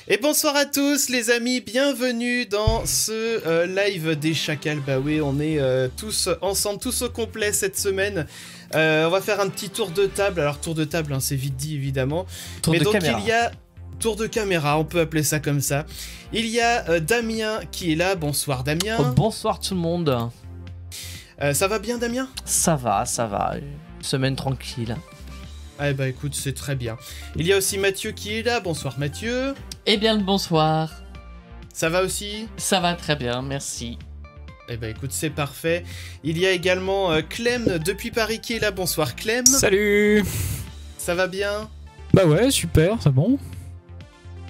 Et bonsoir à tous les amis, bienvenue dans ce live des Chacals. Bah oui, on est tous ensemble, tous au complet cette semaine. On va faire un petit tour de table. Alors tour de table, hein, c'est vite dit évidemment. Tour Mais de donc caméra. il y a tour de caméra, on peut appeler ça comme ça. Il y a Damien qui est là. Bonsoir Damien. Oh, bonsoir tout le monde. Ça va bien Damien? Ça va, ça va. Semaine tranquille. Eh bah écoute, c'est très bien. Il y a aussi Mathieu qui est là. Bonsoir Mathieu. Eh bien le bonsoir. Ça va aussi? Ça va très bien, merci. Eh ben écoute, c'est parfait. Il y a également Clem depuis Paris qui est là. Bonsoir Clem. Salut. Ça va bien? Bah ouais, super, c'est bon.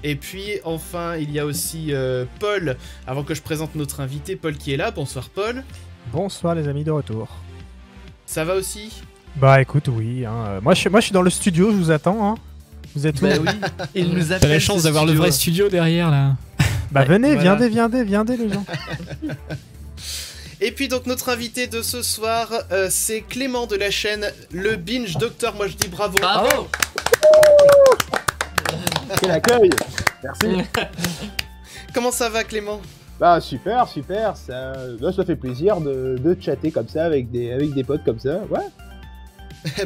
Et puis enfin, il y a aussi Paul, avant que je présente notre invité, Paul qui est là. Bonsoir Paul. Bonsoir les amis de retour. Ça va aussi? Bah écoute, oui. Moi, je suis dans le studio, je vous attends. Hein. Vous êtes où? Bah oui, il nous T'as appelle. la chance d'avoir le vrai studio derrière là. Bah Ouais, venez, voilà. viendez les gens. Et puis donc notre invité de ce soir, c'est Clément de la chaîne Le Binge Doctor. Moi je dis bravo. Bravo. Quel accueil! Merci! Comment ça va Clément? Bah super, super, ça fait plaisir de chatter comme ça avec des potes comme ça, ouais.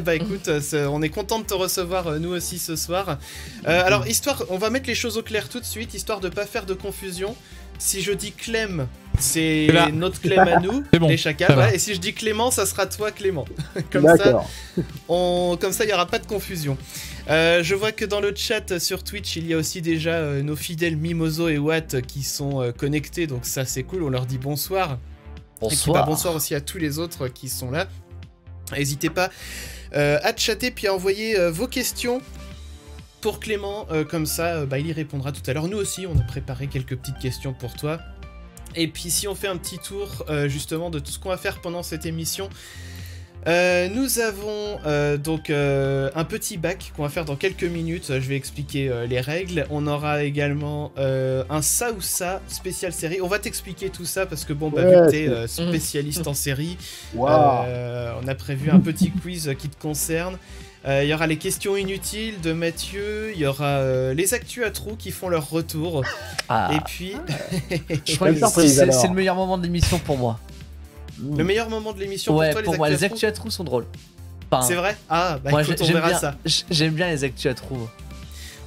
Bah écoute, on est content de te recevoir nous aussi ce soir. Alors on va mettre les choses au clair tout de suite, histoire de pas faire de confusion. Si je dis Clem, c'est là. notre Clem à nous, C'est bon, les Chacals. ça va. Ouais, et si je dis Clément, ça sera toi Clément. Comme ça, D'accord. comme ça, il y aura pas de confusion. Je vois que dans le chat sur Twitch, il y a aussi déjà nos fidèles Mimoso et Watt qui sont connectés, donc ça c'est cool. On leur dit bonsoir. Et puis, Bonsoir. bonsoir aussi à tous les autres qui sont là. N'hésitez pas à chatter puis à envoyer vos questions pour Clément, comme ça il y répondra tout à l'heure. Nous aussi on a préparé quelques petites questions pour toi. Et puis si on fait un petit tour justement de tout ce qu'on va faire pendant cette émission, nous avons donc un petit bac qu'on va faire dans quelques minutes. Je vais expliquer les règles. On aura également un ça ou ça spécial série. On va t'expliquer tout ça parce que bon, bah, Ouais, vu que t'es spécialiste en série, Waouh! on a prévu un petit quiz qui te concerne. Il y aura les questions inutiles de Mathieu. Il y aura les actus à trous qui font leur retour. Ah, Et puis je crois que Quelle surprise, c'est alors. le meilleur moment de l'émission pour moi. le meilleur moment de l'émission Ouais, pour pour toi, moi, les les actus actus à trous sont drôles. Enfin, C'est vrai? Ah, bah moi, écoute, on j'aime verra bien, ça. j'aime bien les actus à trous.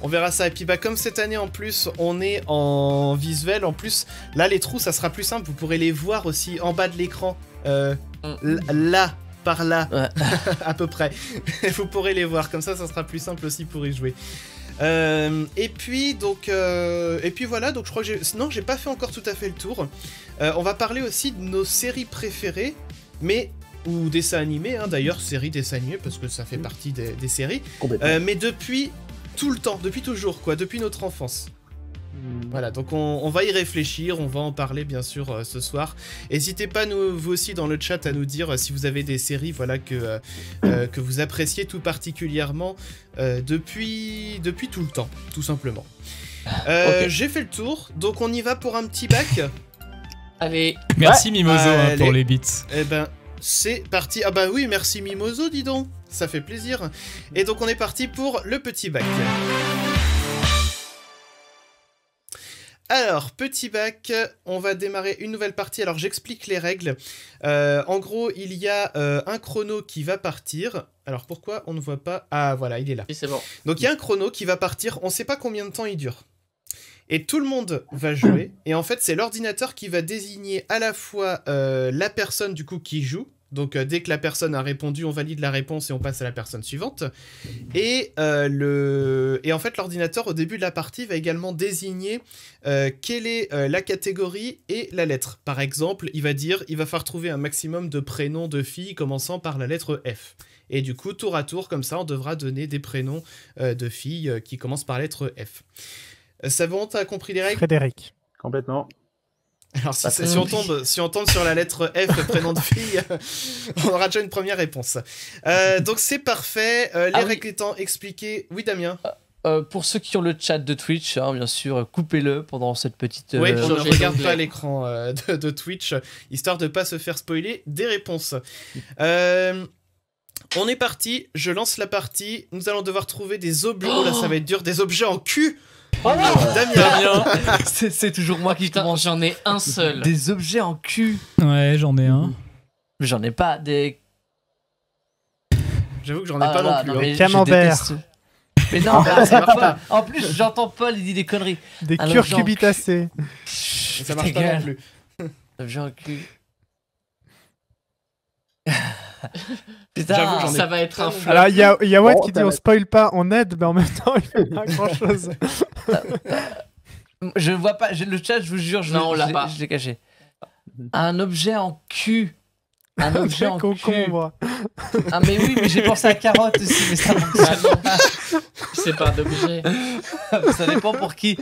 On verra ça. Et puis bah comme cette année en plus on est en visuel, en plus là les trous ça sera plus simple, vous pourrez les voir aussi en bas de l'écran. Là, par là, Ouais. à peu près. Vous pourrez les voir, comme ça sera plus simple aussi pour y jouer. Et puis donc et puis voilà, donc je crois que j'ai pas fait encore tout à fait le tour. On va parler aussi de nos séries préférées, mais ou dessins animés, hein, d'ailleurs, séries, dessins animés, parce que ça fait partie des séries. Complètement. Mais depuis tout le temps, depuis toujours, quoi, depuis notre enfance. Voilà, donc on va y réfléchir, on va en parler bien sûr ce soir. N'hésitez pas, vous aussi dans le chat, à nous dire si vous avez des séries voilà, que vous appréciez tout particulièrement depuis tout le temps, tout simplement. Ok. J'ai fait le tour, donc on y va pour un petit bac. Allez. Merci Mimoso allez. pour les beats. Eh ben, c'est parti. Ah bah oui, merci Mimoso, dis donc. Ça fait plaisir. Et donc on est parti pour le petit bac. Alors, petit bac, on va démarrer une nouvelle partie. Alors, j'explique les règles. En gros, il y a un chrono qui va partir. Alors, pourquoi on ne voit pas... Ah, voilà, il est là. Oui, c'est bon. Donc, il y a un chrono qui va partir. On ne sait pas combien de temps il dure. Et tout le monde va jouer. Et en fait, c'est l'ordinateur qui va désigner à la fois la personne, du coup, qui joue. Donc, dès que la personne a répondu, on valide la réponse et on passe à la personne suivante. Et en fait, l'ordinateur, au début de la partie, va également désigner quelle est la catégorie et la lettre. Par exemple, il va falloir trouver un maximum de prénoms de filles commençant par la lettre F. Et du coup, tour à tour, comme ça, on devra donner des prénoms de filles qui commencent par la lettre F. Ça va, t'as compris les règles? Frédéric. Complètement. Alors si on tombe sur la lettre F, prénom de fille, on aura déjà une première réponse. Donc c'est parfait, les oui. règles étant expliquées. Oui Damien? Pour ceux qui ont le chat de Twitch, hein, bien sûr, coupez-le pendant cette petite. Oui, on ne changer regarde d'anglais. pas l'écran de Twitch, histoire de pas se faire spoiler des réponses. On est parti, je lance la partie, nous allons devoir trouver des objets, oh là ça va être dur, des objets en cul. Damien. C'est toujours moi qui Putain, commence. j'en ai un seul. Des objets en cul. Ouais, j'en ai un. Mais j'en ai pas. Des. J'avoue que j'en ai Ah pas là, non plus. hein. mais je Camembert. déteste. Mais non, mais c'est pas Paul. En plus, j'entends Paul, il dit des conneries. Des Alors, curcubitacées. Ça marche pas non plus. Objet en cul. J'avoue que Putain, j'en ai Ça va être un pas flop. Alors, il y a Watt Oh, qui dit ça on va. spoil pas, on aide, mais en même temps, il fait pas grand chose. je vois pas. Le chat, je vous jure, Non, on l'a pas. je l'ai caché. Un objet en cul. Un objet en cul. Concombre. Ah, mais oui, mais j'ai pensé à carotte aussi, mais ça fonctionne pas. C'est pas d'objet. Ça dépend pour qui.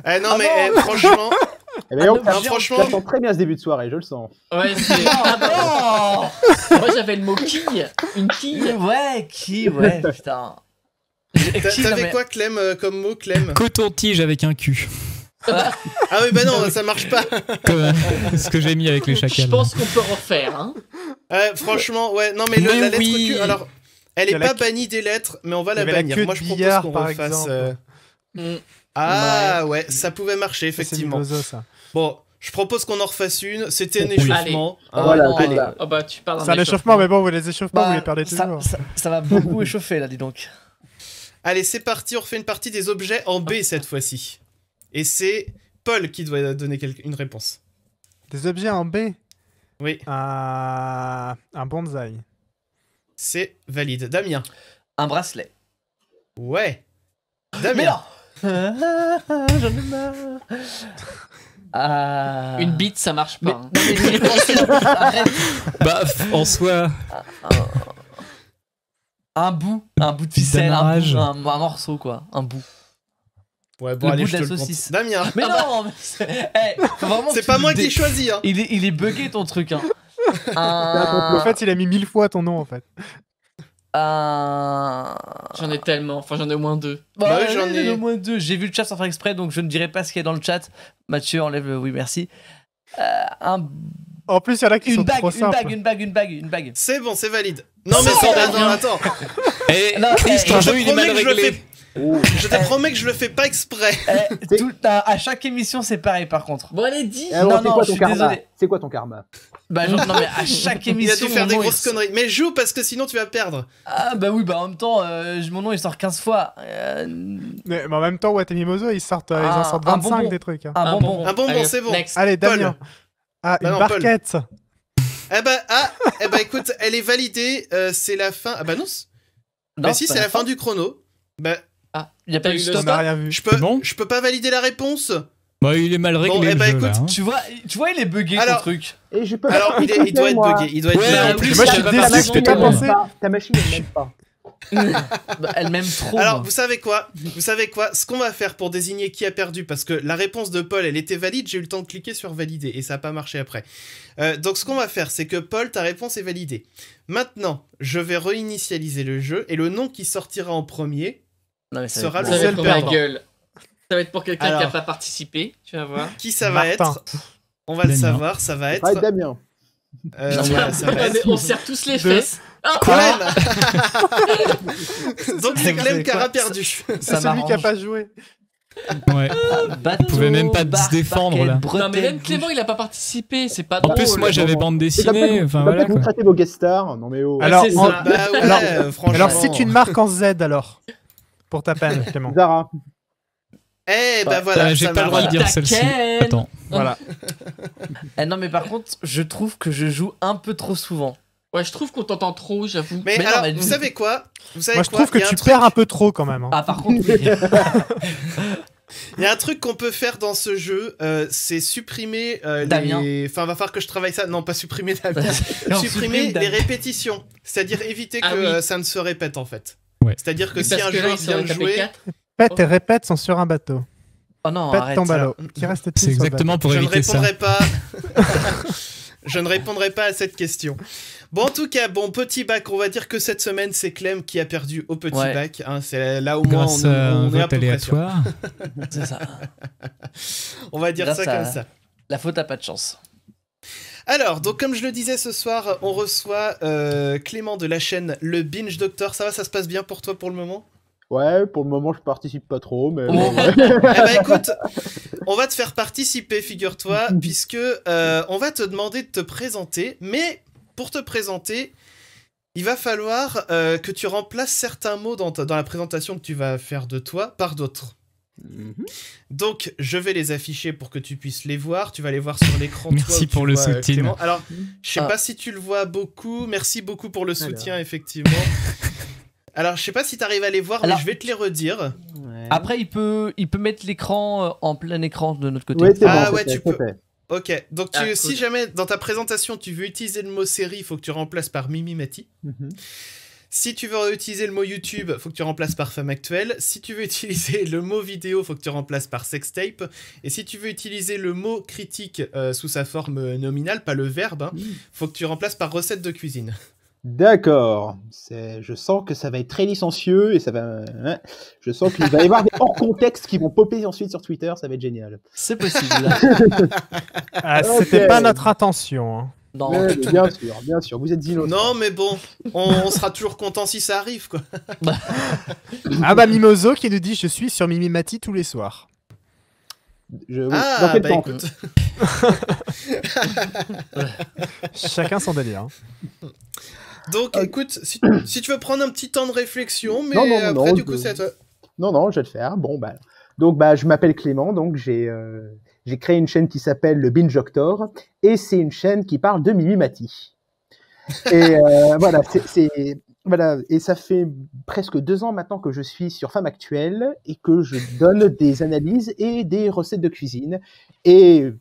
Eh non, Ah mais bon franchement, Eh ben, non, ça franchement- sent très bien ce début de soirée, je le sens. Ouais, c'est. Ah Moi j'avais le mot quille. Une quille. non. Ouais, qui, ouais, putain. Qui, non, t'avais mais- quoi, Clem, comme mot, Clem? Coton-tige avec un cul. Ah oui, bah non, ça marche pas. Comme ce que j'ai mis avec les Je chacals. pense qu'on peut refaire. Hein. Franchement, ouais, non, mais, Mais la lettre oui. Q, alors, elle Il y est a la pas queue- bannie des lettres, mais on va Il y la avait la bannir. queue Moi, de je propose billard, qu'on par refasse. exemple. Ah ouais, ça pouvait marcher, C'est effectivement. Mimoso, ça. Bon, je propose qu'on en refasse une. C'était un Oui. échauffement. hein. Voilà, non, c'est allez. ça. Oh bah tu parles C'est un échauffement, mais bon, vous les échauffements, vous les perdez toujours. ça va beaucoup échauffer là, dis donc. Allez, c'est parti, on refait une partie des objets en B cette fois-ci. Et c'est Paul qui doit donner une réponse. Des objets en B. Oui, Un bonsaï. c'est valide. Damien. Un bracelet. Ouais. Mais Damien. non. J'en ai marre. Ah. Une bite ça marche Mais, pas. non, hein. mais j'y ai pensé, arrête. Bah, en soi, Un bout de ficelle, d'amarrage. un morceau quoi, un bout. Ouais, bon, Le allez, bout je de te la le compte. saucisse. Damien. Mais non, mais faut vraiment C'est que pas tu moi le qui choisis, hein. Il est bugué ton truc hein. En fait, il a mis 1000 fois ton nom, en fait. J'en ai tellement. Enfin j'en ai au moins deux. Bah oui, j'en ai- au moins deux. J'ai vu le chat sans faire exprès, donc je ne dirai pas ce qu'il y a dans le chat. Mathieu, enlève le oui, merci. En plus, il y en a qui sont Une bague, trop simples. une bague. C'est bon, c'est valide. Non, mais Non, c'est Damien. attends. et Non, Chris, eh, ton je jeu, il est mal promets que je le réglé. fais. Je te promets que je le fais pas exprès. À chaque émission, c'est pareil par contre. Bon allez dis. Alors, Non, c'est non, quoi je ton suis karma désolé. C'est quoi ton karma Bah, non, mais à chaque Il a émission. dû faire mon des nom, grosses il- conneries. Mais joue parce que sinon tu vas perdre. Ah, bah oui, bah en même temps, mon nom il sort 15 fois. Mais en même temps, Watt et Mimoso, ils en sortent un 25 bonbon. des trucs. hein. Un bonbon. Un bonbon, Allez, c'est bon. next. Allez, Paul. Damien. Ah, Bah une non, Paul. barquette. Eh bah écoute, elle est validée. C'est la fin. Ah bah non. Bah si, c'est la fin du chrono. Bah Il y a pas T'as eu eu de le stop. On n'a rien vu. je peux, C'est bon je peux pas valider la réponse. Bah, il est mal réglé. Bon, eh le bah, jeu, là, écoute, hein. Tu vois, il est bugué Alors- ton truc. Et je peux Alors il doit être bugué. Il doit être Ouais, bugué. en plus, Moi, je il suis va déçu pas que tu passer, m'as moi. pensé. Ta machine, elle m'aime pas. Bah, elle m'aime trop. Alors, moi. vous savez quoi? Ce qu'on va faire pour désigner qui a perdu, parce que la réponse de Paul, elle était valide, j'ai eu le temps de cliquer sur valider, et ça n'a pas marché après. Donc, ce qu'on va faire, c'est que Paul, ta réponse est validée. Maintenant, je vais réinitialiser le jeu, et le nom qui sortira en premier Non, mais ça sera va le être- Ça va seul être pour ma perdant. gueule. Ça va être pour quelqu'un qui Alors. a pas participé. Tu vas voir. Qui ça va Martin. être? On va le Damien. savoir, ça va être... Ah, Damien. voilà, ça va être... On serre tous les Deux. fesses. Ah, Clem. Donc, c'est Clem qui aura perdu. C'est Ça celui qui a m'arrange. pas joué. Ouais. Bateau, pouvait même pas se barque, défendre, barquette, là. bretelle, non mais même bouche. Clément il a pas participé. C'est pas En drôle. plus, moi, j'avais bande dessinée. Enfin, voilà, vous quoi. traitez vos guest stars. Non mais oh. Alors, c'est en- ça. Bah ouais, Alors- franchement. Alors, si tu une marque en Z, alors. Pour ta peine, Clément. Zara. Eh bah voilà, J'ai ça pas le droit de marche. dire celle-ci. Taquine. Attends. Voilà. Non, mais par contre, je trouve que je joue un peu trop souvent. Ouais, je trouve qu'on t'entend trop, j'avoue. Mais, Mais non, alors, mais- vous savez quoi? Vous savez Moi, je quoi? trouve que Il y a un tu truc- perds un peu trop quand même. hein. Ah, par contre, oui. Il y a un truc qu'on peut faire dans ce jeu, c'est supprimer Damien. les... Enfin, va falloir que je travaille ça. Non, pas supprimer Damien. On supprimer supprime les Damien. répétitions. C'est-à-dire éviter que Ah oui. ça ne se répète, en fait. Ouais. C'est-à-dire que Oui, si parce un que là, joueur il s'en vient est de tapé jouer... 4. Pète et répète sont sur un bateau. Oh non, Pète arrête. ton ballot. ça. Qui reste C'est exactement pour Je ne éviter ça. répondrai pas... Je ne répondrai pas à cette question. Bon, en tout cas, bon, petit bac, on va dire que cette semaine, c'est Clem qui a perdu au petit Ouais. bac. Hein, c'est là au moins Grâce on, à un on est à vote peu près sûr. aléatoire. C'est ça. On va dire Grâce ça à- comme ça. La faute a pas de chance. Alors, donc comme je le disais ce soir, on reçoit Clément de la chaîne Le Binge Doctor. Ça va, ça se passe bien pour toi pour le moment? Ouais, pour le moment, je participe pas trop, mais... Oh. bon, ouais. Eh ben écoute, on va te faire participer, figure-toi, puisque on va te demander de te présenter, mais pour te présenter, il va falloir que tu remplaces certains mots dans la présentation que tu vas faire de toi par d'autres. Mhm. Donc, je vais les afficher pour que tu puisses les voir. Tu vas les voir sur l'écran. Merci toi, où tu pour le vois, soutien. Clément. Alors, je sais Ah. pas si tu le vois beaucoup. Merci beaucoup pour le soutien, effectivement. Alors, je sais pas si tu arrives à les voir, Alors- mais je vais te les redire. Ouais. Après, il peut mettre l'écran en plein écran de notre côté. Ouais, c'est Ah bon, ouais, c'est tu fait, peux. c'est fait. Ok, donc Ah, cool. si jamais dans ta présentation tu veux utiliser le mot série, il faut que tu remplaces par Mimi Mati. Mhm. Si tu veux utiliser le mot YouTube, faut que tu remplaces par femme actuelle. Si tu veux utiliser le mot vidéo, faut que tu remplaces par sextape. Et si tu veux utiliser le mot critique sous sa forme nominale, pas le verbe, hein, faut que tu remplaces par recette de cuisine. D'accord. Je sens que ça va être très licencieux et ça va... hein. Je sens qu'il va y avoir des hors-contextes qui vont popper ensuite sur Twitter, ça va être génial. C'est possible. Ah, Ok. c'était pas notre intention. Hein. Non, Mais du tout. bien sûr, vous êtes innocents. Non, mais bon, on sera toujours content si ça arrive, quoi. Ah bah Mimoso qui nous dit je suis sur Mimi Mati tous les soirs. Dans Ah, quel bah temps écoute. Chacun son délire. Hein. Donc écoute, si tu veux prendre un petit temps de réflexion, mais Non, après, du coup, c'est à toi. Non, je vais le faire. Bon, bah, donc, bah, je m'appelle Clément, donc j'ai créé une chaîne qui s'appelle le Binge Doctor, et c'est une chaîne qui parle de Mimi Mati. Et voilà, voilà, et ça fait presque 2 ans maintenant que je suis sur Femme Actuelle et que je donne des analyses et des recettes de cuisine. Et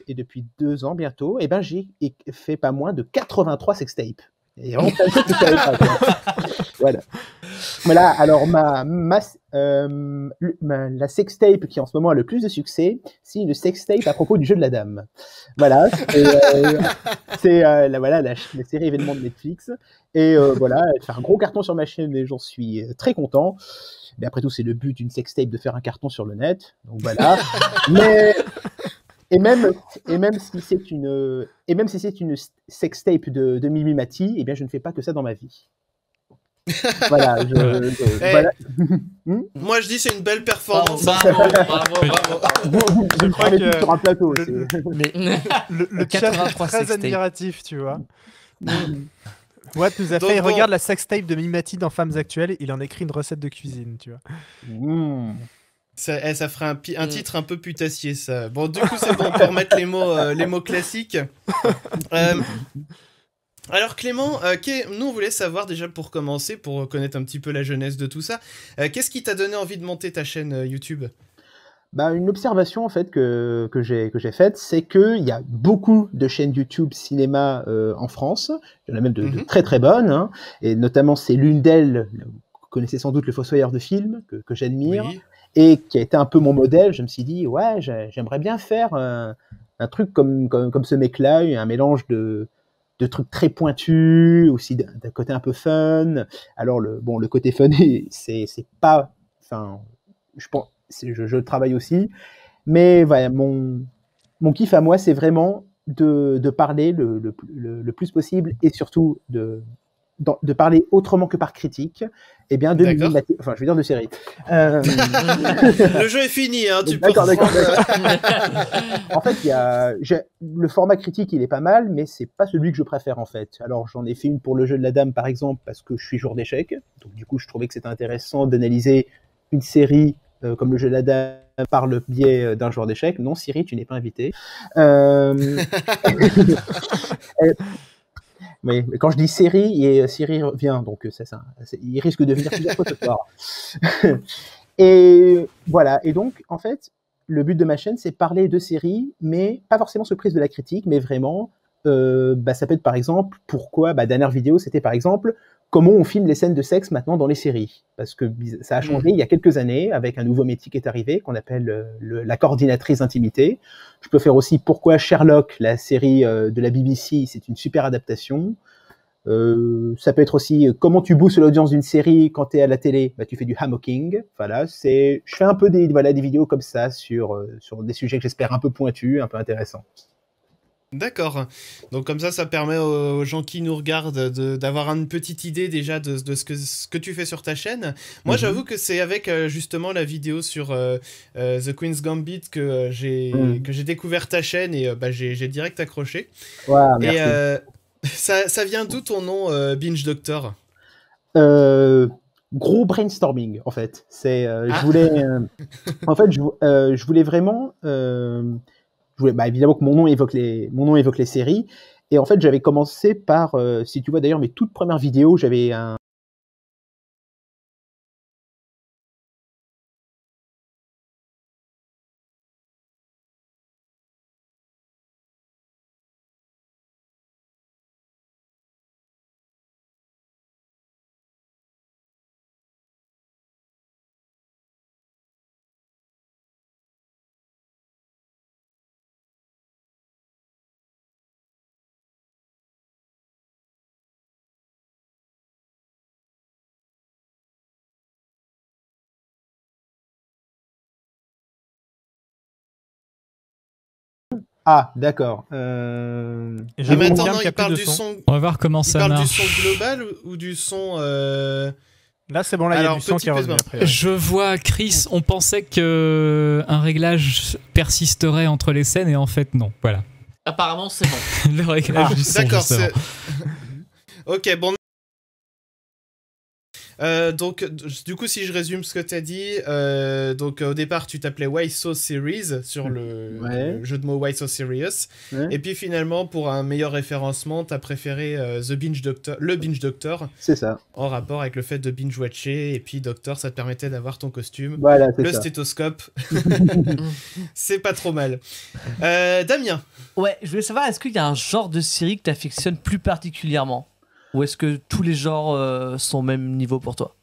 depuis 2 ans bientôt, et ben j'ai fait pas moins de 83 sextapes. Et vraiment plein de trucs que je savais pas, quoi. Voilà. Voilà, alors la sextape qui en ce moment a le plus de succès, c'est une sextape à propos du jeu de la dame. Voilà, c'est la série événement de Netflix. Et voilà, elle fait un gros carton sur ma chaîne et j'en suis très content. Mais après tout, c'est le but d'une sextape de faire un carton sur le net. Donc voilà. Et même si c'est une sextape de Mimi Mati, eh bien je ne fais pas que ça dans ma vie. Voilà, voilà. Moi, je dis c'est une belle performance. Je crois crois que sur un plateau. Mais Le chat est 83 très sextapes. admiratif, tu vois. Watt nous a Donc fait, bon. regarde la sextape de Mimi Mati dans Femmes Actuelles, il en écrit une recette de cuisine, tu vois. Ça ferait un titre un peu putassier, ça. Bon, du coup, c'est bon pour mettre les mots classiques. Alors, Clément, nous, on voulait savoir déjà pour commencer, pour connaître un petit peu la jeunesse de tout ça, qu'est-ce qui t'a donné envie de monter ta chaîne YouTube ? Bah, une observation en fait que j'ai faite, c'est qu'il y a beaucoup de chaînes YouTube cinéma en France. Il y en a même de très très bonnes, hein. Et notamment c'est l'une d'elles, vous connaissez sans doute le Fossoyeur de films que j'admire. Oui. Et qui a été un peu mon modèle. Je me suis dit, ouais, j'aimerais bien faire un truc comme ce mec-là, un mélange de trucs très pointus, aussi d'un côté un peu fun. Alors, le côté fun, c'est pas... Enfin, je pense, je travaille aussi. Mais voilà, mon kiff à moi, c'est vraiment de parler le plus possible et surtout de parler autrement que par critique, et bien de enfin je veux dire de série. Le jeu est fini, hein, tu peux d'accord. En fait, le format critique, il est pas mal, mais c'est pas celui que je préfère en fait. Alors j'en ai fait une pour le jeu de la dame par exemple, parce que je suis joueur d'échecs, donc du coup je trouvais que c'était intéressant d'analyser une série comme le jeu de la dame par le biais d'un joueur d'échecs. Non, Siri, tu n'es pas invité. Mais quand je dis série, Siri revient, donc il risque de venir plusieurs fois ce soir. Et voilà, et donc en fait, le but de ma chaîne, c'est parler de séries, mais pas forcément surprise de la critique, mais vraiment, ça peut être par exemple, dernière vidéo, c'était par exemple, comment on filme les scènes de sexe maintenant dans les séries. Parce que ça a changé il y a quelques années, avec un nouveau métier qui est arrivé, qu'on appelle la coordinatrice intimité. Je peux faire aussi pourquoi Sherlock, la série de la BBC, c'est une super adaptation. Ça peut être aussi comment tu boostes l'audience d'une série quand tu es à la télé, tu fais du hammocking. Voilà, je fais un peu des vidéos comme ça sur des sujets que j'espère un peu pointus, un peu intéressants. D'accord. Donc comme ça permet aux gens qui nous regardent d'avoir une petite idée déjà de ce que tu fais sur ta chaîne. Moi, j'avoue que c'est avec justement la vidéo sur The Queen's Gambit que j'ai découvert ta chaîne et bah, j'ai direct accroché. Ouais, Et merci. ça vient d'où ton nom Binge Doctor? Gros brainstorming en fait. Ah. Je voulais, en fait, je voulais vraiment, je voulais, bah, évidemment que mon nom évoque les séries. Et en fait, j'avais commencé par, si tu vois d'ailleurs mes toutes premières vidéos, j'avais un Ah, d'accord. Et Ah, j'avoue, mais mon attends, cam non, qui a il plus parle de du son. son. On va voir comment Il ça parle du marche. son global ou du son. Là, c'est bon, là, il y a Alors, du son petit qui est revenu paiement. après. Ouais. Je vois Chris, on pensait que un réglage persisterait entre les scènes et en fait non. Voilà. Apparemment, c'est bon. Le réglage du son D'accord, justement. Ok, bon. Donc, du coup, si je résume ce que tu as dit, donc au départ, tu t'appelais Why So Series sur Ouais. le jeu de mots Why So Serious. Ouais. Et puis finalement, pour un meilleur référencement, tu as préféré le Binge Doctor C'est ça. en rapport avec le fait de binge-watcher. Et puis, Doctor, ça te permettait d'avoir ton costume. Voilà, c'est Le ça. stéthoscope, c'est pas trop mal. Damien, Ouais, je voulais savoir, est-ce qu'il y a un genre de série que tu affectionnes plus particulièrement? Ou est-ce que tous les genres sont au même niveau pour toi?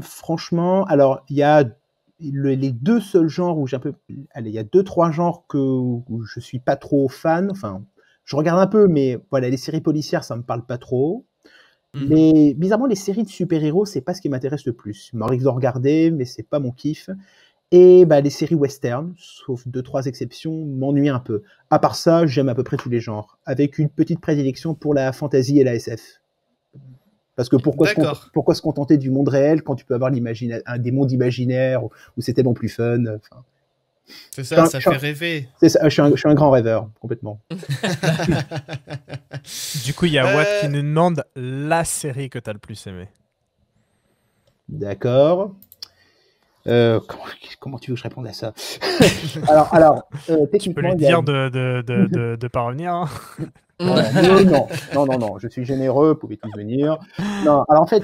Franchement, alors il y a les deux seuls genres où j'ai un peu, allez, il y a deux trois genres où je suis pas trop fan. Enfin, je regarde un peu, mais voilà, les séries policières, ça me parle pas trop. Bizarrement, les séries de super-héros, c'est pas ce qui m'intéresse le plus. Il m'arrive de regarder, mais c'est pas mon kiff. Et bah, les séries western, sauf deux trois exceptions, m'ennuient un peu. À part ça, j'aime à peu près tous les genres, avec une petite prédilection pour la fantasy et la SF. Parce que d'accord. pourquoi se contenter du monde réel quand tu peux avoir des mondes imaginaires où c'est tellement plus fun. Enfin, C'est ça, ça je suis fait un- rêver. c'est ça, je suis un grand rêveur, complètement. Du coup, il y a Watt qui Euh, nous demande la série que t'as le plus aimé. D'accord. Comment tu veux que je réponde à ça? Tu peux Techniquement, lui il y a... dire de pas revenir. Hein. Non, je suis généreux, vous pouvez tous venir. Non, alors en fait,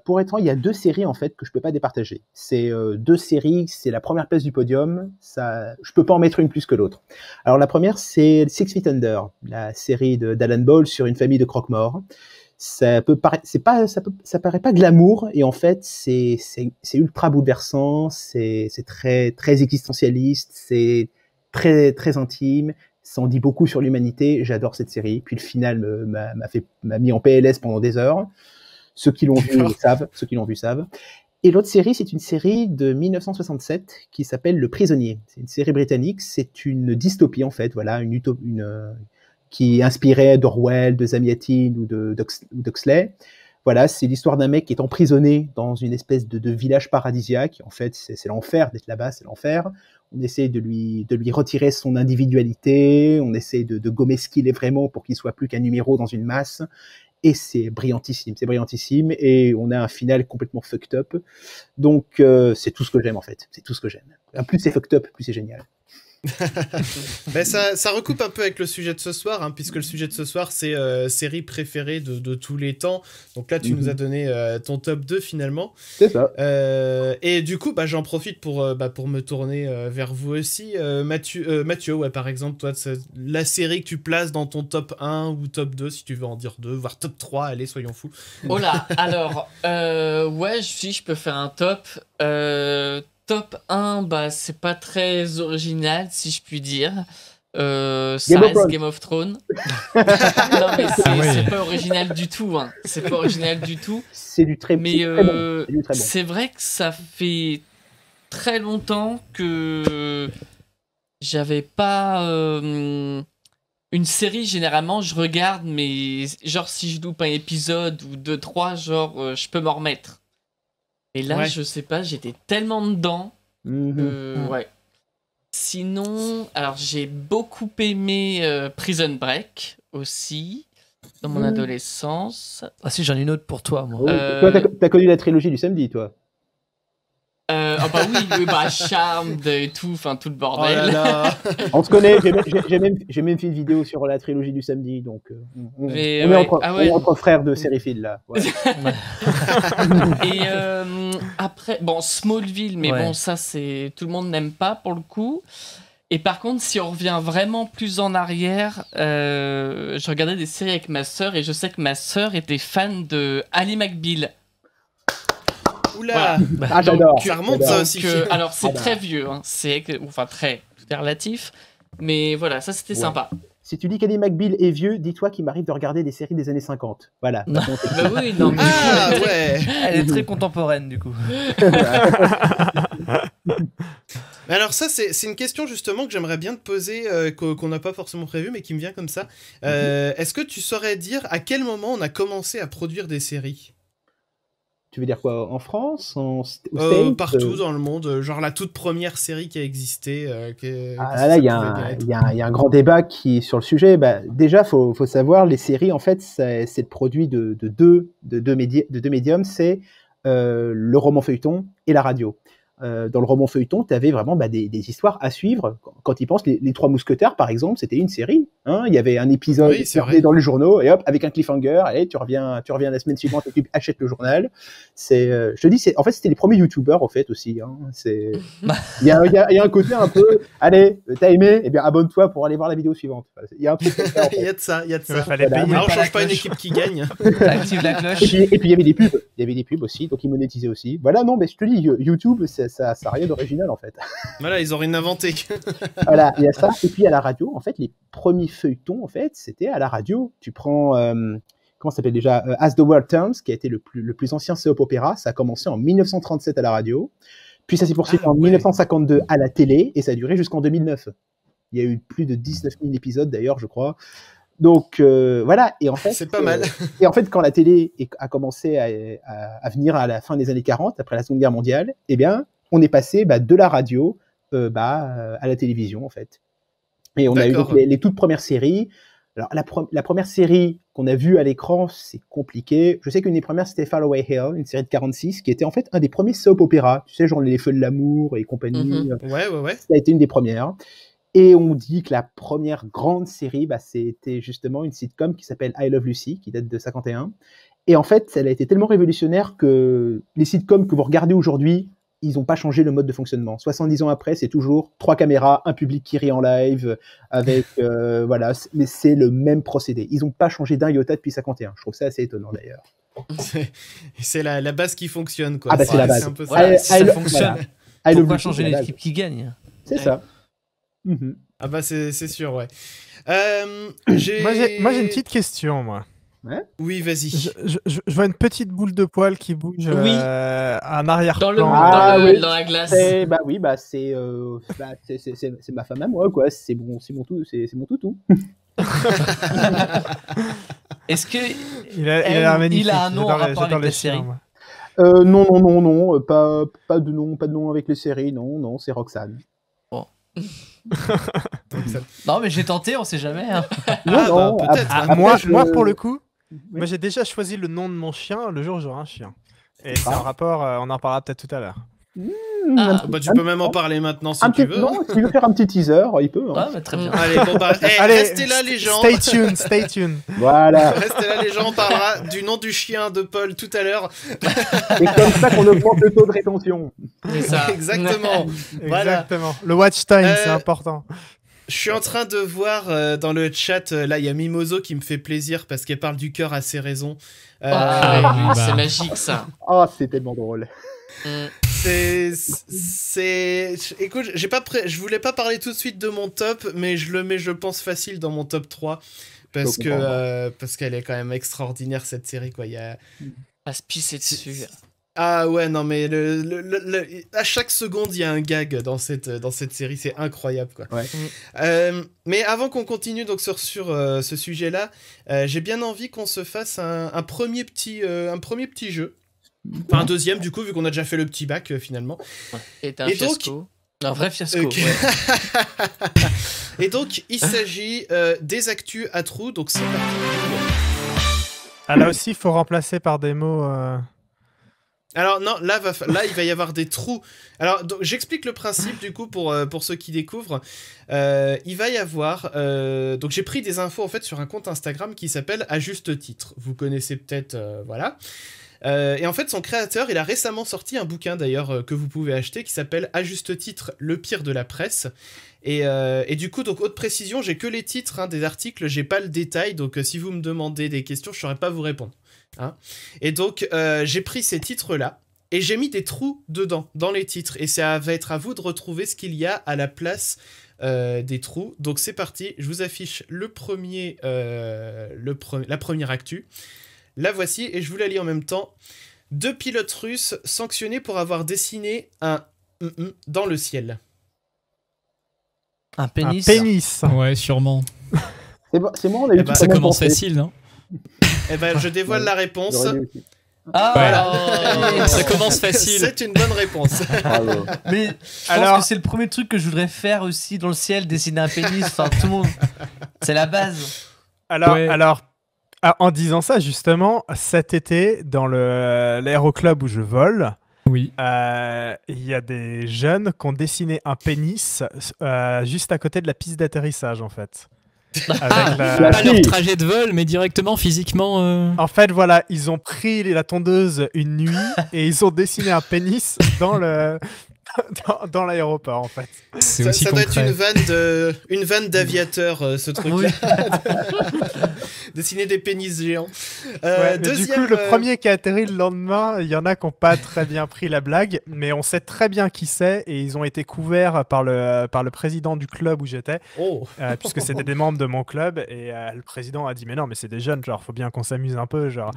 pour être franc, il y a deux séries en fait que je peux pas départager. C'est deux séries, c'est la première place du podium. Ça, je peux pas en mettre une plus que l'autre. Alors la première, c'est Six Feet Under, la série d'Alan Ball sur une famille de croque-morts. Ça paraît pas glamour et en fait c'est ultra bouleversant, c'est très très existentialiste, c'est très très intime. Ça en dit beaucoup sur l'humanité. J'adore cette série. Puis le final m'a mis en PLS pendant des heures. Ceux qui l'ont vu le savent. Ceux qui l'ont vu savent. Et l'autre série, c'est une série de 1967 qui s'appelle Le Prisonnier. C'est une série britannique. C'est une dystopie en fait. Voilà, qui inspirait d'Orwell, de Zamyatin ou d'Huxley. Voilà, c'est l'histoire d'un mec qui est emprisonné dans une espèce de village paradisiaque. En fait, c'est l'enfer d'être là-bas, c'est l'enfer. On essaie de lui retirer son individualité, on essaie de gommer ce qu'il est vraiment pour qu'il soit plus qu'un numéro dans une masse. Et c'est brillantissime, et on a un final complètement fucked up. Donc c'est tout ce que j'aime en fait, c'est tout ce que j'aime. Plus c'est fucked up, plus c'est génial. Ben ça recoupe un peu avec le sujet de ce soir, hein, puisque le sujet de ce soir, c'est série préférée de tous les temps. Donc là, tu nous as donné ton top 2 finalement. C'est ça. Et du coup, bah, j'en profite pour me tourner vers vous aussi. Mathieu, ouais, par exemple, toi, la série que tu places dans ton top 1 ou top 2, si tu veux en dire 2, voire top 3, allez, soyons fous. Oh là, alors, ouais, je peux faire un top. Top 1, bah, c'est pas très original, si je puis dire. Ça reste Game of Thrones. Non, mais c'est pas original du tout. Hein. C'est pas original du tout. C'est du très, mais très bon. C'est vrai que ça fait très longtemps que j'avais pas Une série, généralement, je regarde, mais genre si je loupe un épisode ou 2-3, genre je peux m'en remettre. Et là, Ouais. je sais pas, j'étais tellement dedans. Ouais. Sinon, alors j'ai beaucoup aimé Prison Break aussi, dans mon adolescence. Ah si, j'en ai une autre pour toi, moi. Oui. Euh, Toi, t'as connu la trilogie du samedi, toi. Ah bah oui, bah Charmed et tout, enfin tout le Oh bordel. là là. On se connaît, j'ai même fait une vidéo sur la trilogie du samedi, donc Mais on ouais, on est entre frères de sériphiles, là. Ouais. Et après, bon, Smallville, mais Ouais. bon, ça, c'est tout le monde n'aime pas pour le coup. Et par contre, si on revient vraiment plus en arrière, je regardais des séries avec ma sœur et je sais que ma sœur était fan de Ally McBeal. Oula. Ah, j'adore. Ça remonte, j'adore. ça aussi. Alors, c'est Ah bah. très vieux, hein, enfin très, tout est relatif. Mais voilà, ça c'était Ouais. sympa. Si tu dis qu'Eddie McBeal est vieux, dis-toi qu'il m'arrive de regarder des séries des années 50. Voilà. Non. Bah oui, non, mais Ah ouais. Elle est très contemporaine, du coup. Mais alors ça, c'est une question justement que j'aimerais bien te poser, qu'on n'a pas forcément prévu, mais qui me vient comme ça. Est-ce que tu saurais dire à quel moment on a commencé à produire des séries? Tu veux dire quoi? En France? Au States? Partout dans le monde, genre la toute première série qui a existé. Ah là, il y a un grand débat qui est sur le sujet. Bah, déjà, faut savoir, les séries, en fait, c'est le produit de deux médiums, c'est le roman feuilleton et la radio. Dans le roman feuilleton, tu avais vraiment des histoires à suivre. Quand ils pensent, les Trois Mousquetaires, par exemple, c'était une série. Hein, il y avait un épisode Oui, qui c'est vrai. sortait dans les journaux, et hop, avec un cliffhanger, allez, tu reviens la semaine suivante et tu achètes le journal. Je te dis, en fait, c'était les premiers youtubeurs, en fait, aussi. Hein. Il y a un côté un peu, allez, t'as aimé, eh bien, abonne-toi pour aller voir la vidéo suivante. Il y a un truc comme ça, en fait. Il y a de ça, il y a de Il ça. fallait Voilà. payer. Alors, on pas la change pas une cloche. équipe qui gagne. Active la cloche. Et puis il y avait des pubs. Il y avait des pubs aussi, donc ils monétisaient aussi. Voilà, non, mais je te dis, YouTube, ça a rien d'original, en fait. Voilà, ils ont rien inventé. Voilà, il y a ça. Et puis à la radio, en fait, les premiers feuilletons, en fait, c'était à la radio. Tu prends, comment ça s'appelle déjà, As the World Turns, qui a été le plus ancien soap opéra. Ça a commencé en 1937 à la radio. Puis ça s'est poursuivi en 1952 à la télé, et ça a duré jusqu'en 2009. Il y a eu plus de 19 000 épisodes, d'ailleurs, je crois. Donc voilà, et en fait, C'est pas mal. Et en fait, quand la télé a commencé à venir à la fin des années 40, après la Seconde Guerre mondiale, eh bien, on est passé de la radio à la télévision, en fait. Et on a eu donc les toutes premières séries. Alors, la première série qu'on a vue à l'écran, c'est compliqué. Je sais qu'une des premières, c'était Faraway Hill, une série de 46, qui était en fait un des premiers soap opéras. Tu sais, genre Les Feux de l'amour et compagnie. Ouais. Ça a été une des premières. Et on dit que la première grande série, c'était justement une sitcom qui s'appelle I Love Lucy, qui date de 51. Et en fait, elle a été tellement révolutionnaire que les sitcoms que vous regardez aujourd'hui, ils n'ont pas changé le mode de fonctionnement. 70 ans après, c'est toujours 3 caméras, un public qui rit en live, avec voilà, mais c'est le même procédé. Ils n'ont pas changé d'un iota depuis 51. Je trouve ça assez étonnant d'ailleurs. C'est la base qui fonctionne, quoi. Ah bah c'est la base. Un peu ça. Voilà, si ça fonctionne, voilà. pourquoi changer l'équipe qui gagne? C'est ça. Mm-hmm. Ah bah c'est sûr, ouais. Moi, j'ai une petite question, moi. Oui, vas-y. Je vois une petite boule de poil qui bouge en arrière-plan. Dans la glace. C'est ma femme à moi, quoi. C'est mon toutou. Est-ce que Il a magnifique. il a un nom en rapport J'adore avec la les chiens, série? moi. Non, pas de nom avec les séries, non, c'est Roxane. Non, mais j'ai tenté, on sait jamais. Hein. Non, peut-être. après, Moi, pour le coup, moi j'ai déjà choisi le nom de mon chien le jour où j'aurai un chien. Et c'est un rapport, on en parlera peut-être tout à l'heure. Bah, tu peux même en parler maintenant si tu veux. Non, s'il veut faire un petit teaser, il peut. Ouais, mais très bien. Allez, bon bah, Allez, restez là les gens. Stay tuned. Voilà. Restez là les gens, on parlera du nom du chien de Paul tout à l'heure. C'est comme ça qu'on augmente le taux de rétention. C'est ça. Exactement. Voilà. Exactement. Le watch time, c'est important. Je suis en train de voir dans le chat, là il y a Mimoso qui me fait plaisir parce qu'elle parle du cœur à ses raisons. C'est magique ça. Oh, c'est tellement drôle. Écoute, je voulais pas parler tout de suite de mon top, mais je le mets, je pense, facile dans mon top 3 parce qu'elle est quand même extraordinaire cette série, quoi. À se pisser dessus. Ah ouais, non, mais à chaque seconde, il y a un gag dans cette série, c'est incroyable, quoi. Ouais. Mais avant qu'on continue donc sur ce sujet-là, j'ai bien envie qu'on se fasse un premier petit jeu. Enfin, un deuxième, du coup, vu qu'on a déjà fait le petit bac, finalement. Et un Et fiasco. Un vrai fiasco, Ok. ouais. Et donc, il s'agit des actus à trous, donc c'est parti. Ah, là aussi, il faut remplacer par des mots. Alors non, là il va y avoir des trous. Alors donc, j'explique le principe du coup pour ceux qui découvrent. Il va y avoir donc j'ai pris des infos en fait sur un compte Instagram qui s'appelle À Juste Titre. Vous connaissez peut-être, voilà. Et en fait son créateur il a récemment sorti un bouquin d'ailleurs que vous pouvez acheter qui s'appelle À Juste Titre, le pire de la presse. Et du coup donc haute précision, j'ai que les titres des articles, j'ai pas le détail, donc si vous me demandez des questions je saurais pas vous répondre. Hein. Et donc j'ai pris ces titres là et j'ai mis des trous dedans dans les titres et ça va être à vous de retrouver ce qu'il y a à la place des trous. Donc c'est parti, je vous affiche la première actu. La voici et je vous la lis en même temps. 2 pilotes russes sanctionnés pour avoir dessiné un dans le ciel. Un pénis. Un pénis. Ouais, sûrement. C'est bon, on a eu Eh tout ben, Ça le même commence pensée. facile, non? Eh ben je dévoile la réponse. J'aurais dit aussi. Ah, Ça commence facile. C'est une bonne réponse. Bravo. Mais je pense Alors- que c'est le premier truc que je voudrais faire aussi dans le ciel, dessiner un pénis. Enfin, tout le monde. C'est la base. Alors, en disant ça, justement, cet été, dans l'aéroclub où je vole, Oui. il y a des jeunes qui ont dessiné un pénis juste à côté de la piste d'atterrissage, en fait. Avec la- Pas leur trajet de vol, mais directement physiquement. En fait, voilà, ils ont pris la tondeuse une nuit et ils ont dessiné un pénis dans dans l'aéroport, en fait. C'est Ça, aussi ça doit être concret. une vanne d'aviateur, ce truc-là. Dessiner des pénis géants. Ouais, mais Deuxième, du coup, le premier qui a atterri le lendemain, il y en a qui n'ont pas très bien pris la blague, mais on sait très bien qui c'est et ils ont été couverts par le président du club où j'étais, Oh. puisque c'était des membres de mon club et le président a dit mais non, mais c'est des jeunes, genre faut bien qu'on s'amuse un peu, genre.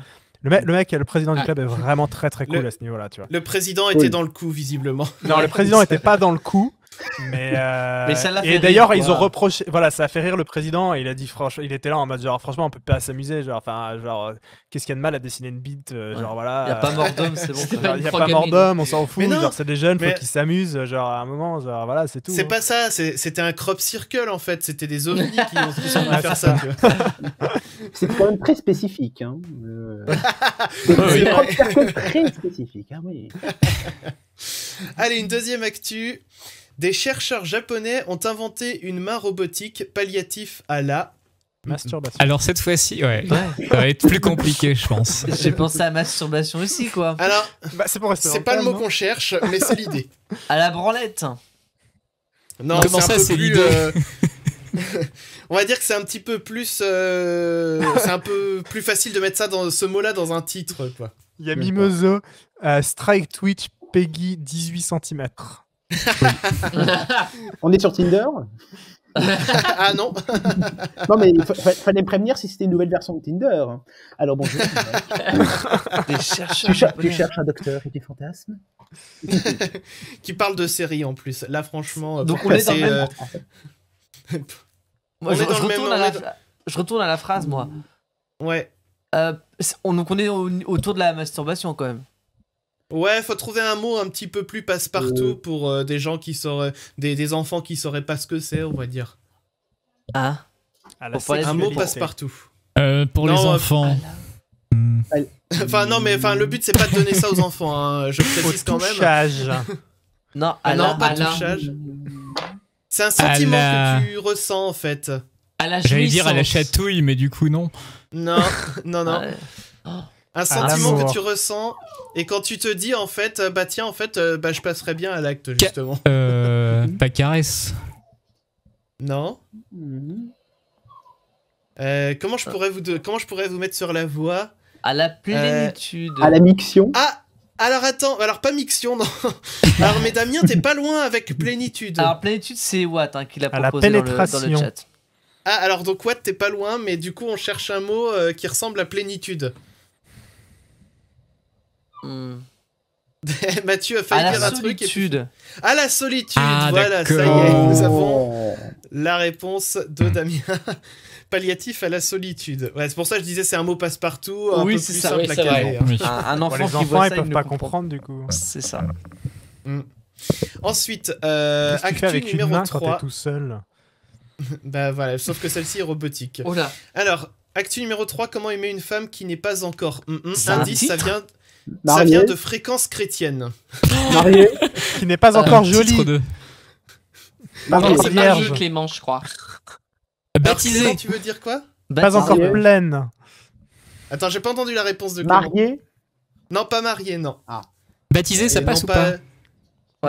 Le président du club est vraiment très très cool à ce niveau-là, tu vois. Le président était dans le coup, visiblement. Non, le président n'était pas dans le coup. Mais ça l'a fait et d'ailleurs, rire, ils quoi. ont reproché. Voilà, ça a fait rire le président. Et il a dit, franchement, il était là en mode genre, franchement, on peut pas s'amuser. Genre, qu'est-ce qu'il y a de mal à dessiner une bite genre, voilà. Il n'y a pas mort d'homme, c'est bon. C'est quoi. pas Il une n'y a pas mort programmine. d'homme, on s'en fout. Mais non, Genre, c'est des jeunes, mais- faut qu'ils s'amusent. Genre, à un moment, genre, voilà, c'est tout. C'est hein. pas ça, c'était un crop circle en fait, c'était des ovnis qui sont venus Ah, faire c'est ça. ça. Tu vois. C'est quand même très spécifique. Hein. oui. C'est un cercle très spécifique. Hein, oui. Allez, une deuxième actu. Des chercheurs japonais ont inventé une main robotique palliatif à la... Masturbation. Alors cette fois-ci, ouais, Ouais. ça va être plus compliqué, je pense. J'ai pensé à masturbation aussi, quoi. Alors, Bah, c'est pour rester dans c'est le pas le thème, mot non qu'on cherche, mais c'est l'idée. À la branlette. Non, Comment un ça, peu c'est plus, l'idée On va dire que c'est un petit peu plus... c'est un peu plus facile de mettre ça dans ce mot-là dans un titre, quoi. Il y a Mimoso, Strike Twitch, Peggy, 18 cm. On est sur Tinder. Ah non. Non, mais il fallait me prévenir si c'était une nouvelle version de Tinder. Alors bonjour. Des chercheurs. Tu cherches un docteur et tu fantasmes. Qui parle de série en plus. Là, franchement... Donc pour on est dans le passer, même. on Moi, est dans le même- je retourne à la phrase, moi. Ouais. Donc on est autour de la masturbation, quand même. Ouais, faut trouver un mot un petit peu plus passe-partout pour des gens qui sauraient... Des enfants qui sauraient pas ce que c'est, on va dire. Ah. À la Pour parler Un mot sexualité. passe-partout. Pour Non, les enfants. Enfin, non, mais le but, c'est pas de donner ça aux enfants, hein. Je Au précise quand même. touchage. Non, Ah non, pas à la- touchage. C'est un sentiment la- que tu ressens, en fait. À la J'allais dire à la jouissance. chatouille, mais du coup non. Non, non, non. Ouais. Un sentiment l'amour. que tu ressens, et quand tu te dis, en fait, bah tiens, en fait, je passerais bien à l'acte, justement. Pas caresse. Non. Comment je pourrais vous mettre sur la voie? À la plénitude. À la miction. Ah, alors attends, alors pas miction, non. Alors, mais Damien, t'es pas loin avec plénitude. Alors, plénitude, c'est Watt qui l'a À la proposé dans le pénétration. chat. Ah, alors donc, Watt, t'es pas loin, mais du coup, on cherche un mot qui ressemble à plénitude. Mathieu a À failli la dire un truc. solitude. À la solitude, Ah, voilà, ça y est, d'accord. nous avons la réponse de Damien. Palliatif à la solitude. Ouais, c'est pour ça que je disais c'est un mot passe-partout, un Oui, peu c'est plus ça, simple oui, à c'est vrai. caler. Hein. Oui. Un Bon, enfant les qui enfants, voit ils ça, peuvent ne pas comprend comprendre du coup. C'est ça. Ensuite, Qu'est-ce que tu fais actu avec une numéro main quand 3. t'es tout seul? Bah voilà, sauf que celle-ci est robotique. Oh là. Alors, actu numéro 3, comment aimer une femme qui n'est pas encore C'est un indice, ça titre vient Marié, de fréquence chrétienne. marié, Qui n'est pas Un encore titre jolie. de- marié, C'est Marie vierge. Clément, je crois. Alors, Baptisé. Clément, tu veux dire quoi? Pas encore Marié. pleine. Attends, j'ai pas entendu la réponse de Clément. marié. Non, pas marié, non. Baptisé, ça Et passe non ou pas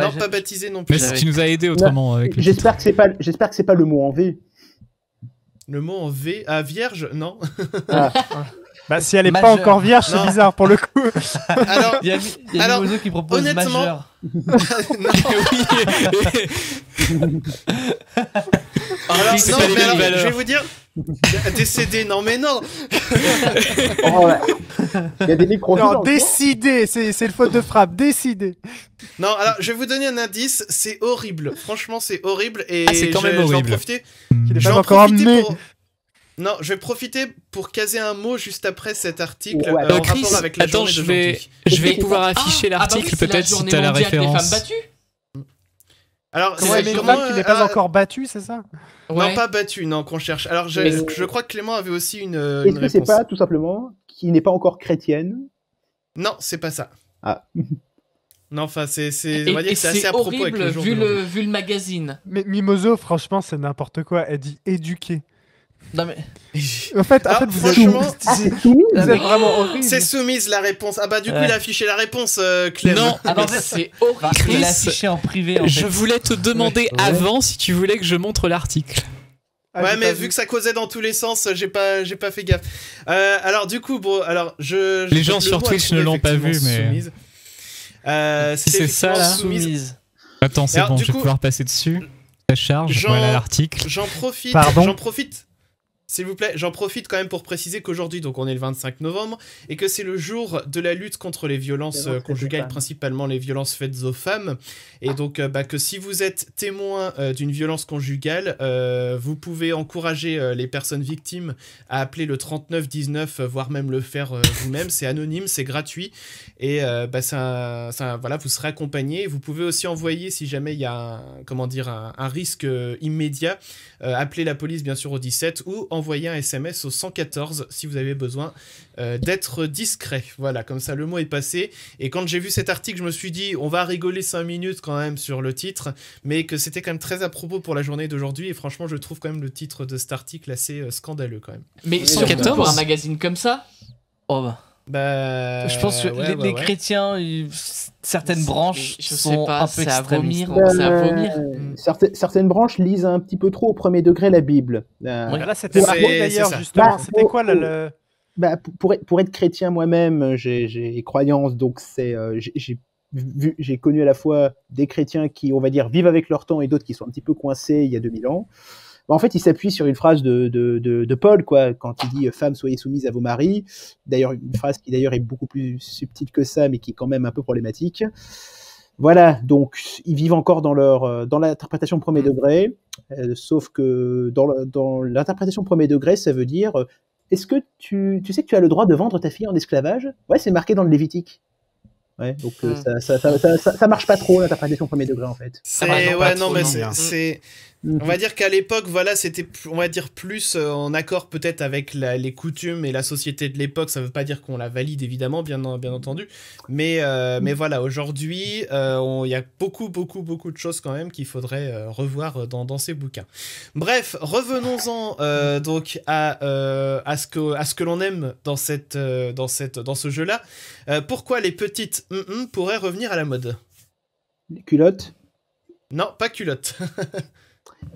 Non, j'ai- pas baptisé non plus. Mais si tu nous as aidé autrement avec le J'espère que c'est pas le mot en V. Le mot en V. Ah, vierge? Non. Bah, si elle est Majeur. pas encore vierge, c'est Non. bizarre pour le coup. Alors, Il y a Alors, Mimoso qui propose honnêtement- majeur. Alors, c'est non, pas les mais mêmes alors, valeurs. je vais vous dire. Décédé, non, mais non. Oh, ouais. Il y a des micros. Non, décidé, c'est le faute de frappe, décidé. Non, alors, je vais vous donner un indice. C'est horrible. Franchement, c'est horrible. Et Ah, c'est quand même je vais en horrible. profiter. Qu'il est Je pas vais en encore profiter amené. pour- Non, je vais profiter pour caser un mot juste après cet article Ouais. en Chris, rapport avec la attends, journée je vais d'aujourd'hui. pouvoir afficher l'article peut-être si t'as la référence. Des femmes battues. Alors, Comment Ouais, c'est mais une comment, femme qui n'est pas encore battue, c'est ça? Non, pas battu, non, qu'on cherche. Alors, Mais- je crois que Clément avait aussi une Est-ce que c'est réponse. pas tout simplement qui n'est pas encore chrétienne? Non, c'est pas ça. Ah. Non, enfin, on va Et, dire et que c'est assez c'est à propos avec horrible le jour vu d'aujourd'hui. vu le magazine. Mais Mimoso, franchement, c'est n'importe quoi. Elle dit éduqué. Non mais En fait, Ah, vous êtes, franchement, Ah, c'est soumis. vous êtes vraiment horrible. c'est soumise la réponse. Ah bah du coup, Ouais. il a affiché la réponse, Clem. Non, Ah non, Mais mais c'est il horrible. l'a affiché en privé en je fait. voulais te demander Ouais. avant si tu voulais que je montre l'article. Ah, Ouais, j'ai mais pas vu que ça causait dans tous les sens, j'ai pas fait gaffe. Alors du coup, bon, alors Les gens sur Twitch ne l'ont pas vu, mais- Soumise. Si c'est ça, effectivement là. Soumise. Attends, c'est Alors, bon, du je vais coup, pouvoir passer dessus. Ça charge, Jean- voilà l'article. J'en profite. Pardon S'il vous plaît, j'en profite quand même pour préciser qu'aujourd'hui, donc on est le 25 novembre, et que c'est le jour de la lutte contre les violences conjugales, principalement les violences faites aux femmes. Et donc, que si vous êtes témoin d'une violence conjugale, vous pouvez encourager les personnes victimes à appeler le 3919, voire même le faire vous-même. C'est anonyme, c'est gratuit, et voilà, vous serez accompagné. Vous pouvez aussi envoyer, si jamais il y a un risque immédiat, appeler la police bien sûr au 17 ou envoyer un SMS au 114 si vous avez besoin d'être discret. Voilà, comme ça le mot est passé. Et quand j'ai vu cet article, je me suis dit on va rigoler 5 minutes quand même sur le titre, mais que c'était quand même très à propos pour la journée d'aujourd'hui. Et franchement, je trouve quand même le titre de cet article assez scandaleux quand même. Mais 114. pour un magazine comme ça. Oh bah. Bah, Je pense que ouais, les chrétiens, certaines branches Je sais sont pas, un peu c'est à extrémistes. vomir. C'est à vomir. Certaines branches lisent un petit peu trop au premier degré la Bible. Oui. Là, c'était C'est- marqué d'ailleurs, c'est ça. justement. Bah, C'était quoi le. Bah, pour être chrétien moi-même, j'ai croyance, donc j'ai connu à la fois des chrétiens qui, on va dire, vivent avec leur temps et d'autres qui sont un petit peu coincés il y a 2000 ans. Bah, en fait, il s'appuie sur une phrase de Paul, quoi, quand il dit « Femmes, soyez soumises à vos maris ». D'ailleurs, une phrase qui d'ailleurs est beaucoup plus subtile que ça, mais qui est quand même un peu problématique. Voilà, donc ils vivent encore dans l'interprétation premier degré, sauf que dans l'interprétation premier degré, ça veut dire est-ce que tu sais que tu as le droit de vendre ta fille en esclavage? Ouais, c'est marqué dans le Lévitique. Ouais, donc ça marche pas trop l'interprétation premier degré en fait. C'est marche pas ouais, trop, non, mais non. c'est on va dire qu'à l'époque, voilà, c'était, on va dire, plus en accord peut-être avec les coutumes et la société de l'époque. Ça veut pas dire qu'on la valide, évidemment, bien entendu. Mais voilà, aujourd'hui, il y a beaucoup de choses quand même qu'il faudrait revoir dans ces bouquins. Bref, revenons-en donc à ce que l'on aime dans ce jeu-là. Pourquoi les petites pourraient revenir à la mode? Les culottes. Non, pas culotte.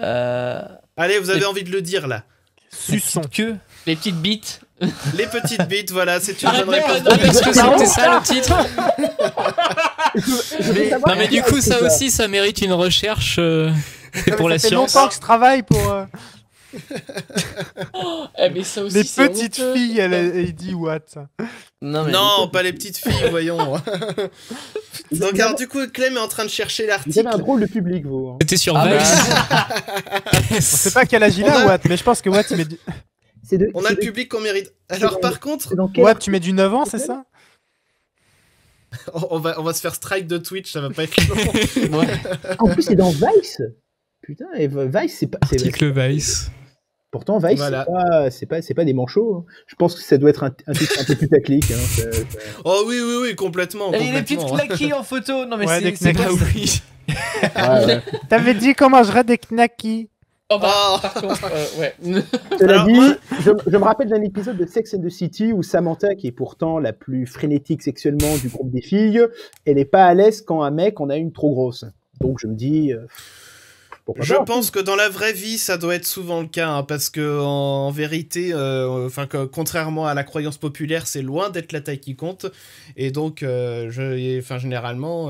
Euh, Allez, vous avez envie de le dire là. Suçon. que Les petites bites. Les petites bites, voilà, c'est une Arrête bonne réponse. de- Est-ce que c'était ça le titre? Je veux savoir Non mais du qui a coup écrit ça aussi ça mérite une recherche pour la Ça fait science. longtemps que je travaille pour. Mais ça aussi, Les c'est petites honteux, filles, putain. elle dit what ça. Non, pas les petites filles, voyons. Donc alors du coup, Clem est en train de chercher Vous l'article. avez un drôle de public, vous. hein. C'était sur Ah bah, Vice. On sait pas quel âge il On a, a- Watt, mais je pense que Watt, il met du... C'est de- On a c'est le de- public qu'on mérite. Alors par contre, c'est dans quel Watt, tu mets du 9 ans, c'est ça? on va se faire strike de Twitch, ça va pas être long. Ouais. En plus, c'est dans Vice. Putain, et Vice, c'est pas. Article Vice. Pourtant, Vice, Voilà. c'est pas des manchots. hein. Je pense que ça doit être un titre un peu putaclic. Hein. Oh oui, complètement. Et les petites complètement. claquilles en photo. Non, mais Ouais, c'est des c'est knackis. quoi ça oui. Ouais, ouais. T'avais dit qu'on mangerait des knackis. Oh bah, Oh. par contre, ouais. Cela Alors, dit, moi- je me rappelle d'un épisode de Sex and the City où Samantha, qui est pourtant la plus frénétique sexuellement du groupe des filles, elle est pas à l'aise quand un mec en a une trop grosse. Donc je me dis, pourquoi Je pas. pense que dans la vraie vie, ça doit être souvent le cas, hein, parce que en vérité, contrairement à la croyance populaire, c'est loin d'être la taille qui compte. Et donc, généralement,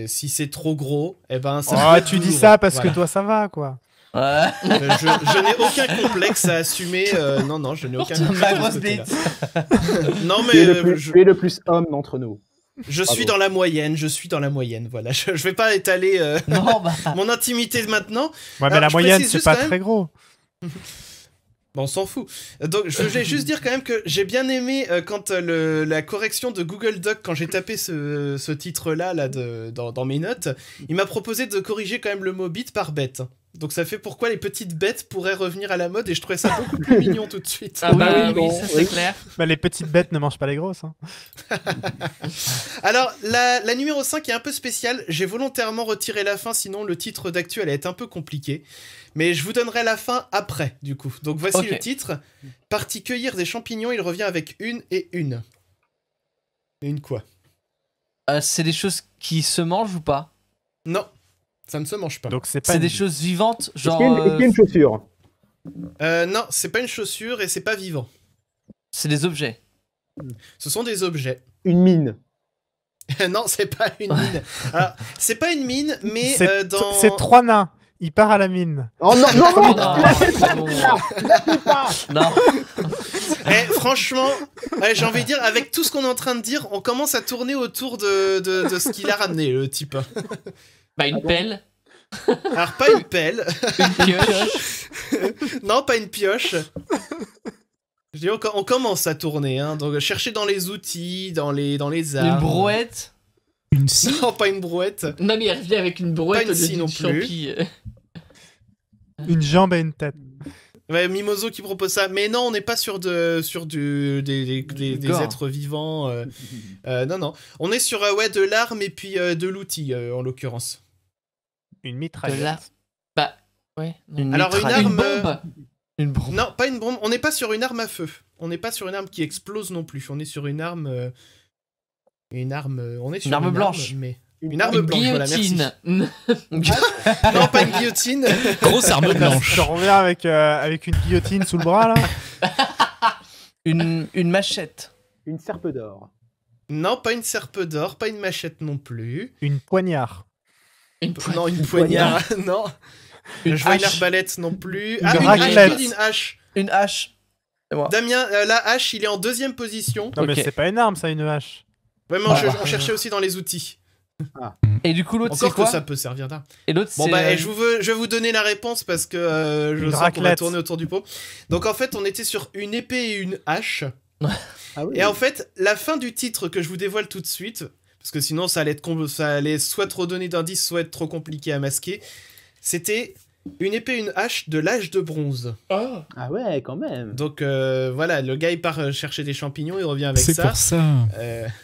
si c'est trop gros, eh ben, ça peut Oh, être tu dis douloureux. ça parce Voilà. que toi, ça va, quoi. Ouais. Je n'ai aucun complexe à assumer. Non, je n'ai aucun complexe. Ma de ce grosse côté-là. bite. Non, Tu es mais le plus, je tu es le plus homme d'entre nous. suis Bravo. dans la moyenne. Je suis dans la moyenne. Voilà. Je vais pas étaler Non, bah. mon intimité maintenant. Ouais, mais Alors, la je moyenne, précise c'est juste pas quand même- très gros. Bon, on s'en fout. Donc, je voulais juste dire quand même que j'ai bien aimé quand la correction de Google Doc, quand j'ai tapé ce titre-là dans mes notes, il m'a proposé de corriger quand même le mot bit par bête. Donc ça fait pourquoi les petites bêtes pourraient revenir à la mode et je trouvais ça beaucoup plus mignon tout de suite. Ah bah oui, oui, bon, ça c'est oui. clair. Bah, les petites bêtes ne mangent pas les grosses. Hein. Alors, la numéro 5 est un peu spéciale. J'ai volontairement retiré la fin, sinon le titre d'actu allait être un peu compliqué. Mais je vous donnerai la fin après, du coup. Donc voici Ok. le titre. Parti cueillir des champignons, il revient avec une et une. Une quoi? C'est des choses qui se mangent ou pas? Non, ça ne se mange pas. Donc c'est pas. C'est une des bite. choses vivantes, Est-ce genre. qu'il y a une- est-ce qu'il y a une chaussure? Non, c'est pas une chaussure et c'est pas vivant. C'est des objets. Ce sont des objets. Une mine. Non, c'est pas une mine. Alors, c'est pas une mine, mais C'est dans... c'est trois nains. Il part à la mine. Oh non, non, non, Non, c'est bon. Non. Eh, franchement, j'ai envie de dire, avec tout ce qu'on est en train de dire, on commence à tourner autour de ce qu'il a ramené, le type. Bah une pelle, Alors, pas une pelle. une pioche. Non, pas une pioche. Je dis, on commence à tourner, hein. Donc, chercher dans les outils, dans les arbres. Une brouette. Une scie. Non, pas une brouette. Non mais il revient avec une brouette Pas une au lieu scie non d'une plus. champi. Une jambe et une tête. Ouais, Mimoso qui propose ça. Mais non, on n'est pas sur des D'accord. êtres vivants. Non. On est sur de l'arme et puis de l'outil, en l'occurrence. Une De mitraillette. là. Bah ouais. non. Une Alors, une mitraille. arme, Une bombe. Une bombe. Non, pas une bombe. On n'est pas sur une arme à feu. On n'est pas sur une arme qui explose non plus. On est sur une arme. On est sur arme blanche. mais une arme Une blanche. Voilà, merci. guillotine. Non, pas une guillotine. Grosse arme blanche. Je reviens avec une guillotine sous le bras là. Une machette. Une serpe d'or. Non, pas une serpe d'or, pas une machette non plus. Une poignard. Une Non, une poignard. Non. Je vois une arbalète non plus. Une Ah, une raclette. hache. Une hache. Une hache. C'est moi. Damien, la hache, il est en deuxième position. Non Ok. mais c'est pas une arme ça, une hache. Vraiment, on cherchait aussi dans les outils. Et du coup, l'autre, c'est Encore que quoi? ça peut servir d'arme. Et l'autre, Bon c'est. bah, je vais vous donner la réponse parce que je Une sens qu'on va raclette. tourner autour du pot. Donc en fait, on était sur une épée et une hache. Ah oui. Et en fait, la fin du titre que je vous dévoile tout de suite, parce que sinon ça allait soit trop donner d'indices, soit être trop compliqué à masquer, c'était une épée et une hache de l'âge de bronze. Oh. Ah ouais, quand même. Donc voilà, le gars il part chercher des champignons, il revient avec C'est ça. pour ça.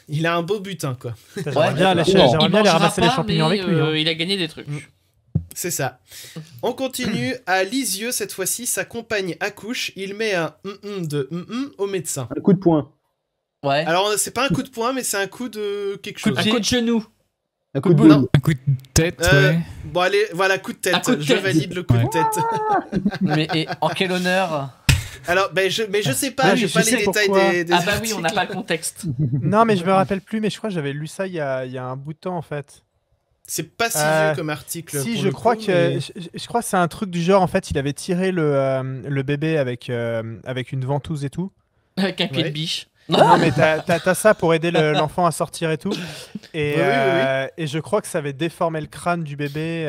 Il a un beau butin quoi. J'aimerais bien, d'accord. j'aimerais Il bien aller mangera ramasser les pas, champignons mais, avec lui. hein. il a gagné des trucs. C'est ça. On continue à Lisieux cette fois-ci, sa compagne accouche, il met un de au médecin. Un coup de poing. Ouais. Alors c'est pas un coup de poing mais c'est un coup de quelque Coup de chose. Un coup de genou. Un coup de boule. boule. Un coup de tête, Euh, ouais. Bon allez, voilà, coup de tête. Un coup de Je tête. valide le coup Ouais. de tête. Mais et en quel honneur? Alors, mais je sais pas, Ah, j'ai je pas sais les détails pourquoi. des Ah bah oui, on n'a articles. pas le contexte. Non mais je me rappelle plus, mais je crois que j'avais lu ça il y a un bout de temps en fait. C'est pas si vieux comme article. Si, pour je le crois coup, que mais- je crois que c'est un truc du genre. En fait, il avait tiré le bébé avec une ventouse et tout. Avec un pied de Ouais. biche. Non, mais t'as ça pour aider l'enfant à sortir et tout. Et, Oui, oui, oui. et je crois que ça avait déformé le crâne du bébé.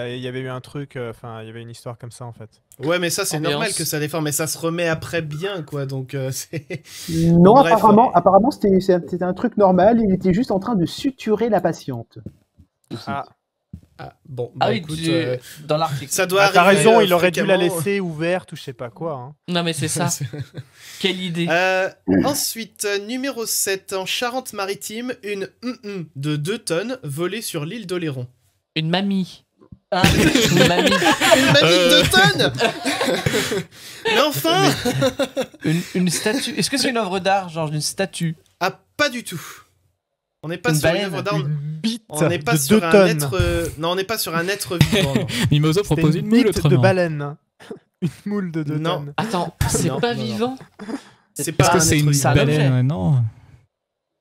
Et il y avait eu un truc. Enfin, il y avait une histoire comme ça en fait. Ouais, mais ça, c'est Ambiance. normal que ça déforme, mais ça se remet après bien, quoi. Donc, c'est. Non, Bref, apparemment c'était un truc normal. Il était juste en train de suturer la patiente. Ah, Ah, bon, Ah bah, oui, écoute, dans l'article. ça doit t'as arriver. raison, il aurait dû la fréquemment. laisser ouverte ou je sais pas quoi. Hein. Non, mais c'est ça. Quelle idée. Ensuite, numéro 7, en Charente-Maritime, une de 2 tonnes volée sur l'île d'Oléron. Une mamie. Ah, une mamie. Une mamie de 2 tonnes Mais enfin Une statue. Est-ce que c'est une œuvre d'art, genre une statue? Ah, pas du tout. On n'est pas Une sur une baleine. œuvre d'art. Une bite On n'est pas de sur 2 un tonnes. être. Non, on n'est pas sur un être vivant. non. Mimoso C'était propose une une moule bite de autrement. baleine. Une moule de 2 Non. tonnes. Attends, c'est Non, pas non, non. vivant. C'est pas Est-ce un que c'est être une vivant. un objet. baleine? Ouais, non.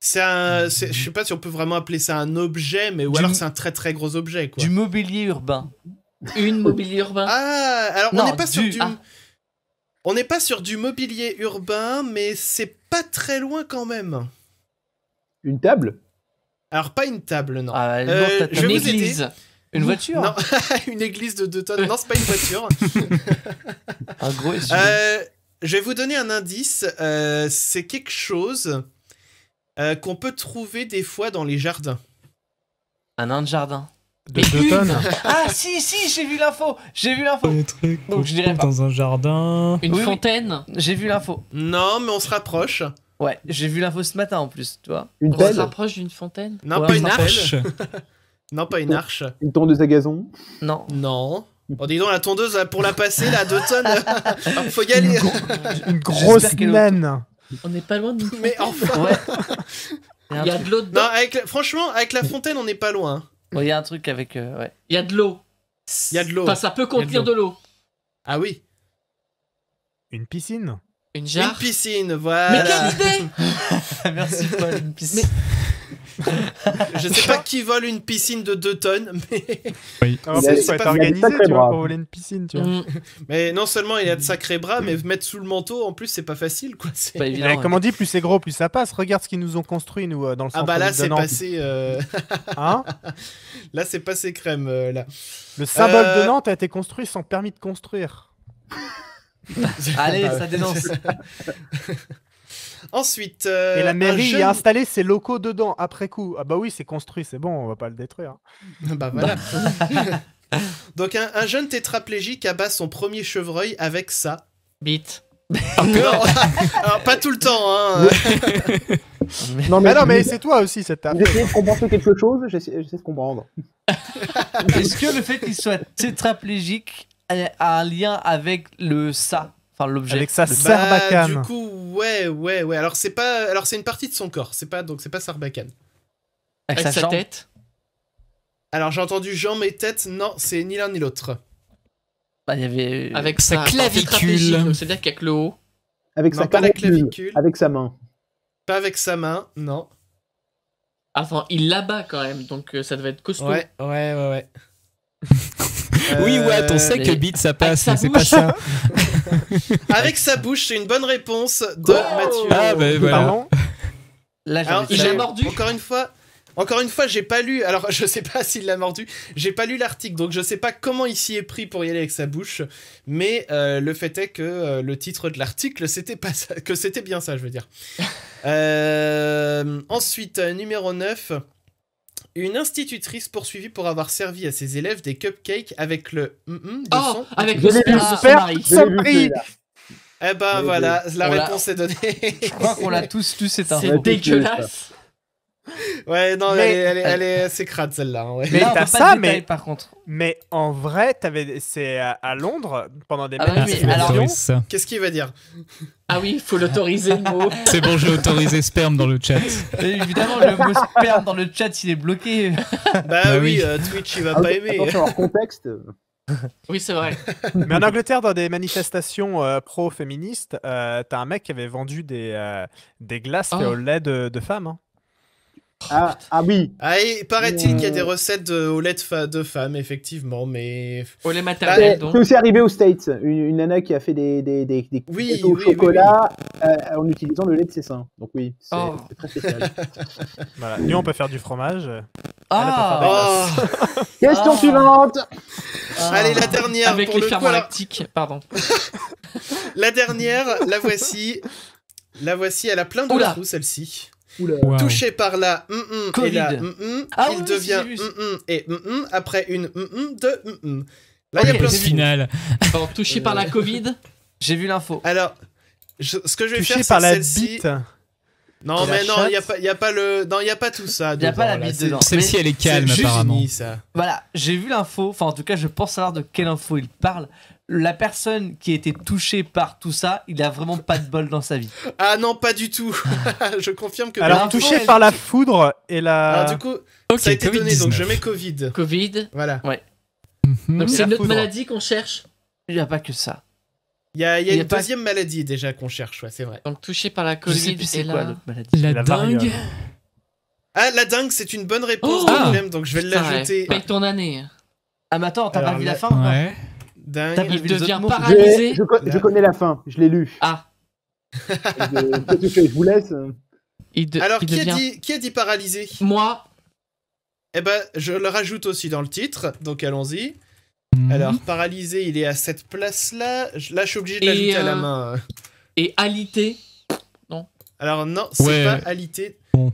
Je sais pas si on peut vraiment appeler ça un objet, mais ou Du- alors c'est un très très gros objet, quoi. Du mobilier urbain. Une mobilier urbain. Ah, alors on Non, n'est pas sur du- du. ah. On n'est pas sur du mobilier urbain, mais c'est pas très loin quand même. Une table. Alors pas une table, non. Ah, non, Euh, t'as- je vais Une vous aider. église. Une voiture. Non, une église de 2 tonnes. Non, c'est pas une voiture. Un gros SUV. Je vais vous donner un indice. C'est quelque chose qu'on peut trouver des fois dans les jardins. Un nain de jardin. De Mais 2 une. tonnes. Ah si, j'ai vu l'info. Des trucs Donc, je dirais pas. dans un jardin. Une Oui, oui. fontaine. J'ai vu l'info. Non, mais on se rapproche. Ouais, j'ai vu l'info ce matin en plus, tu vois. Une On se pelle. rapproche d'une fontaine. Non, Ouais, pas on une s'approche. arche. Non, pas une arche. Une tondeuse à gazon. Non. Non. Bon, dis donc, la tondeuse, là, pour la passer, là, 2 tonnes, faut y aller. Une grosse J'espère qu'elle est naine. On n'est pas loin d'une Mais enfin. Ouais. Il y a de l'eau Non, dedans. franchement, avec la fontaine, on n'est pas loin. Il y a un truc avec. Ouais. Il y a de l'eau. Il y a de l'eau. Enfin, ça peut contenir de de l'eau. Ah oui. Une piscine. Une Une jarre. piscine, Mais voilà. quelle idée. Merci Paul, une piscine. Je sais pas qui vole une piscine de 2 tonnes, mais... Alors, Il a- il faut c'est être pas- il a des organisé, sacrés tu vois, bras. pour voler une piscine, tu vois. Mm. mais non seulement il a de sacrés bras, mais mettre sous le manteau, en plus, c'est pas facile, quoi. C'est- Pas Mais évident. comme on dit, plus c'est gros, plus ça passe. Regarde ce qu'ils nous ont construit, nous, dans le centre Ah bah là, de c'est Nantes. passé... Hein Là, c'est passé crème, là. Le symbole Euh, de Nantes a été construit sans permis de construire. Allez, Ah ouais. ça dénonce. Ensuite... Et la un mairie jeune- a installé ses locaux dedans, après coup. Ah bah oui, c'est construit, c'est bon, on va pas le détruire. Bah voilà. Donc un jeune tétraplégique abat son premier chevreuil avec ça. Bite. Non, alors pas tout le temps, hein. Non, Mais non, mais vous- c'est toi aussi, cette table. vous essayez de compenser quelque chose, j'essaie de comprendre. Est-ce que le fait qu'il soit tétraplégique a un lien avec le ça, enfin l'objet? Avec sa Le- Sarbacane. Du coup, ouais. Alors c'est pas, alors c'est une partie de son corps. C'est pas Sarbacane. avec Avec sa jambe. tête. Alors j'ai entendu jambes et tête. Non, c'est ni l'un ni l'autre. Bah, il y avait. Avec Sa sa clavicule. tétraplégique, donc c'est-à-dire qu'avec le haut. Avec Non, sa pas la carotide, clavicule. avec sa main. Pas avec sa main. Non. Enfin, il l'abat quand même, donc ça devait être costaud. Ouais. Oui, ouais, on sait mais- que bite ça passe, sa mais c'est pas bouche. ça. Avec sa bouche, c'est une bonne réponse de Mathieu. Ah, bah voilà. Pardon Là, Alors, j'avais il ça. a mordu. Encore une fois, j'ai pas lu. Alors, je sais pas s'il l'a mordu. J'ai pas lu l'article, donc je sais pas comment il s'y est pris pour y aller avec sa bouche. Mais le fait est que le titre de l'article, c'était pas ça, que c'était bien ça, je veux dire. Ensuite, numéro 9. Une institutrice poursuivie pour avoir servi à ses élèves des cupcakes avec le de Oh, son. avec Je le l'ai vu. sperme de son Sperme. mari. Je l'ai vu, Prix. celui-là. Eh ben Oui, voilà, la On l'a- réponse est donnée. Je crois qu'on l'a tous lu, c'est un C'est Ouais, dégueulasse. Ouais, non, Mais- elle est assez crade celle-là. hein, ouais. Mais là, on t'as peut pas ça, de détails, mais- par contre. Mais en vrai, c'est à Londres, pendant des Ah bah oui, manifestations. mais alors- Autorise ça. Qu'est-ce qu'il va dire? Ah oui, il faut l'autoriser le mot. C'est bon, j'ai autorisé sperme dans le chat. Et évidemment, le mot sperme dans le chat, il est bloqué. Bah Bah oui, oui. Twitch il va Ah, pas aimer. Attention, hors contexte. Oui, c'est vrai. Mais en Angleterre, dans des manifestations pro-féministes, t'as un mec qui avait vendu des glaces Oh. faites au lait de femmes. Hein. Ah oui. Ah, et paraît-il qu'il y a des recettes au lait de femme, effectivement, mais... Au lait maternel, donc. C'est aussi arrivé aux States. Une nana qui a fait des Oui, gâteaux au oui, chocolat en utilisant le lait de ses seins. Donc oui, c'est Oh. c'est très spécial. Voilà. Nous, on peut faire du fromage. Ah, Oh Question Ah. suivante. Allez, la dernière, Avec pour les le ferments coup, alors, lactiques, pardon. la dernière, la voici. La voici, elle a plein de Oula. trous, celle-ci. Oula. Waouh. Touché par la et Covid. la Ah il oui, devient j'ai vu. et après une de Là, il y a Ok, plein de j'ai trous. vu. Final. Bon, touché par la Covid. j'ai vu l'info. Alors, ce que je vais Touché faire, par c'est la celle-ci. bite. Non, de mais la non, il chatte. y a pas le, non, il y a pas tout ça. Il y a pas la là, bite c'est- dedans. Celle-ci, elle est calme, c'est juste apparemment. génie, ça. Voilà, j'ai vu l'info, enfin en tout cas je pense savoir de quelle info il parle. La personne qui a été touchée par tout ça, il a vraiment pas de bol dans sa vie. Ah non, pas du tout. Je confirme que. Alors, l'info, touché elle- par la foudre et la. Alors, du coup, Ok, ça a été donné, donc je Covid-19. mets Covid. Covid. Voilà. Mhm. Donc c'est la une autre foudre. maladie qu'on cherche. Il n'y a pas que ça. Il y a Il y a une pas- deuxième maladie déjà qu'on cherche, ouais, c'est vrai. Donc touché par la Je sais Covid plus c'est et quoi la... l'autre maladie. La La dingue. variole. Ah, la dingue, c'est une bonne réponse, Oh de Clem, donc je vais l'ajouter. Paye ton année. Ah mais attends, t'as Alors, pas vu là- la fin encore Ouais. Dingue. T'as pas Il vu les devient autres mots paralysé. Je connais la fin, je l'ai lu. Ah, Qu'est-ce que je vous laisse Alors, il devient... qui a dit paralysé? Moi, Eh ben, je le rajoute aussi dans le titre, donc allons-y. Mhm. Alors, paralysé, il est à cette place-là. Là, je suis obligé de Et, l'ajouter à la main. et alité. Alors, non, c'est Ouais. pas alité. Bon,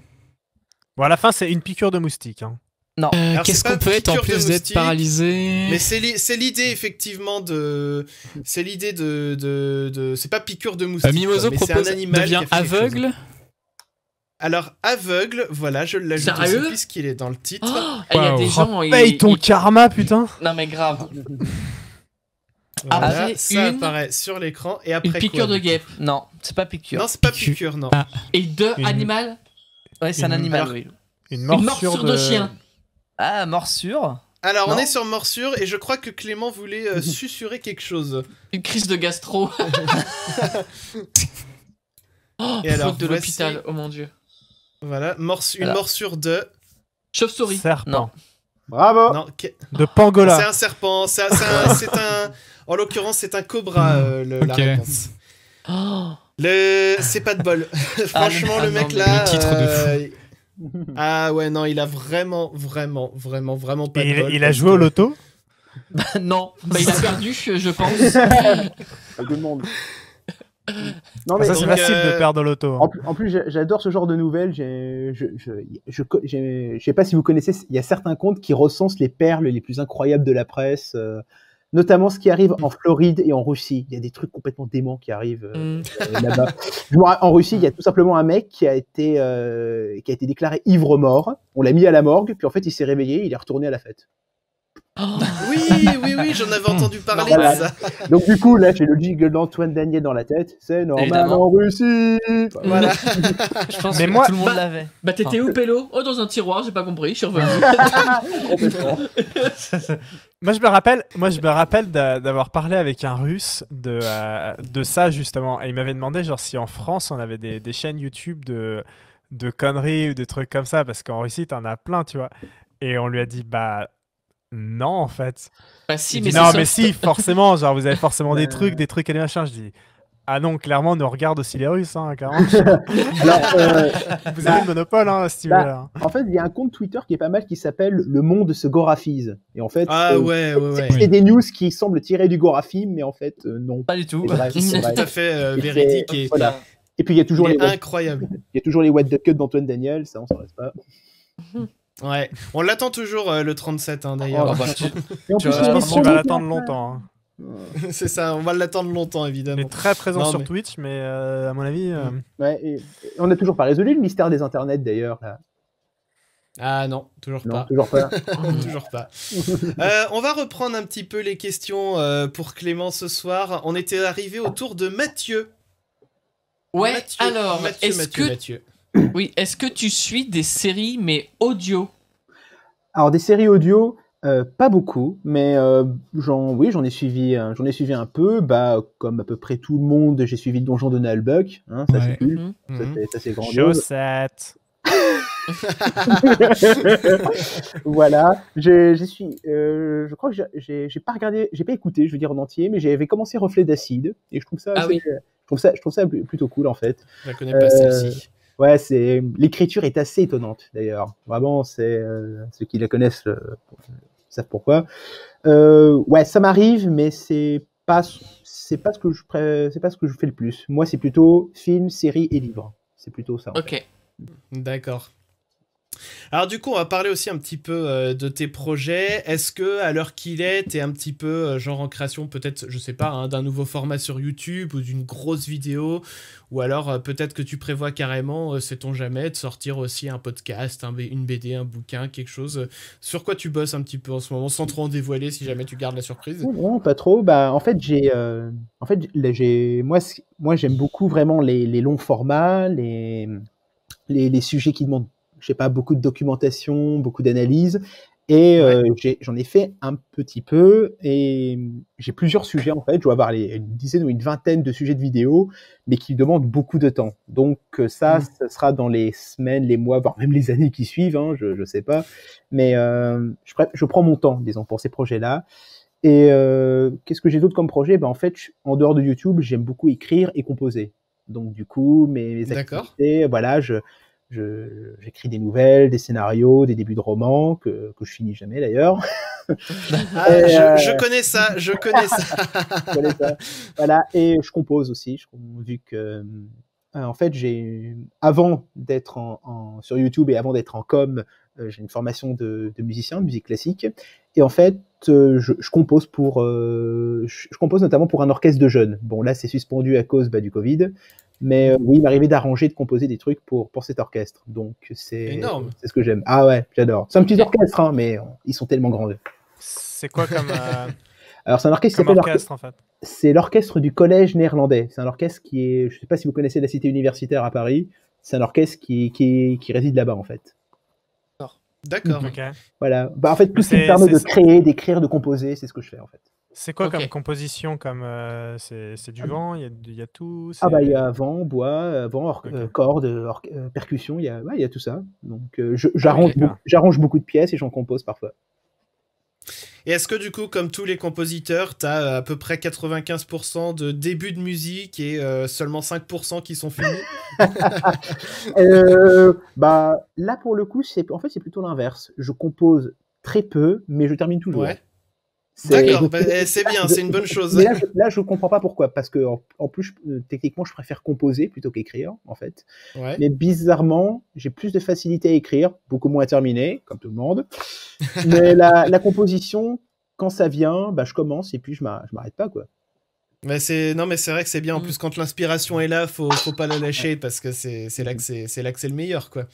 à la fin, c'est une piqûre de moustique. Hein. Alors, Qu'est-ce c'est pas qu'on peut être en piqûre de plus d'être moustique, paralysé? Mais c'est l'idée, effectivement, de. C'est l'idée de. C'est pas piqûre de moustique. Mimoso quoi, mais c'est propose un animal qui devient a fait quelque chose. aveugle. Alors, aveugle, voilà, je l'ajoute aussi Sérieux puisqu'il est dans le titre. Oh, il y a Wow. des gens... Paye ton karma, putain. Non mais grave. Voilà, Après, ça une- apparaît sur l'écran. Et Une après piqûre quoi, de guêpe. Non, c'est pas piqûre. Non, c'est pas Piqûre. piqûre, non. Ah. Et deux Une- animal. Ouais, c'est un Une- animal, alors- oui. Une Une morsure, morsure de chien. Ah, morsure. Alors, on Non. est sur morsure et je crois que Clément voulait susurrer quelque chose. Une crise de gastro. Oh, Et alors, faute de voici- l'hôpital. Oh mon dieu. Voilà, une Voilà. morsure de. Chauve-souris. Serpent. Non. Bravo. Non, De Pangola. c'est un serpent. C'est un. En l'occurrence, c'est un cobra, la Ok. réponse. Oh. C'est pas de bol. Franchement, ah le non, mec mais là. le titre de Ah ouais, non, il a vraiment pas de Et bol. il a parce joué au que- loto. Non. Bah, il a perdu, je pense. Je demande. Non, mais Ça, c'est donc, facile de perdre au loto. hein. en plus, j'adore ce genre de nouvelles. Je sais pas si vous connaissez, il y a certains comptes qui recensent les perles les plus incroyables de la presse, notamment ce qui arrive en Floride et en Russie. Il y a des trucs complètement déments qui arrivent là-bas. En Russie, il y a tout simplement un mec qui a été déclaré ivre-mort. On l'a mis à la morgue, puis en fait, il s'est réveillé, il est retourné à la fête. Oui, j'en avais entendu parler Voilà. de ça. Donc du coup, là, j'ai le jiggle d'Antoine Daniel dans la tête. C'est normal Évidemment. en Russie. Voilà. Je pense Mais que moi- tout le monde l'avait. Bah t'étais où, Pélo? Oh, dans un tiroir, j'ai pas compris, je suis revenu. Complètement. Moi, je me rappelle d'avoir parlé avec un Russe de ça, justement. Et il m'avait demandé, genre, si en France, on avait des chaînes YouTube de conneries ou des trucs comme ça. Parce qu'en Russie, t'en as plein, tu vois. Et on lui a dit, bah, non, en fait. Bah si, Il mais dit, non, c'est mais soft. si, forcément. Genre, vous avez forcément des trucs et des machins. Je dis, ah non, clairement, on nous regarde aussi les Russes, hein, clairement. Alors, Vous avez le monopole, hein, si tu veux. Bah, en fait, il y a un compte Twitter qui est pas mal qui s'appelle Le Monde se goraphise. Et en fait, Ah ouais. c'est des news qui semblent tirer du gorafisme, mais en fait, non. Pas du tout. C'est vrai, c'est C'est vrai. tout à fait Et véridique c'est- et voilà. Et puis il y a toujours il les est incroyable. il y a toujours les what the cut d'Antoine Daniel, ça on s'en reste pas. Ouais, on l'attend toujours le 37 hein, d'ailleurs. Oh, bah, Et en Tu plus, vas- il est on On trop va vite, l'attendre là. longtemps. Hein. C'est ça, on va l'attendre longtemps Il évidemment. est très présent Non, sur mais- Twitch, mais à mon avis. Ouais, et on n'a toujours pas résolu le mystère des internets d'ailleurs. Là. Ah non, toujours Non, pas. toujours pas. Toujours pas. On va reprendre un petit peu les questions pour Clément ce soir. On était arrivé au tour de Mathieu. Ouais, Mathieu, alors, Mathieu, est-ce Mathieu, que... Mathieu. Oui, est-ce que tu suis des séries, mais audio? Alors des séries audio, pas beaucoup, mais j'en ai suivi un peu. Bah, comme à peu près tout le monde, j'ai suivi le donjon de Nullbuck. Hein, ça Ouais. c'est cool. Mhm. Ça, Mhm. c'est grandiose. Chaussette. Voilà, je crois que j'ai pas regardé, j'ai pas écouté, je veux dire en entier, mais j'avais commencé Reflet d'acide et je trouve ça, Ah oui. je trouve ça plutôt cool en fait. Je la connais pas celle-ci. Ouais, l'écriture est assez étonnante d'ailleurs. Vraiment, ceux qui la connaissent savent pourquoi. Ouais, ça m'arrive, mais c'est pas ce que je fais le plus. Moi, c'est plutôt film, série et livre. C'est plutôt ça. En fait. Ok. D'accord. Alors du coup, on va parler aussi un petit peu de tes projets. Est-ce que, à l'heure qu'il est, t'es un petit peu genre en création, peut-être, je sais pas, hein, d'un nouveau format sur YouTube ou d'une grosse vidéo, ou alors peut-être que tu prévois carrément, sait-on jamais, de sortir aussi un podcast, une BD, un bouquin, quelque chose. Sur quoi tu bosses un petit peu en ce moment, sans trop en dévoiler, si jamais tu gardes la surprise? Non, pas trop. Bah, en fait, moi, j'aime beaucoup vraiment les longs formats, les sujets qui demandent, je sais pas, beaucoup de documentation, beaucoup d'analyse. Et j'en ai fait un petit peu. Et j'ai plusieurs sujets, en fait. Je dois avoir une dizaine ou une vingtaine de sujets de vidéos, mais qui demandent beaucoup de temps. Donc ça sera dans les semaines, les mois, voire même les années qui suivent, hein, je sais pas. Mais je prends mon temps, disons, pour ces projets-là. Et qu'est-ce que j'ai d'autre comme projet? En fait, en dehors de YouTube, j'aime beaucoup écrire et composer. Donc du coup, mes activités, voilà, j'écris des nouvelles, des scénarios, des débuts de romans que je finis jamais d'ailleurs. Je connais ça, je connais ça. Voilà, et je compose aussi, vu que en fait, avant d'être sur YouTube et avant d'être en com, j'ai une formation de musicien de musique classique. Et en fait, je compose je compose notamment pour un orchestre de jeunes. Bon, là, c'est suspendu à cause du Covid. Mais oui, il m'arrivait d'arranger, de composer des trucs pour cet orchestre. Donc, c'est énorme. C'est ce que j'aime. Ah ouais, j'adore. C'est un petit orchestre, hein, mais ils sont tellement grands. C'est quoi comme... Alors, c'est un orchestre qui comme s'appelle orchestre, en fait. C'est l'orchestre du Collège néerlandais. C'est un orchestre qui est... Je ne sais pas si vous connaissez la cité universitaire à Paris. C'est un orchestre qui réside là-bas, en fait. D'accord. Okay. Voilà. En fait, tout ce qui me permet de créer, d'écrire, de composer, c'est ce que je fais, en fait. C'est quoi comme composition, c'est du vent, il y a tout. Il y a vent, bois, cordes, percussions, il y a tout ça. Donc j'arrange beaucoup de pièces et j'en compose parfois. Et est-ce que du coup, comme tous les compositeurs, t'as à peu près 95% de début de musique et seulement 5% qui sont finis? Là pour le coup, c'est plutôt l'inverse. Je compose très peu, mais je termine toujours. Ouais. D'accord, c'est bien, c'est une bonne chose. Mais là, je comprends pas pourquoi, parce que en plus, techniquement, je préfère composer plutôt qu'écrire, en fait. Ouais. Mais bizarrement, j'ai plus de facilité à écrire, beaucoup moins à terminer, comme tout le monde. Mais la composition, quand ça vient, je commence et puis je m'arrête pas, quoi. Mais c'est vrai que c'est bien. En plus, quand l'inspiration est là, faut pas la lâcher parce que c'est là que c'est le meilleur, quoi.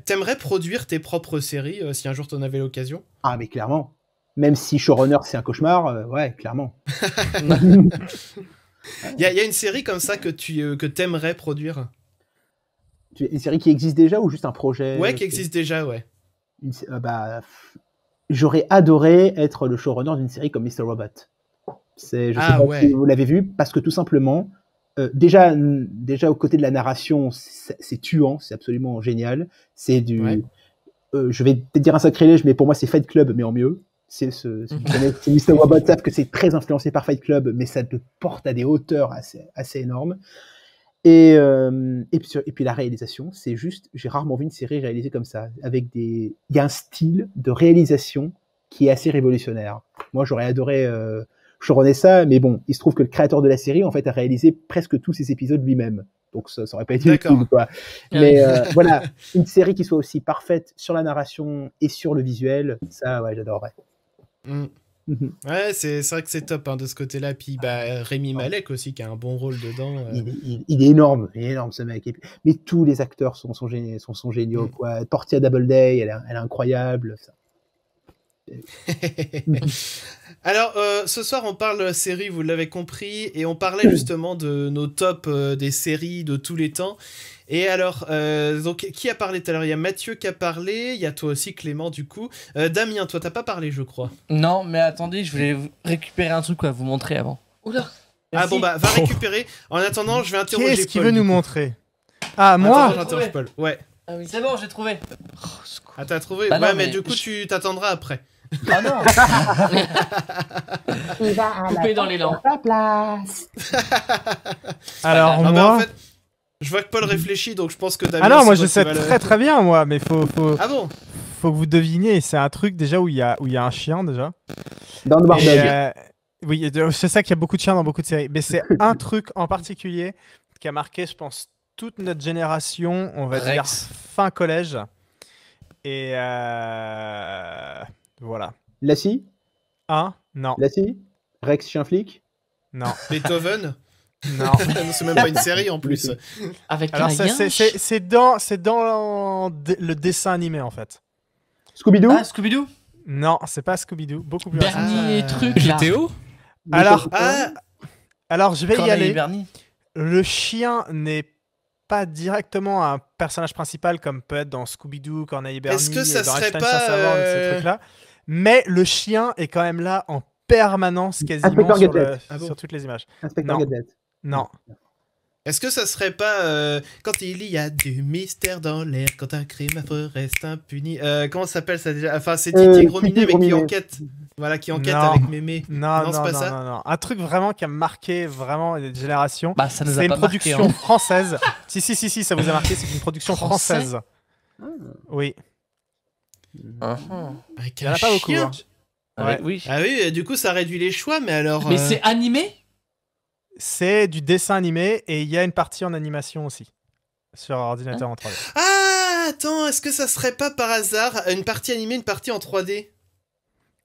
T'aimerais produire tes propres séries si un jour t'en avais l'occasion? Ah, mais clairement. Même si showrunner c'est un cauchemar, ouais, clairement. Il y a une série comme ça que t'aimerais produire? Une série qui existe déjà ou juste un projet? Ouais, qui existe déjà, ouais. J'aurais adoré être le showrunner d'une série comme Mr. Robot. Je sais pas si vous l'avez vu, parce que tout simplement, déjà aux côtés de la narration, c'est tuant, c'est absolument génial. C'est du... je vais peut-être dire un sacrilège, mais pour moi c'est Fight Club, mais en mieux. C'est Mr. Robot, savent que c'est très influencé par Fight Club, mais ça te porte à des hauteurs assez énormes. Et puis la réalisation, c'est juste, j'ai rarement vu une série réalisée comme ça, il y a un style de réalisation qui est assez révolutionnaire. Moi, j'aurais adoré showrunner ça, mais bon, il se trouve que le créateur de la série, en fait, a réalisé presque tous ses épisodes lui-même. Donc ça aurait pas été utile, quoi. Mais voilà, une série qui soit aussi parfaite sur la narration et sur le visuel, ça, ouais, j'adorerais. Ouais, c'est vrai que c'est top hein, de ce côté-là. Puis Rémi Malek aussi qui a un bon rôle dedans. Il est énorme ce mec. Mais tous les acteurs sont géniaux. Quoi. Portia Doubleday, elle est incroyable. Ça. Alors, ce soir, on parle série, vous l'avez compris, et on parlait justement de nos tops des séries de tous les temps. Et alors, donc, qui a parlé tout à l'heure? Il y a Mathieu qui a parlé, il y a toi aussi, Clément, du coup. Damien, toi, t'as pas parlé, je crois. Non, mais attendez, je voulais récupérer un truc à vous montrer avant. Oula. Ah bon, va récupérer. En attendant, je vais interroger Paul. Qu'est-ce qu'il veut nous montrer? Ah, moi? Attends, j'interroge Paul. Ouais. Ah oui. C'est bon, j'ai trouvé. Oh, secours. Ah, t'as trouvé? Bah ouais, non, mais mais du coup, tu t'attendras après. Ah non. Il va à Coupé dans l'élan. la place. Alors Ah, bah, moi. en fait, je vois que Paul réfléchit, donc je pense que Damien. Ah non, c'est moi toi je qui sais vas le- très très bien moi, mais faut Ah bon? que vous deviniez. C'est un truc déjà où il y a un chien déjà. Dans le War Et, Dog. oui, je sais qu'il y a beaucoup de chiens dans beaucoup de séries, mais c'est un truc en particulier qui a marqué, je pense, toute notre génération, on va Rex. dire fin collège. Et voilà. Lassie? Non, Lassie? Rex chien flic? non, Beethoven? non. Non, c'est même pas une série en plus. Avec Alors un yinche. c'est dans le dessin animé en fait. Scooby-Doo? Ah, Scooby-Doo. Non, c'est pas Scooby-Doo, beaucoup plus récent. Bernie Ah. truc là. Théo Alors je vais y Corneille et aller. Bernie. Le chien n'est pas directement un personnage principal comme peut être dans Scooby-Doo, Corneille et Bernie, Est-ce que ça et dans serait Einstein pas, sans savoir, ces trucs-là. Mais le chien est quand même là en permanence quasiment Inspecteur sur, Gadget. Ah bon sur toutes les images. Inspecteur Non. Gadget. Non, Est-ce que ça serait pas quand il y a du mystère dans l'air, quand un crime affreux reste impuni. Comment ça s'appelle ça déjà? Enfin, c'est Titi Grominet, Titi mais qui Grominet. enquête. Voilà, qui enquête Non. avec Mémé. non, Non, c'est pas ça. non. Un truc vraiment qui a marqué vraiment des générations. Bah, ça nous a C'est une pas marqué. production Hein. française. Si, ça vous a marqué, c'est une production Français française. Oui. Avec Il y en a un pas beaucoup, chien. hein. Avec- Ouais. Oui. Ah oui, du coup, ça réduit les choix, mais alors. Mais c'est animé? C'est du dessin animé et il y a une partie en animation aussi. Sur ordinateur en 3D. Ah, attends, est-ce que ça serait pas par hasard une partie animée, une partie en 3D?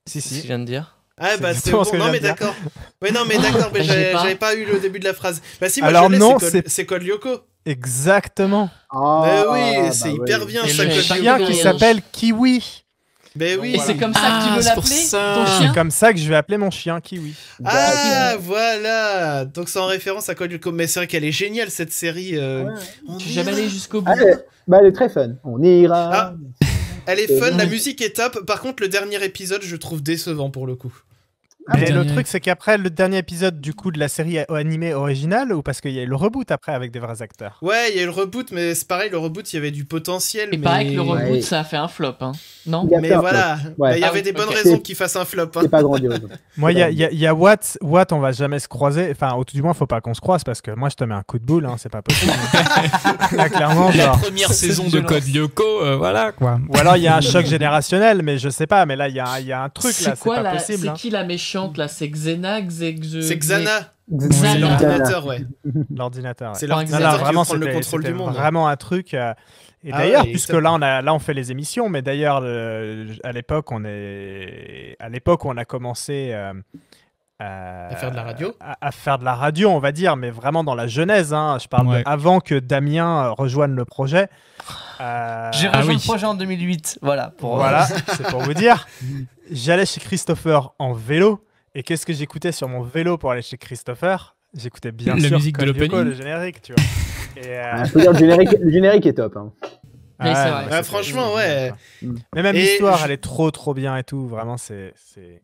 Si, C'est ce que je si. viens de dire. Ah C'est bah c'est exactement bon, ce que je non viens mais de dire. d'accord. Ouais non mais d'accord, mais J'ai pas. j'avais pas eu le début de la phrase. Bah si moi Alors je l'ai, non, c'est Code Lyoko. Exactement. Bah oui, bah c'est oui. hyper bien Et ça le Code chien Chien Lyoko. qui rien. s'appelle Kiwi. Bah oui. Et c'est comme ça que tu veux c'est pour l'appeler, ça. ton C'est chien? comme ça que je vais appeler mon chien Kiwi. Ah voilà. Donc c'est en référence à Code Lyoko. Mais c'est vrai qu'elle est géniale cette série. On Je suis jamais ira. allé jusqu'au bout. Ah, elle est très fun. On ira. Ah. Elle est fun, la musique est top. Par contre le dernier épisode je trouve décevant pour le coup. Mais le dernier. truc, c'est qu'après le dernier épisode du coup de la série animée originale, ou parce qu'il y a eu le reboot après avec des vrais acteurs. Ouais, il y a eu le reboot, mais c'est pareil, le reboot il y avait du potentiel. Il mais... paraît que le reboot, Ouais. ça a fait un flop, hein. Non? Il y a Mais peur, voilà, Ouais. bah, il y Ah avait oui, des bonnes ok. raisons qu'il fasse un flop. hein. C'est pas grandiose. Moi, il y a Watt, on va jamais se croiser. Enfin, au tout du moins, faut pas qu'on se croise parce que moi, je te mets un coup de boule, hein, c'est pas possible. Là, clairement, La genre. première c'est saison une de violence. Code Lyoko, voilà quoi. Ou alors il y a un choc générationnel, mais je sais pas. Mais là, il y a un truc là, c'est quoi pas la... possible. C'est hein. qui la méchante là? C'est Xena, C'est Xana, c'est Xana. l'ordinateur, ouais. L'ordinateur. Ouais. C'est Enfin, l'ordinateur qui veut vraiment, prendre le c'était contrôle du monde. vraiment un truc. Et Ah d'ailleurs, ouais, puisque top. là, on fait les émissions, mais d'ailleurs, à l'époque, on a commencé À faire de la radio. à faire de la radio, on va dire, mais vraiment dans la genèse. Hein. Je parle Ouais. avant que Damien rejoigne le projet. J'ai Ah rejoint oui. le projet en 2008. Voilà. Pour, Voilà, c'est pour vous dire. J'allais chez Christopher en vélo. Et qu'est-ce que j'écoutais sur mon vélo pour aller chez Christopher? J'écoutais bien La sûr musique de Code Lyoko, l'opening. le générique, tu vois. Et, Faut dire, le générique est top. Hein. Mais c'est vrai. Ah, franchement, ouais. Mais même Et l'histoire, je- elle est trop bien et tout. Vraiment, c'est.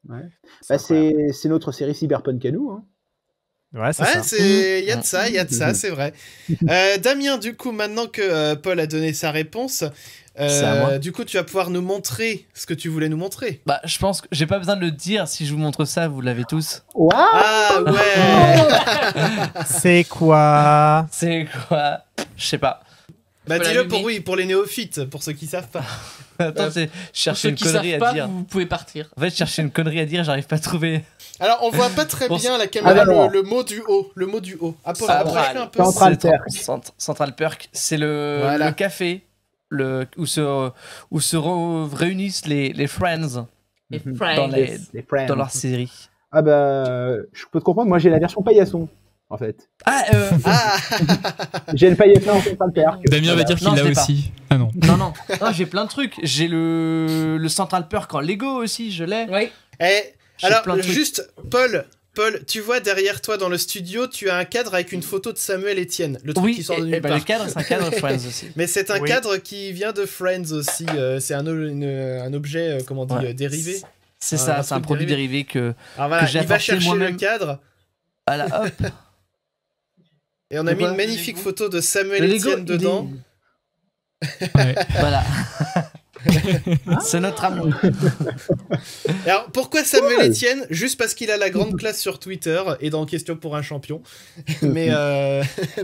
Ouais. c'est incroyable. C'est notre série cyberpunk à nous. Hein. Ouais, c'est Ouais, ça. il y a de ça, c'est vrai. Damien, du coup, maintenant que Paul a donné sa réponse, C'est à moi. du coup, tu vas pouvoir nous montrer ce que tu voulais nous montrer. Bah, je pense que j'ai pas besoin de le dire. Si je vous montre ça, vous l'avez tous. Waouh. Ah ouais. C'est quoi? C'est quoi? Je sais pas. Bah Faut dis-le l'allumer. pour les néophytes, pour ceux qui savent pas. Attends, je Pour cherchais ceux une qui connerie savent à pas, dire. vous pouvez partir. En fait, je cherchais une connerie à dire, j'arrive pas à trouver. Alors, on voit pas très Bon, bien à la caméra Ah, non. le mot du haut. Le mot du haut. Ah, Paul, Central. approche-le un peu. Central C'est Perk. Central Perk, c'est Voilà. le café où se réunissent les friends Et Mhm. Frank. dans, les, Les Friends. dans leur série. Ah bah, je peux te comprendre. Moi, j'ai la version paillasson, en fait. Ah, Ah, J'ai le paillasson en Central Perk. Damien va Voilà. dire qu'il Non, l'a je l'ai pas. aussi. Ah non. non, j'ai plein de trucs. J'ai le Central Perk en Lego aussi, je l'ai. Oui. eh, J'ai alors, plein de trucs. juste, Paul, tu vois derrière toi dans le studio, tu as un cadre avec une photo de Samuel Etienne. Le truc qui Oui, sort de et nulle bah, part. le cadre, c'est un cadre Friends aussi. Mais c'est un Oui. cadre qui vient de Friends aussi. C'est un objet, comment on dit, Ouais. dérivé. C'est Un ça, c'est un truc produit dérivé. dérivé que. Alors voilà, j'ai il va apporté chercher le moi-même. cadre. Voilà, hop. Et on a De mis quoi une magnifique photo de Samuel Le Lego, Etienne dedans. Ouais. Voilà. C'est notre ami. Alors, pourquoi Samuel Ouais. Etienne? Juste parce qu'il a la grande classe sur Twitter et dans Question pour un champion. mais,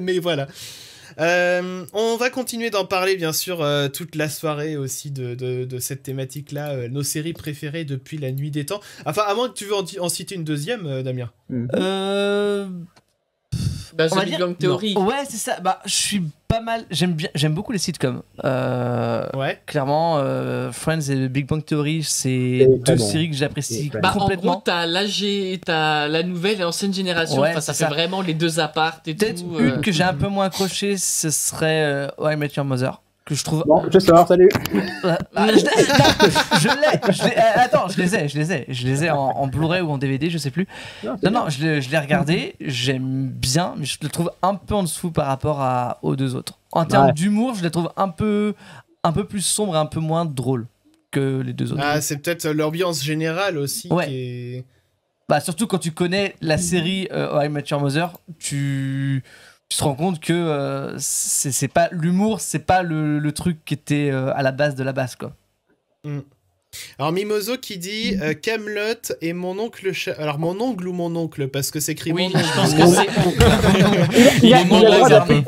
mais voilà. On va continuer d'en parler, bien sûr, toute la soirée aussi de cette thématique-là, nos séries préférées depuis la nuit des temps. Enfin, à moins que tu veux en citer une deuxième, Damien. Bah, On va The Big dire- Bang Theory. non. Ouais, c'est ça. Bah, je suis pas mal. J'aime beaucoup les sitcoms. Ouais. Clairement, Friends et Big Bang Theory, c'est C'est deux très bon. séries que j'apprécie C'est Bah, en gros, complètement. t'as la nouvelle et l'ancienne génération. Ouais, Enfin, ça c'est fait ça. vraiment les deux apparts et Peut-être tout. une que j'ai un peu moins accrochée, ce serait How I Met Your Mother. Que je trouve. Bon, je sors, salut. Ah, je l'ai. Attends, je les ai en Blu-ray ou en DVD, je sais plus. Non, je l'ai regardé, j'aime bien, mais je le trouve un peu en dessous par rapport aux deux autres. En termes Ouais. d'humour, je les trouve un peu plus sombres et un peu moins drôles que les deux autres. Ah, c'est peut-être l'ambiance générale aussi Ouais. qui est... Bah, surtout quand tu connais la série How I Met Your Mother, tu te rends compte que c'est pas l'humour, c'est pas le truc qui était à la base de la base, quoi. Alors, Mimoso qui dit Camelot et mon oncle... Alors, mon oncle ou mon oncle? Parce que c'est écrit Oui, mon je oncle. pense que c'est. Il a est bon, le droit là, d'appeler-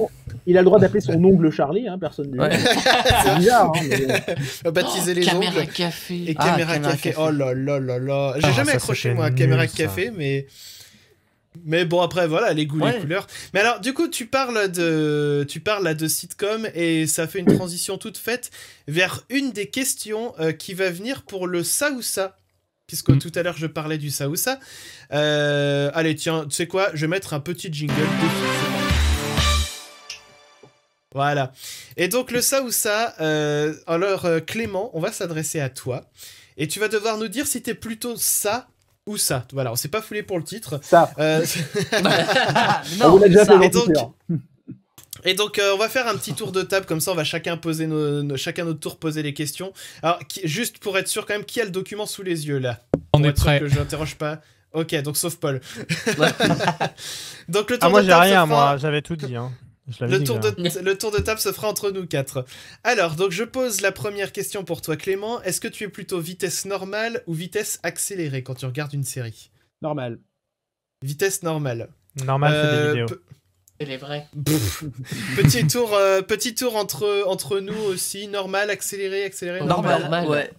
il a le droit d'appeler son ongle Charlie, hein, personne ne Ouais. C'est bizarre, hein, mais... Baptiser les Caméra ongles. café. Et Ah, Caméra Caméra Café. Café. Oh là là là là. J'ai Ah, jamais ça, accroché, c'était moi, à nul, Caméra ça. Café, mais bon, après, voilà, les goûts, les Ouais. couleurs. Mais alors, du coup, tu parles là de sitcom et ça fait une transition toute faite vers une des questions qui va venir pour le ça ou ça. Puisque tout à l'heure, je parlais du ça ou ça. Allez, tiens, tu sais quoi? Je vais mettre un petit jingle défi. Voilà. Et donc, le ça ou ça, alors, Clément, on va s'adresser à toi. Et tu vas devoir nous dire si t'es plutôt ça ou ça. Voilà, on s'est pas foulé pour le titre. Ça, Euh, on vous l'a déjà ça. fait Et dans donc- Twitter. Et donc, on va faire un petit tour de table, comme ça, on va chacun poser chacun notre tour poser les questions. Alors, juste pour être sûr, quand même, qui a le document sous les yeux, là? On Pour est être sûr prêt. que je n'interroge pas. Ok, donc sauf Paul. Donc, le tour Ah, moi de j'ai table rien, se fera- moi, j'avais tout dit. Hein. Je l'avais Le dit, tour, là. le tour de table se fera entre nous quatre. Alors, donc je pose la première question pour toi, Clément. Est-ce que tu es plutôt vitesse normale ou vitesse accélérée quand tu regardes une série? Normal. Vitesse normale. Normal, c'est des Euh, vidéos. Elle est vraie. Pff. Petit tour entre nous aussi. Normal, accéléré, accéléré. Normal, Normal. ouais.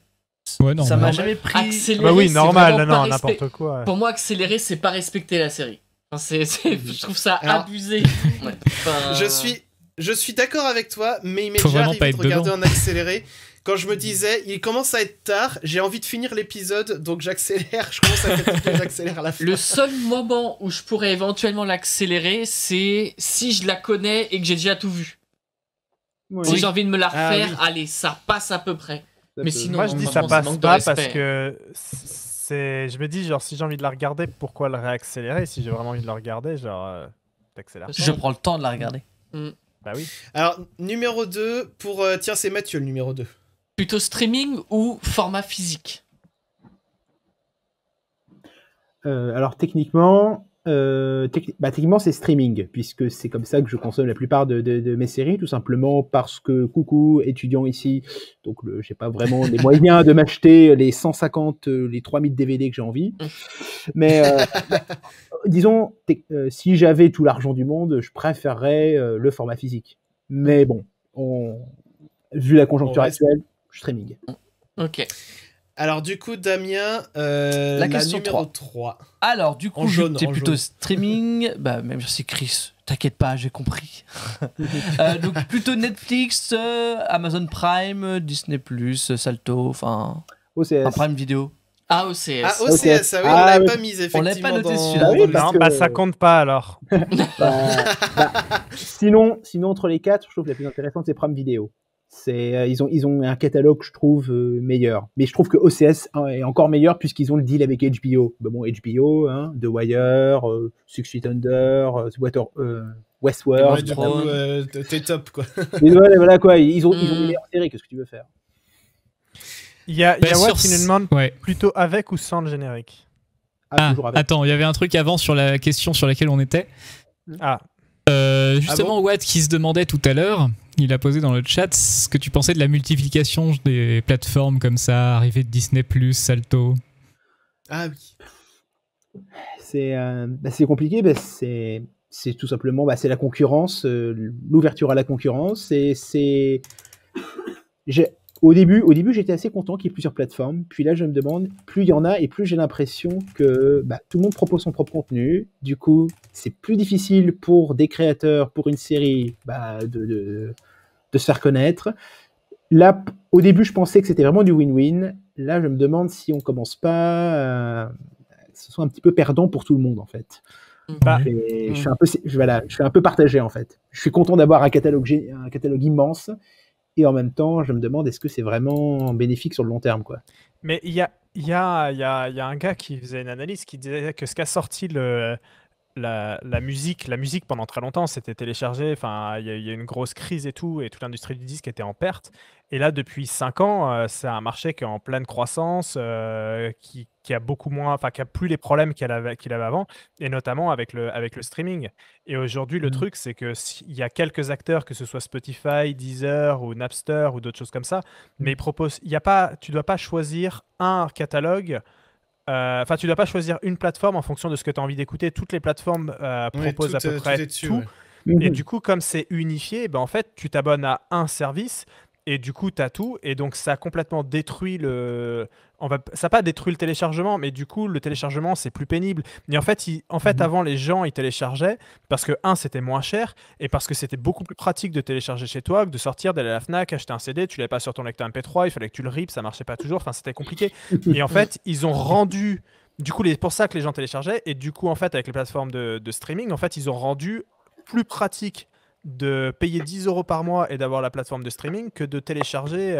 Ouais, non. Ça m'a mais- jamais pris. Accéléré, Bah oui, c'est normal, vraiment non, pas n'importe quoi. ouais. Pour moi, accélérer, c'est pas respecter la série. Enfin, je trouve ça Alors- abusé. Ouais. Enfin, Je suis d'accord avec toi, mais il m'est Faut déjà vraiment arrivé pas de être regarder dedans. en accéléré. Quand je me disais, il commence à être tard, j'ai envie de finir l'épisode, donc j'accélère, je commence à fatiguer, j'accélère à la fin. Le seul moment où je pourrais éventuellement l'accélérer, c'est si je la connais et que j'ai déjà tout vu. Oui. Si j'ai envie de me la Ah refaire, oui. allez, ça passe à peu près. Ça Mais peut- sinon, Moi je dis non, ça non, passe manque de pas parce respect. que je me dis genre si j'ai envie de la regarder, pourquoi le réaccélérer? Si j'ai vraiment envie de la regarder, genre t'accélères. Je prends le temps de la regarder. Bah oui. Alors, numéro 2, pour... tiens, c'est Mathieu, le numéro 2. Plutôt streaming ou format physique? Alors techniquement, techniquement c'est streaming, puisque c'est comme ça que je consomme la plupart de mes séries, tout simplement parce que, coucou, étudiant ici, donc j'ai pas vraiment les moyens de m'acheter les 150, les 3000 DVD que j'ai envie. Mais disons, si j'avais tout l'argent du monde, je préférerais le format physique. Mais bon, vu la conjoncture On reste- actuelle, streaming. Ok. Alors, du coup, Damien, la question numéro 3. Alors, du coup, En jaune, t'es en plutôt jaune. streaming. Bah, merci Chris. T'inquiète pas, j'ai compris. Donc, plutôt Netflix, Amazon Prime, Disney+, Salto, enfin, OCS. Prime Vidéo. Ah, OCS. Ah, OCS, ah oui, on Ah, l'avait oui. pas mise, On l'avait effectivement. pas noté, dans- celui-là. Bah oui, dans le- parce Non, que- bah ça compte pas alors. Sinon, entre les quatre, je trouve que la plus intéressante, c'est Prime Video. Ils ont un catalogue, je trouve, meilleur. Mais je trouve que OCS est encore meilleur puisqu'ils ont le deal avec HBO. Bah bon, HBO, hein, The Wire, Six Feet Under, Westworld. Ouais, du coup, t'es top, quoi. Et voilà quoi, ils ont les meilleures séries, qu'est-ce que tu veux faire? Il y a Bah, Watt sur qui nous demande Ouais. plutôt avec ou sans le générique. Ah, Ah, toujours avec. attends, il y avait un truc avant sur la question sur laquelle on était. Ah, Justement, Watt qui se demandait tout à l'heure, il a posé dans le chat ce que tu pensais de la multiplication des plateformes comme ça, arrivée de Disney+, Salto. Ah oui. C'est compliqué, c'est tout simplement c'est la concurrence, l'ouverture à la concurrence. Au début, j'étais assez content qu'il y ait plusieurs plateformes. Puis là, je me demande, plus il y en a et plus j'ai l'impression que tout le monde propose son propre contenu. Du coup, c'est plus difficile pour des créateurs, pour une série, de se faire connaître. Là, au début, je pensais que c'était vraiment du win-win. Là, je me demande si on commence pas ce soit un petit peu perdant pour tout le monde, en fait. Je suis un peu partagé, en fait. Je suis content d'avoir un catalogue immense. Et en même temps, je me demande, est-ce que c'est vraiment bénéfique sur le long terme, quoi. Mais il y a un gars qui faisait une analyse qui disait que ce qu'a sorti la musique pendant très longtemps, c'était téléchargé. Enfin, il y a une grosse crise et toute l'industrie du disque était en perte. Et là, depuis 5 ans, c'est un marché qui est en pleine croissance, qui a beaucoup moins, enfin, qui a plus les problèmes qu'il avait avant, et notamment avec le streaming. Et aujourd'hui, le truc, c'est que il y a quelques acteurs, que ce soit Spotify, Deezer ou Napster ou d'autres choses comme ça, mais ils proposent, tu dois pas choisir un catalogue. Enfin, tu dois pas choisir une plateforme en fonction de ce que tu as envie d'écouter. Toutes les plateformes proposent à peu près tout. Et du coup, comme c'est unifié, en fait, tu t'abonnes à un service et du coup, tu as tout. Et donc, ça a complètement détruit ça n'a pas détruit le téléchargement, mais du coup, le téléchargement, c'est plus pénible. Et en fait, avant, les gens, ils téléchargeaient parce que, c'était moins cher et parce que c'était beaucoup plus pratique de télécharger chez toi que de sortir, d'aller à la Fnac, acheter un CD. Tu l'avais pas sur ton lecteur MP3, il fallait que tu le ripes, ça marchait pas toujours. Enfin, c'était compliqué. Et en fait, ils ont rendu... Du coup, c'est pour ça que les gens téléchargeaient. Et du coup, en fait, avec les plateformes de streaming, en fait, ils ont rendu plus pratique de payer 10 € par mois et d'avoir la plateforme de streaming que de télécharger,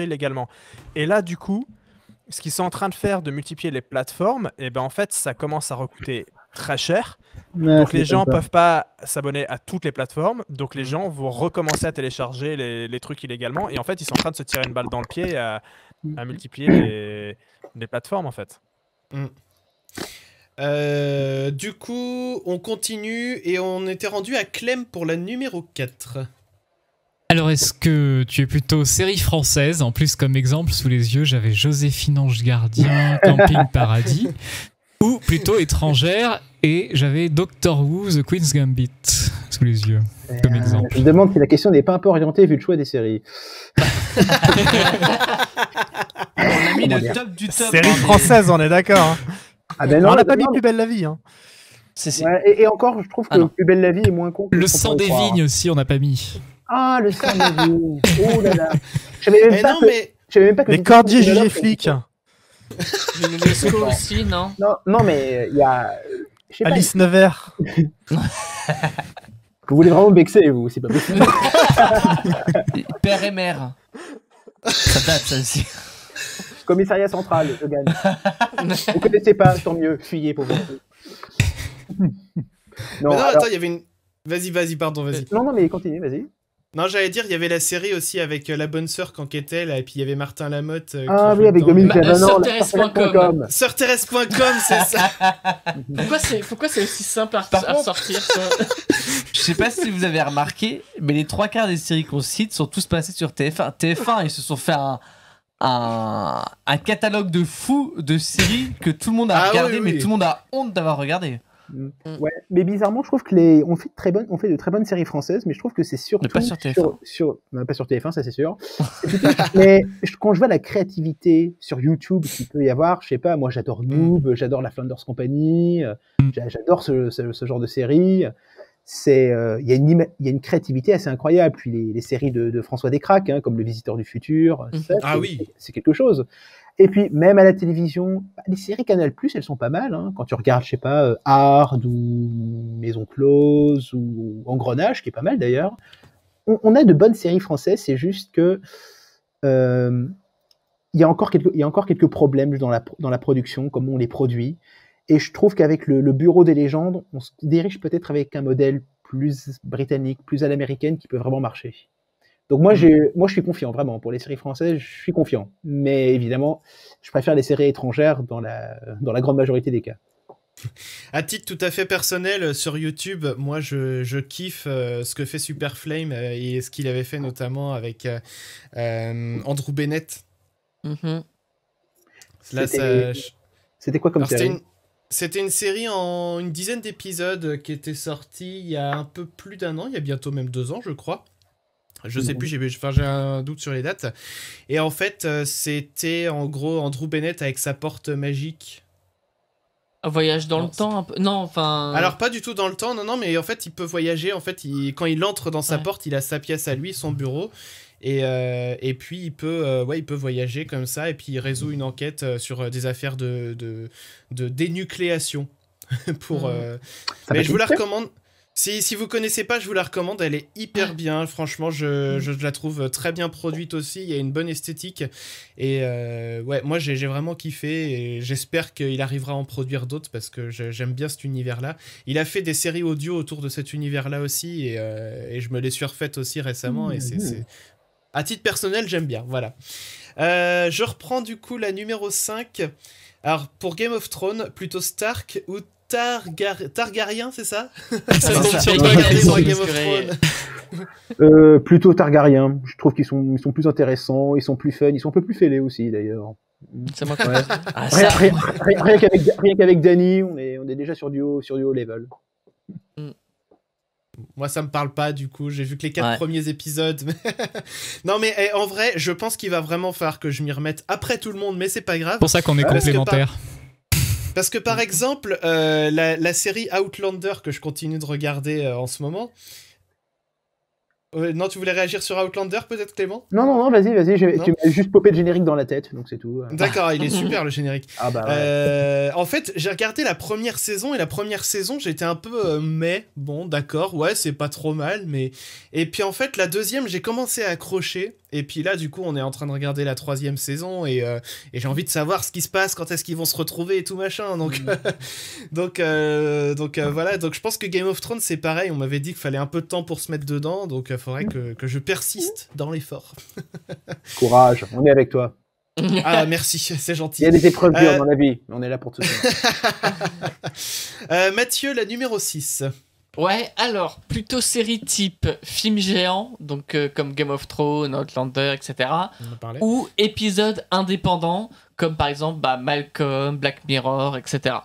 illégalement. Et là, du coup, ce qu'ils sont en train de faire, de multiplier les plateformes, en fait, ça commence à recoûter très cher. Donc les gens peuvent pas s'abonner à toutes les plateformes. Donc les gens vont recommencer à télécharger les trucs illégalement. Et en fait, ils sont en train de se tirer une balle dans le pied à multiplier les plateformes, en fait. Du coup, on continue et on était rendu à Clem pour la numéro 4. Alors, est-ce que tu es plutôt série française? En plus, comme exemple, sous les yeux, j'avais Joséphine Ange Gardien, Camping Paradis. Ou plutôt étrangère, et j'avais Doctor Who, The Queen's Gambit sous les yeux, comme exemple. Je me demande si la question n'est pas un peu orientée vu le choix des séries. On a mis le top du top. Série française, on est d'accord. Ah ben non, on n'a pas mis Plus belle la vie. Ouais, et encore, je trouve que Plus belle la vie est moins con. Le sang des vignes aussi, on n'a pas mis. Ah, le sang des vignes. Oh là là. Je savais même pas que les cordiers jugés flics. Le Lescaut aussi, non? Non, mais il y a... Alice Nevers. Vous voulez vraiment me vexer, vous, c'est pas possible. Père et mère. Ça date, ça aussi. Commissariat central, je gagne. Vous connaissez pas, tant mieux, fuyez pour vous. Non, attends, il y avait une... Vas-y, pardon, vas-y. Non, mais continue, vas-y. Non, j'allais dire, il y avait la série aussi avec la bonne sœur quand qu'était là, et puis il y avait Martin Lamotte. Ah oui, avec Dominique Sœurthérèse.com. Sœurthérèse.com, c'est ça. Pourquoi c'est aussi simple à sortir, ça? Je sais pas si vous avez remarqué, mais les 3/4 des séries qu'on cite sont tous passés sur TF1. TF1, ils se sont fait un catalogue de fous de séries que tout le monde a regardé, mais tout le monde a honte d'avoir regardé. Ouais, mais bizarrement, je trouve que on fait de très bonnes séries françaises, mais je trouve que c'est surtout pas sur TF1. Non, pas sur TF1, ça c'est sûr. Mais quand je vois la créativité sur YouTube qu'il peut y avoir, je sais pas, moi j'adore Noob, j'adore la Flanders Company, j'adore ce genre de série. Il y a une créativité assez incroyable. Puis les séries de François Descraques, comme Le Visiteur du Futur, c'est quelque chose. Et puis même à la télévision, les séries Canal+, elles sont pas mal. Quand tu regardes, je sais pas, Hard ou Maison Close ou Engrenage, qui est pas mal d'ailleurs. On a de bonnes séries françaises. C'est juste que il y a encore quelques problèmes dans la production, comment on les produit. Et je trouve qu'avec le Bureau des légendes, on se dirige peut-être avec un modèle plus britannique, plus à l'américaine, qui peut vraiment marcher. Donc moi, je suis confiant, vraiment. Pour les séries françaises, je suis confiant. Mais évidemment, je préfère les séries étrangères dans la grande majorité des cas. À titre tout à fait personnel, sur YouTube, moi je kiffe ce que fait Super Flame et ce qu'il avait fait notamment avec Andrew Bennett. Là, C'était quoi comme Alors, série? C'était une série en une dizaine d'épisodes qui était sortie il y a un peu plus d'un an, il y a bientôt même 2 ans, je crois. Je sais plus, j'ai un doute sur les dates. Et en fait, c'était en gros Andrew Bennett avec sa porte magique. Un voyage dans le temps un peu. Non, enfin. Alors pas du tout dans le temps, non, mais en fait il peut voyager. En fait, quand il entre dans sa porte, il a sa pièce à lui, son bureau, et puis il peut voyager comme ça, et puis il résout une enquête sur des affaires de dénucléation. Pour. Mais je vous la recommande. Si vous connaissez pas, je vous la recommande, elle est hyper bien, franchement, je la trouve très bien produite aussi, il y a une bonne esthétique, et moi j'ai vraiment kiffé, et j'espère qu'il arrivera à en produire d'autres, parce que j'aime bien cet univers-là. Il a fait des séries audio autour de cet univers-là aussi, et je me les suis refaites aussi récemment, et c'est... À titre personnel, j'aime bien, voilà. Je reprends du coup la numéro 5, alors pour Game of Thrones, plutôt Stark ou Targaryen, c'est ça? Ça tombe sur toi, regardez-moi Game of Thrones. Plutôt Targaryen. Je trouve qu'ils sont plus intéressants, ils sont plus fun, ils sont un peu plus fêlés aussi d'ailleurs. C'est moi Rien qu'avec Dany, on est déjà sur du haut level. Moi, ça me parle pas, du coup. J'ai vu que les 4 premiers épisodes. Non, mais en vrai, je pense qu'il va vraiment falloir que je m'y remette après tout le monde, mais c'est pas grave. C'est pour ça qu'on est complémentaires. Parce que par exemple, la série Outlander que je continue de regarder en ce moment. Non, tu voulais réagir sur Outlander peut-être, Clément? Non, vas-y, tu m'as juste popé le générique dans la tête, donc c'est tout. D'accord, il est super le générique. Ah bah ouais. En fait, j'ai regardé la première saison, et la première saison, j'étais un peu bon, d'accord, ouais, c'est pas trop mal, mais... Et puis en fait, la deuxième, j'ai commencé à accrocher, et puis là, du coup, on est en train de regarder la 3e saison, et j'ai envie de savoir ce qui se passe, quand est-ce qu'ils vont se retrouver, et tout machin, donc... donc voilà, donc je pense que Game of Thrones, c'est pareil, on m'avait dit qu'il fallait un peu de temps pour se mettre dedans, donc faudrait que je persiste dans l'effort. Courage, on est avec toi. Ah, merci, c'est gentil. Il y a des épreuves dures dans la vie, on est là pour tout ça. Mathieu, la numéro 6. Ouais, alors, plutôt série type film géant, donc comme Game of Thrones, Outlander, etc. Ou épisode indépendant, comme par exemple Malcolm, Black Mirror, etc.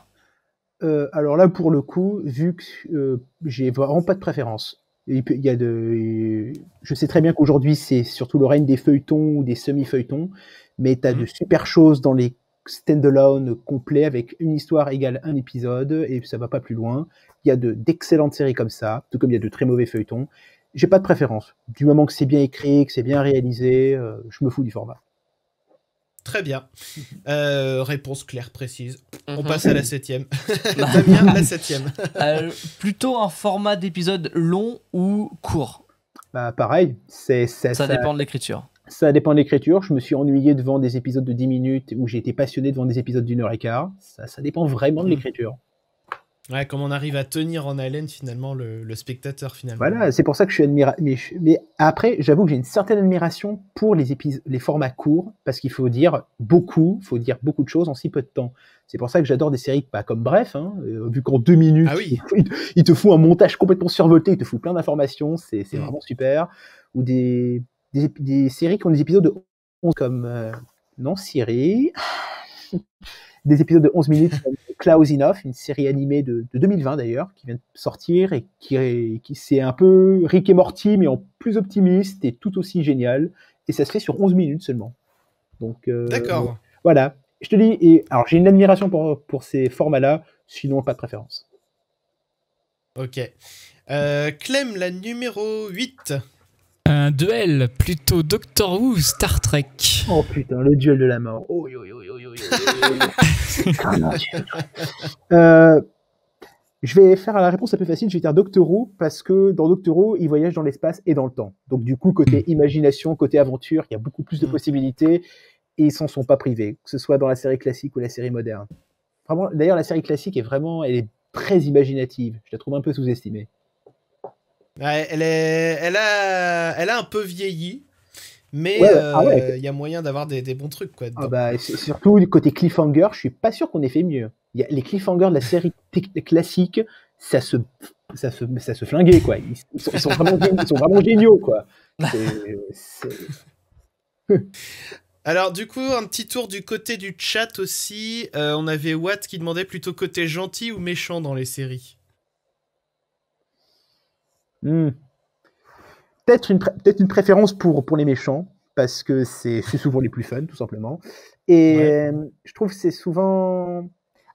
Alors là, pour le coup, vu que j'ai vraiment pas de préférence. Je sais très bien qu'aujourd'hui, c'est surtout le règne des feuilletons ou des semi-feuilletons, mais tu as de super choses dans les stand-alone complets avec une histoire égale un épisode, et ça va pas plus loin. Il y a d'excellentes séries comme ça, tout comme il y a de très mauvais feuilletons. J'ai pas de préférence. Du moment que c'est bien écrit, que c'est bien réalisé, je me fous du format. Très bien. Réponse claire, précise. On passe à la 7e. Damien, la 7e. Plutôt un format d'épisode long ou court? Bah pareil, ça dépend de l'écriture. Ça dépend de l'écriture. Je me suis ennuyé devant des épisodes de 10 minutes ou j'ai été passionné devant des épisodes d'1h15. Ça dépend vraiment de l'écriture. Ouais, comme on arrive à tenir en haleine finalement le spectateur finalement. Voilà, c'est pour ça que je suis admiratif. Mais après, j'avoue que j'ai une certaine admiration pour les formats courts, parce qu'il faut dire beaucoup de choses en si peu de temps. C'est pour ça que j'adore des séries pas comme Bref, vu qu'en 2 minutes, il te fout un montage complètement survolté, il te fout plein d'informations, c'est vraiment super. Ou des séries qui ont des épisodes de 11 comme Siri. Des épisodes de 11 minutes comme Close Enough, une série animée de 2020 d'ailleurs, qui vient de sortir et qui c'est un peu Rick et Morty, mais en plus optimiste et tout aussi génial. Et ça se fait sur 11 minutes seulement. Donc, d'accord. Voilà. Je te dis, alors j'ai une admiration pour ces formats-là, sinon pas de préférence. Ok. Clem, la numéro 8. Un duel, plutôt Doctor Who ou Star Trek? Oh putain, le duel de la mort. Je vais faire la réponse un peu facile, je vais dire Doctor Who, parce que dans Doctor Who, il voyage dans l'espace et dans le temps. Donc du coup, côté imagination, côté aventure, il y a beaucoup plus de possibilités, et ils s'en sont pas privés, que ce soit dans la série classique ou la série moderne. Vraiment, d'ailleurs, la série classique elle est très imaginative. Je la trouve un peu sous-estimée. Ouais, elle a un peu vieilli, mais il y a moyen d'avoir des bons trucs, quoi. Surtout du côté cliffhanger, je suis pas sûr qu'on ait fait mieux. Les cliffhangers de la série classique, ça se flinguait, quoi. Ils sont vraiment géniaux, quoi. Alors du coup, un petit tour du côté du chat aussi. On avait Watt qui demandait plutôt côté gentil ou méchant dans les séries. Peut-être une préférence pour les méchants, parce que c'est souvent les plus fun, tout simplement. Et je trouve que c'est souvent...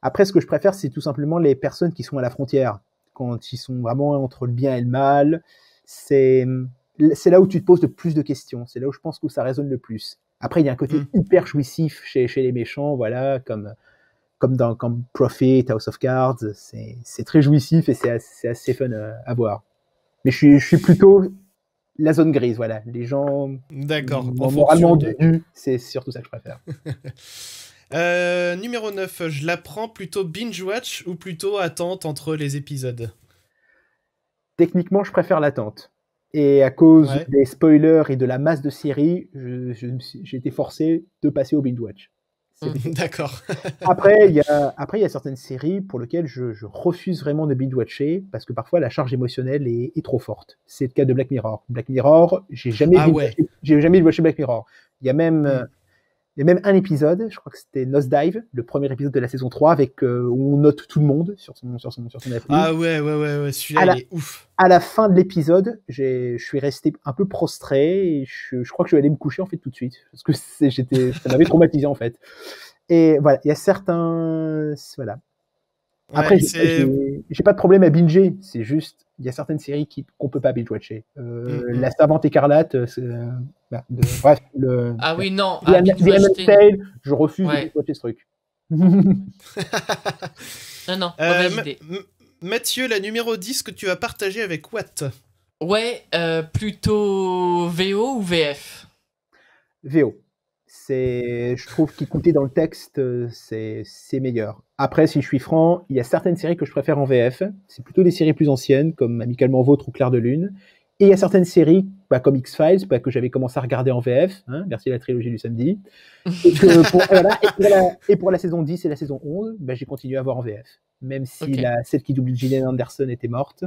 Après, ce que je préfère, c'est tout simplement les personnes qui sont à la frontière. Quand ils sont vraiment entre le bien et le mal, c'est là où tu te poses le plus de questions. C'est là où je pense que ça résonne le plus. Après, il y a un côté hyper jouissif chez les méchants, voilà, comme Prophet, House of Cards. C'est très jouissif et c'est assez fun à voir. Mais je suis plutôt la zone grise, voilà. Les gens moralement dénus, c'est surtout ça que je préfère. Numéro 9, je la prends plutôt binge-watch ou plutôt attente entre les épisodes? Techniquement, je préfère l'attente. Et à cause des spoilers et de la masse de séries, j'ai été forcé de passer au binge-watch. D'accord. Après, il y a certaines séries pour lesquelles je refuse vraiment de binge-watcher parce que parfois la charge émotionnelle est trop forte. C'est le cas de Black Mirror. Black Mirror, j'ai jamais binge-watché Black Mirror. Il y a même un épisode, je crois que c'était Nosedive, le premier épisode de la saison 3, où on note tout le monde sur son appli. Ah ouais, celui-là il est ouf. À la fin de l'épisode, je suis resté un peu prostré et je crois que je vais aller me coucher en fait tout de suite parce que ça m'avait traumatisé en fait. Et voilà, il y a certains, voilà. Après, j'ai pas de problème à binger, c'est juste il y a certaines séries qu'on peut pas binge-watcher. La Servante écarlate, bref, ah oui, non, The Handmaid's Tale, je refuse de binge-watcher ce truc. Non, mauvaise idée. Mathieu, la numéro 10 que tu as partagée avec Watt. Ouais, plutôt VO ou VF? VO. Je trouve qu'écouter dans le texte, c'est meilleur. Après, si je suis franc, il y a certaines séries que je préfère en VF. C'est plutôt des séries plus anciennes, comme Amicalement Vôtre ou Clair de Lune. Et il y a certaines séries, comme X-Files, que j'avais commencé à regarder en VF. Merci la trilogie du samedi. Et pour la saison 10 et la saison 11, j'ai continué à voir en VF. Même si celle qui double Gillian Anderson était morte,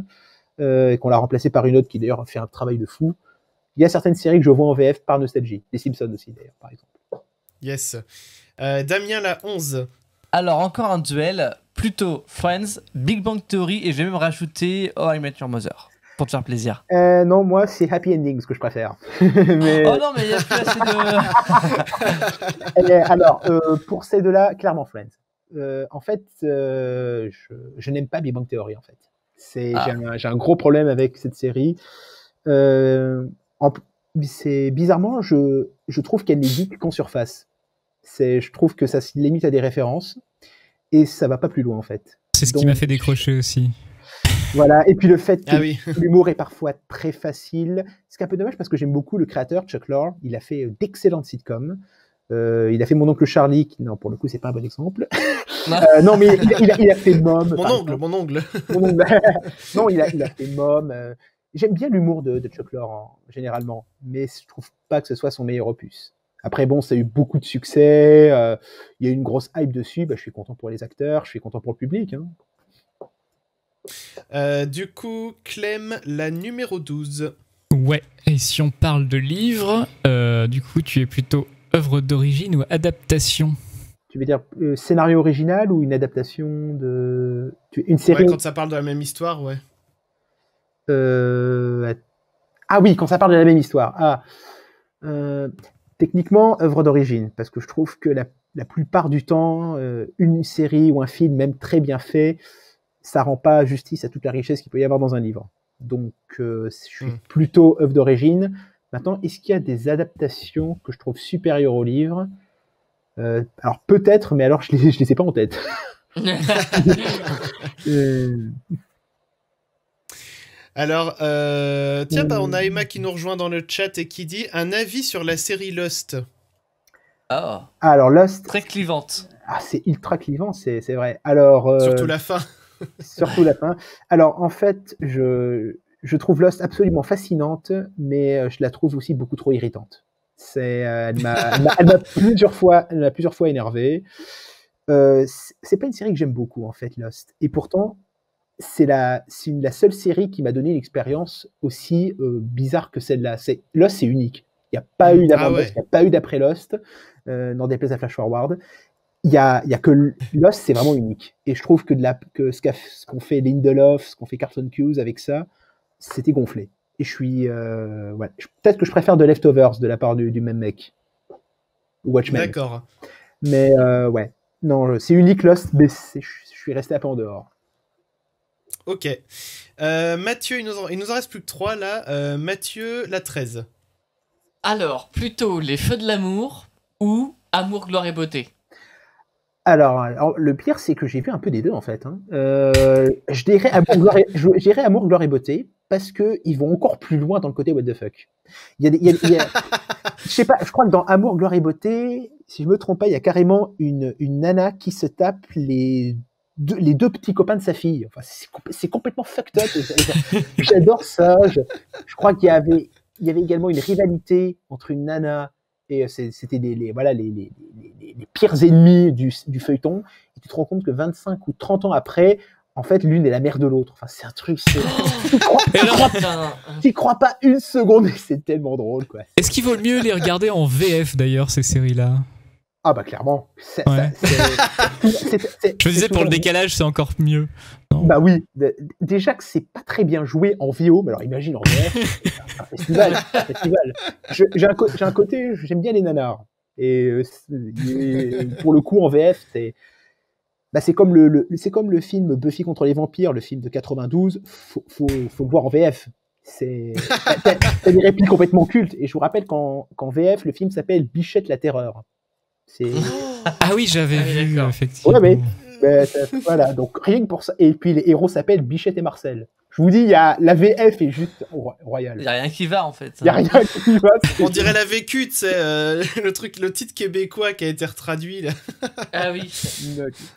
et qu'on l'a remplacée par une autre qui d'ailleurs fait un travail de fou. Il y a certaines séries que je vois en VF par nostalgie. Les Simpsons aussi, d'ailleurs, par exemple. Yes. Damien, la 11. Alors, encore un duel. Plutôt Friends, Big Bang Theory, et je vais même rajouter How I Met Your Mother, pour te faire plaisir. Non, moi, c'est Happy Endings que je préfère. Mais... Oh non, mais il n'y a plus assez de... Alors, pour ces deux-là, clairement Friends. En fait, je n'aime pas Big Bang Theory, en fait. J'ai un gros problème avec cette série. Bizarrement, je trouve qu'elle n'est dite qu'en surface. Je trouve que ça se limite à des références et ça va pas plus loin en fait. C'est ce qui m'a fait décrocher aussi. Voilà, et puis le fait que l'humour est parfois très facile, c'est un peu dommage parce que j'aime beaucoup le créateur Chuck Lorre. Il a fait d'excellentes sitcoms. Il a fait Mon oncle Charlie, qui, non, pour le coup, c'est pas un bon exemple. Non, mais il a fait Mom. Mon ongle. Non, il a fait Mom. J'aime bien l'humour de Chuck Lorre, généralement, mais je trouve pas que ce soit son meilleur opus. Après, bon, ça a eu beaucoup de succès, il y a eu une grosse hype dessus, je suis content pour les acteurs, je suis content pour le public. Du coup, Clem, la numéro 12. Ouais, et si on parle de livres, du coup, tu es plutôt œuvre d'origine ou adaptation? Tu veux dire scénario original ou une adaptation de... Une série... Ouais, quand ça parle de la même histoire, ouais. Ah oui, quand ça parle de la même histoire. Techniquement, œuvre d'origine, parce que je trouve que la plupart du temps, une série ou un film, même très bien fait, ça rend pas justice à toute la richesse qu'il peut y avoir dans un livre. Donc, je suis plutôt œuvre d'origine. Maintenant, est-ce qu'il y a des adaptations que je trouve supérieures au livre? Alors, peut-être, mais alors je les ai pas en tête. Alors, tiens, on a Emma qui nous rejoint dans le chat et qui dit un avis sur la série Lost. Oh. Alors, Lost... Très clivante. Ah, c'est ultra clivant, c'est vrai. Alors, surtout la fin. Surtout la fin. Alors, en fait, je trouve Lost absolument fascinante, mais je la trouve aussi beaucoup trop irritante. Elle m'a plusieurs fois énervé. c'est pas une série que j'aime beaucoup, en fait, Lost. Et pourtant, c'est la seule série qui m'a donné une expérience aussi bizarre que celle-là. Lost, c'est unique. Il n'y a pas eu d'avant Lost, il n'y a pas eu d'après Lost, n'en déplaise à Flash Forward. Il y a que Lost, c'est vraiment unique. Et je trouve que ce qu'ont fait Lindelof, ce qu'ont fait Carlton Cuse avec ça, c'était gonflé. Et je suis... peut-être que je préfère The Leftovers de la part du même mec. Ou Watchmen. D'accord. Mais ouais. Non, c'est unique Lost, mais je suis resté un peu en dehors. Ok. Mathieu, il nous en reste plus que 3 là. Mathieu, la 13. Alors, plutôt Les Feux de l'amour ou Amour, gloire et beauté. Alors, le pire, c'est que j'ai vu un peu des deux, en fait. Hein. Je dirais Amour, gloire et beauté, parce qu'ils vont encore plus loin dans le côté what the fuck. Je sais pas, je crois que dans Amour, gloire et beauté, si je me trompe pas, il y a carrément une nana qui se tape les deux petits copains de sa fille. Enfin, c'est complètement fucked up. J'adore ça. Je crois qu'il y avait également une rivalité entre une nana et c'était les pires ennemis du feuilleton. Et tu te rends compte que 25 ou 30 ans après, en fait, l'une est la mère de l'autre. Enfin, c'est un truc. T'y crois pas une seconde, et c'est tellement drôle, quoi. Est-ce qu'il vaut le mieux les regarder en VF d'ailleurs, ces séries-là? Ah bah clairement. Ouais. Je me disais pour le décalage, c'est encore mieux. Non. Bah oui. Déjà que c'est pas très bien joué en VO, mais alors imagine en VF, c'est un festival. J'ai un côté, j'aime bien les nanars. Et pour le coup en VF, c'est comme le film Buffy contre les vampires, le film de 92. Faut le voir en VF. T'as des répliques complètement cultes. Et je vous rappelle qu'en VF, le film s'appelle Bichette la Terreur. Ah oui, j'avais vu, effectivement. Ouais, mais voilà, donc rien que pour ça. Et puis les héros s'appellent Bichette et Marcel. Je vous dis, la VF est juste royale. Il n'y a rien qui va, en fait. Il n'y a rien qui va. On dirait la vécu, tu sais, le titre québécois qui a été retraduit, là. Ah oui.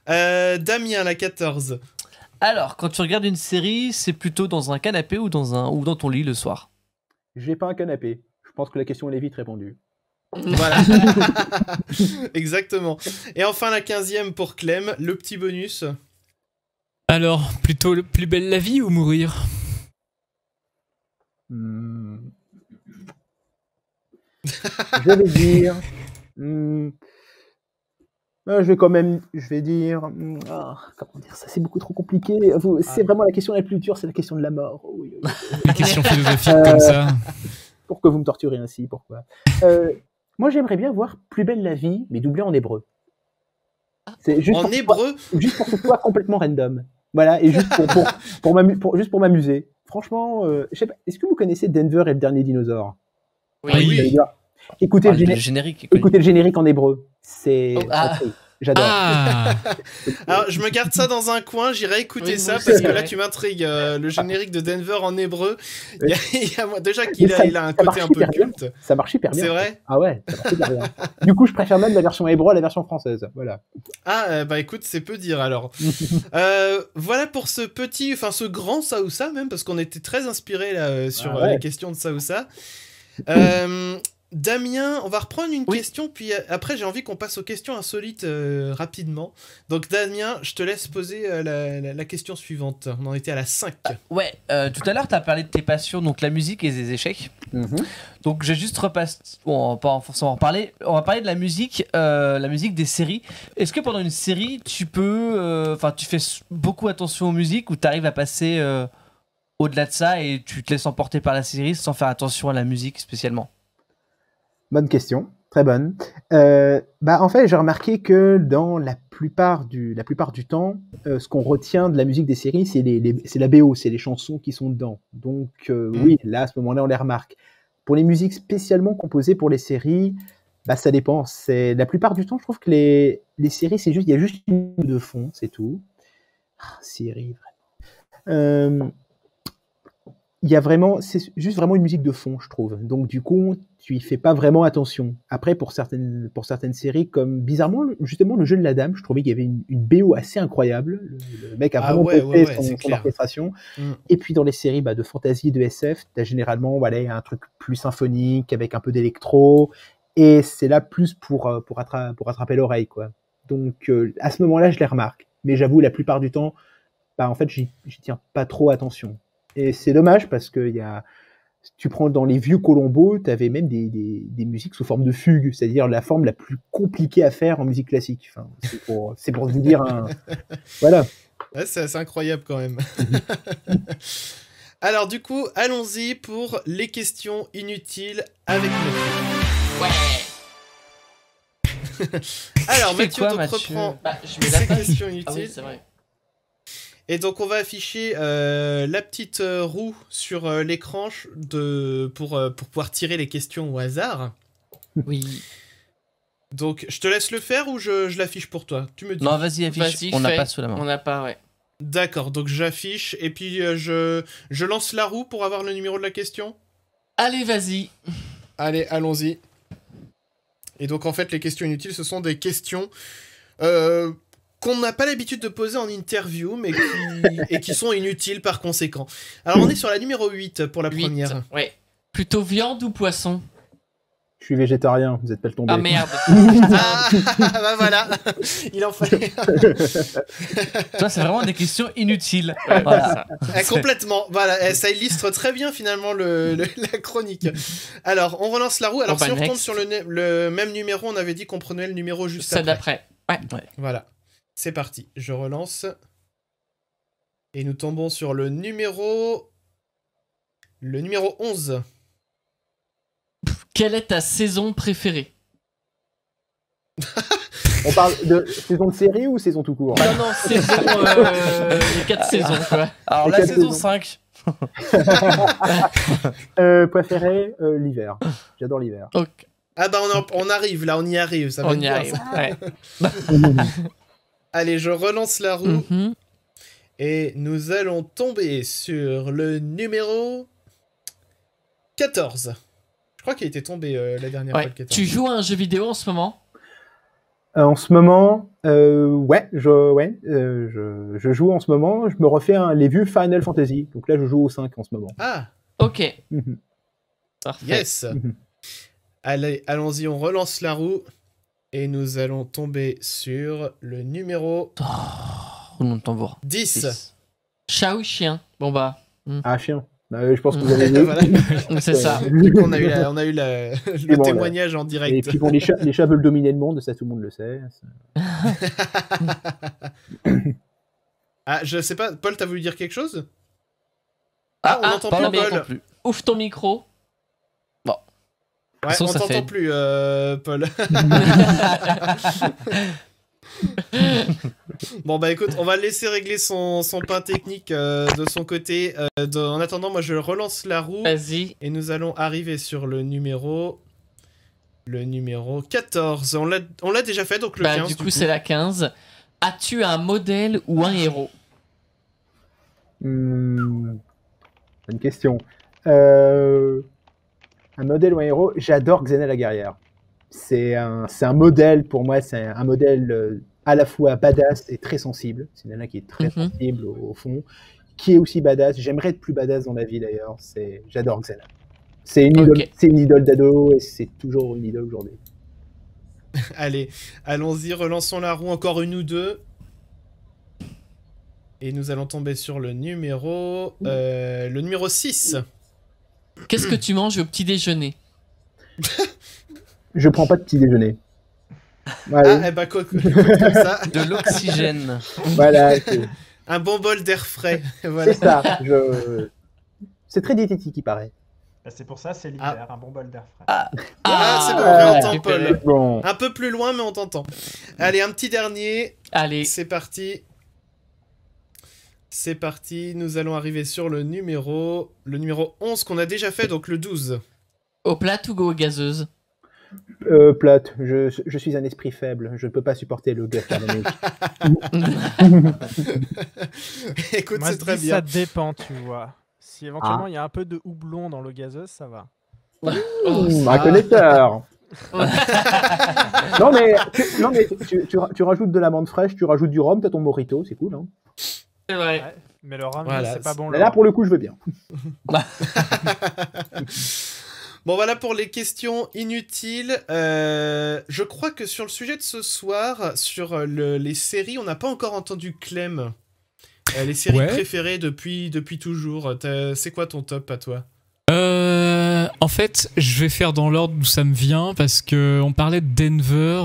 Damien, la 14. Alors, quand tu regardes une série, c'est plutôt dans un canapé ou dans ton lit le soir? J'ai pas un canapé. Je pense que la question elle est vite répondue. Voilà. Exactement. Et enfin la 15e pour Clem, le petit bonus. Alors, plutôt le Plus belle la vie ou mourir? Je vais dire... je vais dire... comment dire ça? C'est beaucoup trop compliqué. C'est vraiment la question la plus dure, c'est la question de la mort. Oui. Une question philosophique comme ça. Pourquoi vous me torturez ainsi? Pourquoi? Moi, j'aimerais bien voir Plus belle la vie, mais doublé en hébreu. C'est juste en hébreu? Juste pour que ce soit complètement random. Voilà, et juste pour m'amuser. Franchement, je sais pas, est-ce que vous connaissez Denver et le dernier dinosaure? Oui. Écoutez le générique. Écoutez le générique en hébreu. J'adore. Alors, je me garde ça dans un coin, j'irai écouter ça parce que là, tu m'intrigues. Le générique de Denver en hébreu, déjà qu'il a un côté un peu culte. Ça marche hyper bien. C'est vrai? Ah ouais, ça marche hyper bien. Du coup, je préfère même la version hébreu à la version française. Voilà. Ah, bah écoute, c'est peu dire alors. Voilà pour ce grand Saoussa même, parce qu'on était très inspirés là sur les questions de Saoussa. Damien, on va reprendre une question, puis après j'ai envie qu'on passe aux questions insolites rapidement. Donc Damien, je te laisse poser la question suivante. On en était à la 5. Ouais, tout à l'heure tu as parlé de tes passions, donc la musique et des échecs. Donc j'ai juste repassé, bon, on va pas forcément en parler, on va parler de la musique des séries. Est-ce que pendant une série tu fais beaucoup attention aux musiques ou tu arrives à passer au-delà de ça et tu te laisses emporter par la série sans faire attention à la musique spécialement? Bonne question, très bonne. En fait, j'ai remarqué que dans la plupart du temps, ce qu'on retient de la musique des séries, c'est la BO, c'est les chansons qui sont dedans. Donc oui, là, à ce moment-là, on les remarque. Pour les musiques spécialement composées pour les séries, ça dépend. La plupart du temps, je trouve que les séries, il y a juste une de fond, c'est tout. Série, vraiment. C'est juste vraiment une musique de fond, je trouve. Donc du coup, tu y fais pas vraiment attention. Après, pour certaines séries, comme bizarrement, justement, Le Jeu de la Dame, je trouvais qu'il y avait une BO assez incroyable. Le mec a vraiment fait son orchestration. Et puis dans les séries de fantasy, de SF, t'as généralement un truc plus symphonique avec un peu d'électro. Et c'est là plus pour attraper l'oreille, quoi. Donc à ce moment-là, je les remarque. Mais j'avoue, la plupart du temps, en fait, j'y tiens pas trop attention. Et c'est dommage parce que tu prends dans les vieux Colombo, tu avais même des musiques sous forme de fugue, c'est-à-dire la forme la plus compliquée à faire en musique classique. Enfin, c'est pour vous dire Voilà. Ouais, c'est incroyable quand même. Alors du coup, allons-y pour les questions inutiles avec Mathieu. Ouais. Alors Tu fais Mathieu quoi, donc Mathieu reprend Je mets ces la questions Ah inutiles. oui, c'est vrai. Et donc on va afficher la petite roue sur l'écran pour pouvoir tirer les questions au hasard. Oui. Donc je te laisse le faire ou je l'affiche pour toi? Tu me dis. Non, vas-y, affiche. Vas-y, On n'a fais. pas sous la main. On n'a pas, ouais. D'accord, donc j'affiche et puis je lance la roue pour avoir le numéro de la question. Allez, vas-y. Allez, allons-y. Et donc en fait les questions inutiles ce sont des questions qu'on n'a pas l'habitude de poser en interview mais qui sont inutiles par conséquent. Alors on est sur la numéro 8 pour la 8. première. Ouais. Plutôt viande ou poisson? Je suis végétarien, vous êtes pas le tombé. Ah merde. Ah bah voilà, il en fallait. Toi, c'est vraiment des questions inutiles. Ouais, Voilà. c'est ça. Complètement, voilà, ça illustre très bien finalement la chronique. Alors, on relance la roue. Alors, Bon, bah, si on retourne next. sur le même numéro, on avait dit qu'on prenait le numéro juste Ça après. d'après. Ouais. Voilà, c'est parti. Je relance. Et nous tombons sur le numéro 11. Quelle est ta saison préférée? On parle de saison de série ou saison tout court? Non, non, saison. Les 4 saisons, quoi. Alors, Et la quelle saison saison 5. Préféré, l'hiver. J'adore l'hiver. Ok. Ah bah on arrive là, on y arrive. Ça va On être y bien, arrive. ça. Ouais. Allez, je relance la roue. Mhm. Et nous allons tomber sur le numéro 14. Je crois qu'il était tombé la dernière fois, Ouais. le 14. Tu joues à un jeu vidéo en ce moment? En ce moment, je joue en ce moment. Je me refais les vieux Final Fantasy. Donc là, je joue au 5 en ce moment. Ah, Ok. Mhm. Parfait. yes. Mhm. Allez, allons-y, on relance la roue. Et nous allons tomber sur le numéro Roulement de tambour. 10. Chat ou chien? Bon bah. Ah, chien. Je pense que vous avez vu. Voilà. C'est ça. Du coup, on a eu le bon, témoignage en Et direct. puis bon, les chats veulent dominer le monde, ça tout le monde le sait. Ah, je sais pas, Paul, t'as voulu dire quelque chose? Ah, on n'entend pas plus la Paul. mienne non plus. Ouvre ton micro. Ouais, façon, on ça t'entend fait- plus, Paul. Bon bah écoute, on va le laisser régler son pain technique de son côté. En attendant, moi je relance la roue Vas-y. et nous allons arriver sur le numéro 14. On l'a déjà fait, donc le Bah, 15. du coup, c'est la 15. As-tu un modèle ou un héros? Bonne question. Un modèle ou un héros, j'adore Xena la guerrière. C'est un modèle pour moi, c'est un modèle à la fois badass et très sensible. C'est une nana qui est très Mhm. sensible au fond, qui est aussi badass. J'aimerais être plus badass dans la vie d'ailleurs. J'adore Xena. C'est une idole, Ok. c'est une idole d'ado et c'est toujours une idole aujourd'hui. Allez, allons-y, relançons la roue encore une ou deux. Et nous allons tomber sur le numéro 6. Qu'est-ce que tu manges au petit déjeuner? Je prends pas de petit déjeuner. Ouais, Ah, eh bah, écoute, comme ça, De l'oxygène. voilà, un bon bol d'air frais. Voilà. c'est ça. C'est très diététique, il paraît. Bah, c'est pour ça, c'est l'hiver, un bon bol d'air frais. Ah, c'est bon, Ah, on entend récupéré. Paul. Bon, Un peu plus loin, mais on t'entend. Allez, un petit dernier. Allez. C'est parti. C'est parti. Nous allons arriver sur le numéro 11 qu'on a déjà fait, donc le 12. Au plat ou aux gazeuses? plate. Je suis un esprit faible. Je ne peux pas supporter le gaz carbonique. Écoute, Moi, c'est je très dis bien. ça dépend, tu vois. Si éventuellement il y a un peu de houblon dans l'eau gazeuse, ça va. Oh, Un ça. connaisseur. Non mais tu rajoutes de l'amande fraîche, tu rajoutes du rhum, t'as ton mojito, c'est cool. Hein. C'est vrai. Ouais, mais le rhum, Voilà, c'est pas bon. Là le pour rhum. le coup, je veux bien. Bon, voilà pour les questions inutiles. Je crois que sur le sujet de ce soir, sur les séries, on n'a pas encore entendu Clem. Les séries préférées depuis toujours. C'est quoi ton top à toi? En fait, je vais faire dans l'ordre où ça me vient parce que on parlait de Denver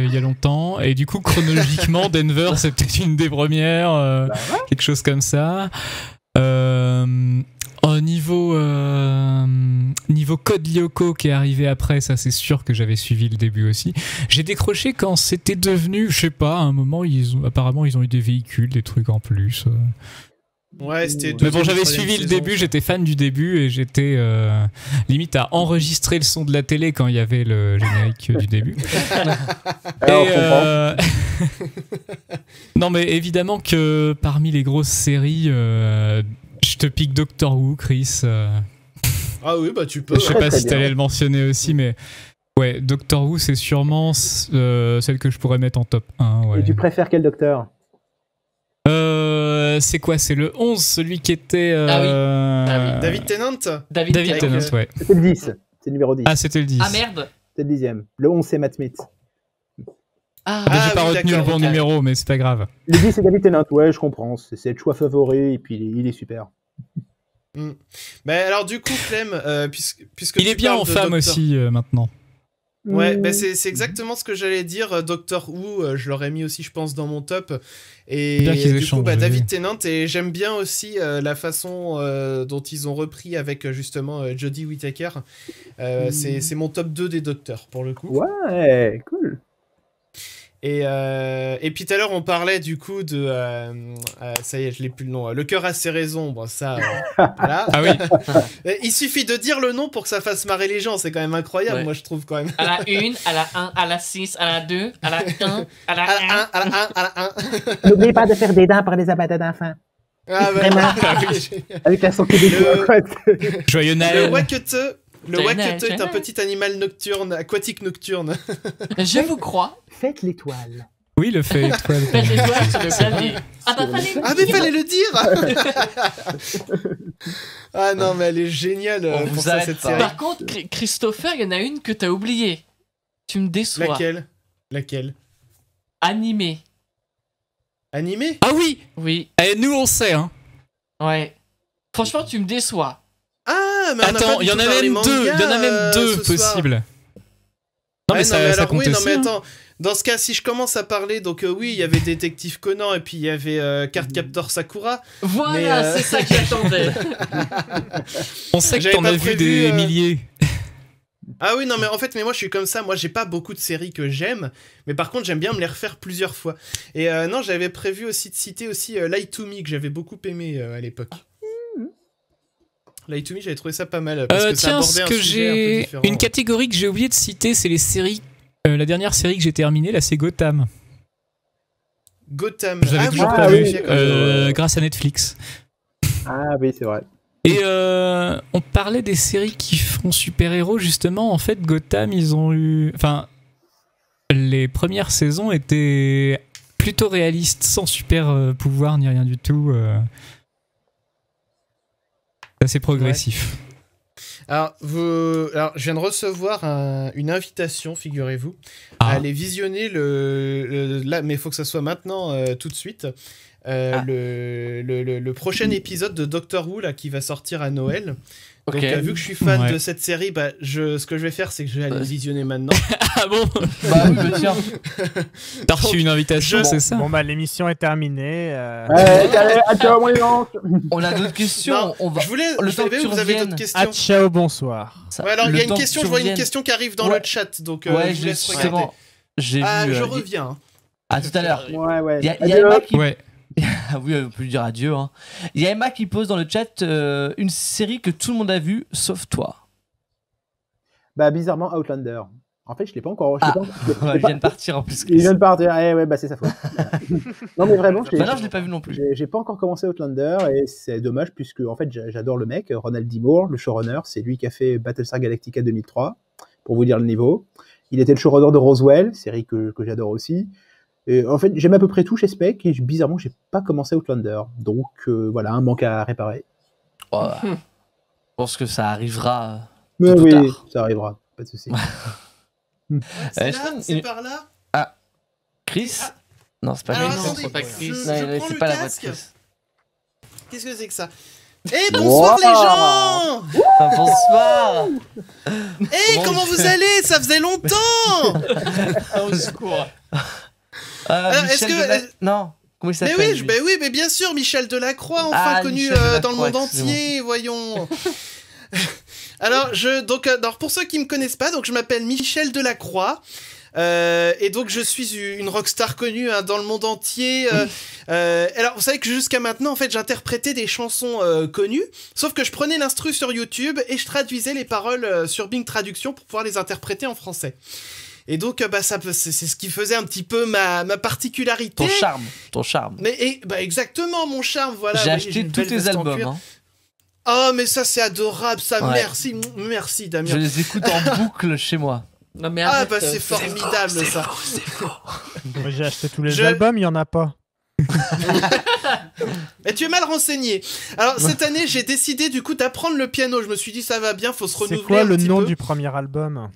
il y a longtemps et du coup chronologiquement Denver c'est peut-être une des premières, quelque chose comme ça. Au niveau Code Lyoko qui est arrivé après, ça c'est sûr que j'avais suivi le début aussi. J'ai décroché quand c'était devenu, je sais pas, à un moment apparemment ils ont eu des véhicules, des trucs en plus. Ouais, c'était. Mais bon, j'avais suivi le début, j'étais fan du début et j'étais limite à enregistrer le son de la télé quand il y avait le générique du début. Non, mais évidemment que parmi les grosses séries, je te pique Doctor Who, Chris. Ah oui, bah tu peux. Je sais pas si t'allais le mentionner aussi, mais ouais, Doctor Who, c'est sûrement celle que je pourrais mettre en top 1. Ouais. Et tu préfères quel docteur? C'est quoi? C'est le 11, celui qui était... David Tennant. David Tennant, ouais. C'était le 10, c'est le numéro 10. Ah, c'était le 10. Ah merde. C'est le 10e. Le 11, c'est Matt Smith. J'ai pas retenu le bon numéro, mais c'est pas grave. Le 10, c'est David Tennant, ouais, je comprends. C'est le choix favori, et puis il est super. Mais alors du coup, Clem, puisque il est bien en femme aussi, maintenant. Ouais, bah c'est exactement ce que j'allais dire. Doctor Who, je l'aurais mis aussi, je pense, dans mon top. Et du coup, David Tennant, et j'aime bien aussi la façon dont ils ont repris avec justement Jodie Whittaker. C'est mon top 2 des docteurs, pour le coup. Ouais, cool. Et puis tout à l'heure, on parlait du coup de... ça y est, je l'ai plus le nom. Le cœur a ses raisons. Bon, ça... voilà. Ah oui. Il suffit de dire le nom pour que ça fasse marrer les gens. C'est quand même incroyable, moi, je trouve, quand même. À la 1, à la 1, à la 6, à la 2, à la 1, à la 1. À la 1. N'oubliez pas de faire des dents pour les abattas d'enfants. Ah, vraiment. Avec la santé des quoi. Joyeux Noël. Le Wakete. Le Wakete est un petit animal nocturne, aquatique nocturne. Je vous crois. Faites l'étoile. Oui, le fait étoile. Faites l'étoile sur le clavier. Mais fallait le dire. Ah non, mais elle est géniale pour ça, cette série. Par contre, Christopher, il y en a une que t'as oubliée. Tu me déçois. Laquelle? Animé. Animé? Ah oui. Oui. Et nous, on sait, hein. Ouais. Franchement, tu me déçois. Ah, mais attends, il y en a même deux. Il y en a même deux possibles. Non, mais ça compte aussi. Non, mais attends. Dans ce cas, si je commence à parler, donc oui, il y avait Détective Conan et puis il y avait Cardcaptor Sakura. Voilà, c'est ça que j'attendais. On sait que t'en as vu des milliers. Ah oui, non, mais en fait, moi je suis comme ça. Moi, j'ai pas beaucoup de séries que j'aime, mais par contre, j'aime bien me les refaire plusieurs fois. Et non, j'avais prévu aussi de citer aussi Lie to Me, que j'avais beaucoup aimé à l'époque. Lie to Me, j'avais trouvé ça pas mal. Parce que ça abordait un sujet un peu différent. Une catégorie que j'ai oublié de citer, c'est les séries. La dernière série que j'ai terminée, là, c'est Gotham. Gotham. Je l'avais toujours pas vu, grâce à Netflix. Ah oui, c'est vrai. Et on parlait des séries qui font super-héros, justement. En fait, Gotham, ils ont eu... Enfin, les premières saisons étaient plutôt réalistes, sans super-pouvoir ni rien du tout. C'est assez progressif. Ouais. Alors, je viens de recevoir une invitation, figurez-vous, à aller visionner là, mais il faut que ça soit maintenant, tout de suite, le prochain épisode de Doctor Who là, qui va sortir à Noël. Donc, vu que je suis fan de cette série, ce que je vais faire, c'est que je vais aller le visionner maintenant. Ah bon? Bah oui, mais tiens. T'as reçu une invitation, c'est ça? Bon, l'émission est terminée. On a d'autres questions. Non, vous avez d'autres questions? Ah, ciao, bonsoir. Ouais, alors, il y a une question, je vois une question qui arrive dans le chat, donc je vous laisse regarder. Je reviens. À tout à l'heure. Ouais. Il y a Emma qui... oui, on peut lui dire adieu. Hein. Il y a Emma qui pose dans le chat une série que tout le monde a vue, sauf toi. Bah, bizarrement, Outlander. En fait, je l'ai pas encore. Il vient de partir en plus. Il vient de partir. C'est sa faute. Non, mais vraiment, je l'ai pas vu non plus. J'ai pas encore commencé Outlander et c'est dommage puisque en fait, j'adore le mec, Ronald D. Moore, le showrunner. C'est lui qui a fait Battlestar Galactica 2003, pour vous dire le niveau. Il était le showrunner de Roswell, série que j'adore aussi. Et en fait, j'aime à peu près tout chez Spec et bizarrement, j'ai pas commencé Outlander. Donc voilà, un manque à réparer. Je pense que ça arrivera Mais Tôt ou oui, tard. ça arrivera, pas de souci. C'est je là, pense c'est une- par là. Chris Non, c'est pas Alors Chris. non, attendez, c'est pas je, Chris. je Non, prends c'est le pas la voix de casque. Chris. Qu'est-ce que c'est que ça? Eh bonsoir les gens! Ah, bonsoir. Eh comment vous allez? Ça faisait longtemps! Au secours. Alors, est-ce Michel que- Dela- Non, comment il Mais s'appelle oui, lui oui, mais bien sûr, Michel Delacroix, enfin Ah, connu Michel Delacroix, dans le monde excusez-moi. entier, voyons. Alors, alors, pour ceux qui me connaissent pas, donc je m'appelle Michel Delacroix. Et donc je suis une rockstar connue dans le monde entier. Alors vous savez que jusqu'à maintenant en fait j'interprétais des chansons connues, sauf que je prenais l'instru sur YouTube et je traduisais les paroles sur Bing Traduction pour pouvoir les interpréter en français. Et donc bah c'est ce qui faisait un petit peu ma particularité. Ton charme. Mais bah exactement mon charme, voilà. J'ai Vous voyez, acheté j'ai une tous belle tes veste en albums. cuir. Hein. Oh mais ça c'est adorable, ça. Ouais. Merci Damien. Je les écoute en boucle chez moi. Non, mais Ah arrête, bah c'est formidable ça. Moi, j'ai acheté tous les Je- albums, il y en a pas. Mais tu es mal renseigné. Alors cette année j'ai décidé du coup d'apprendre le piano. Je me suis dit ça va bien, faut se renouveler C'est quoi un le petit nom peu. du premier album?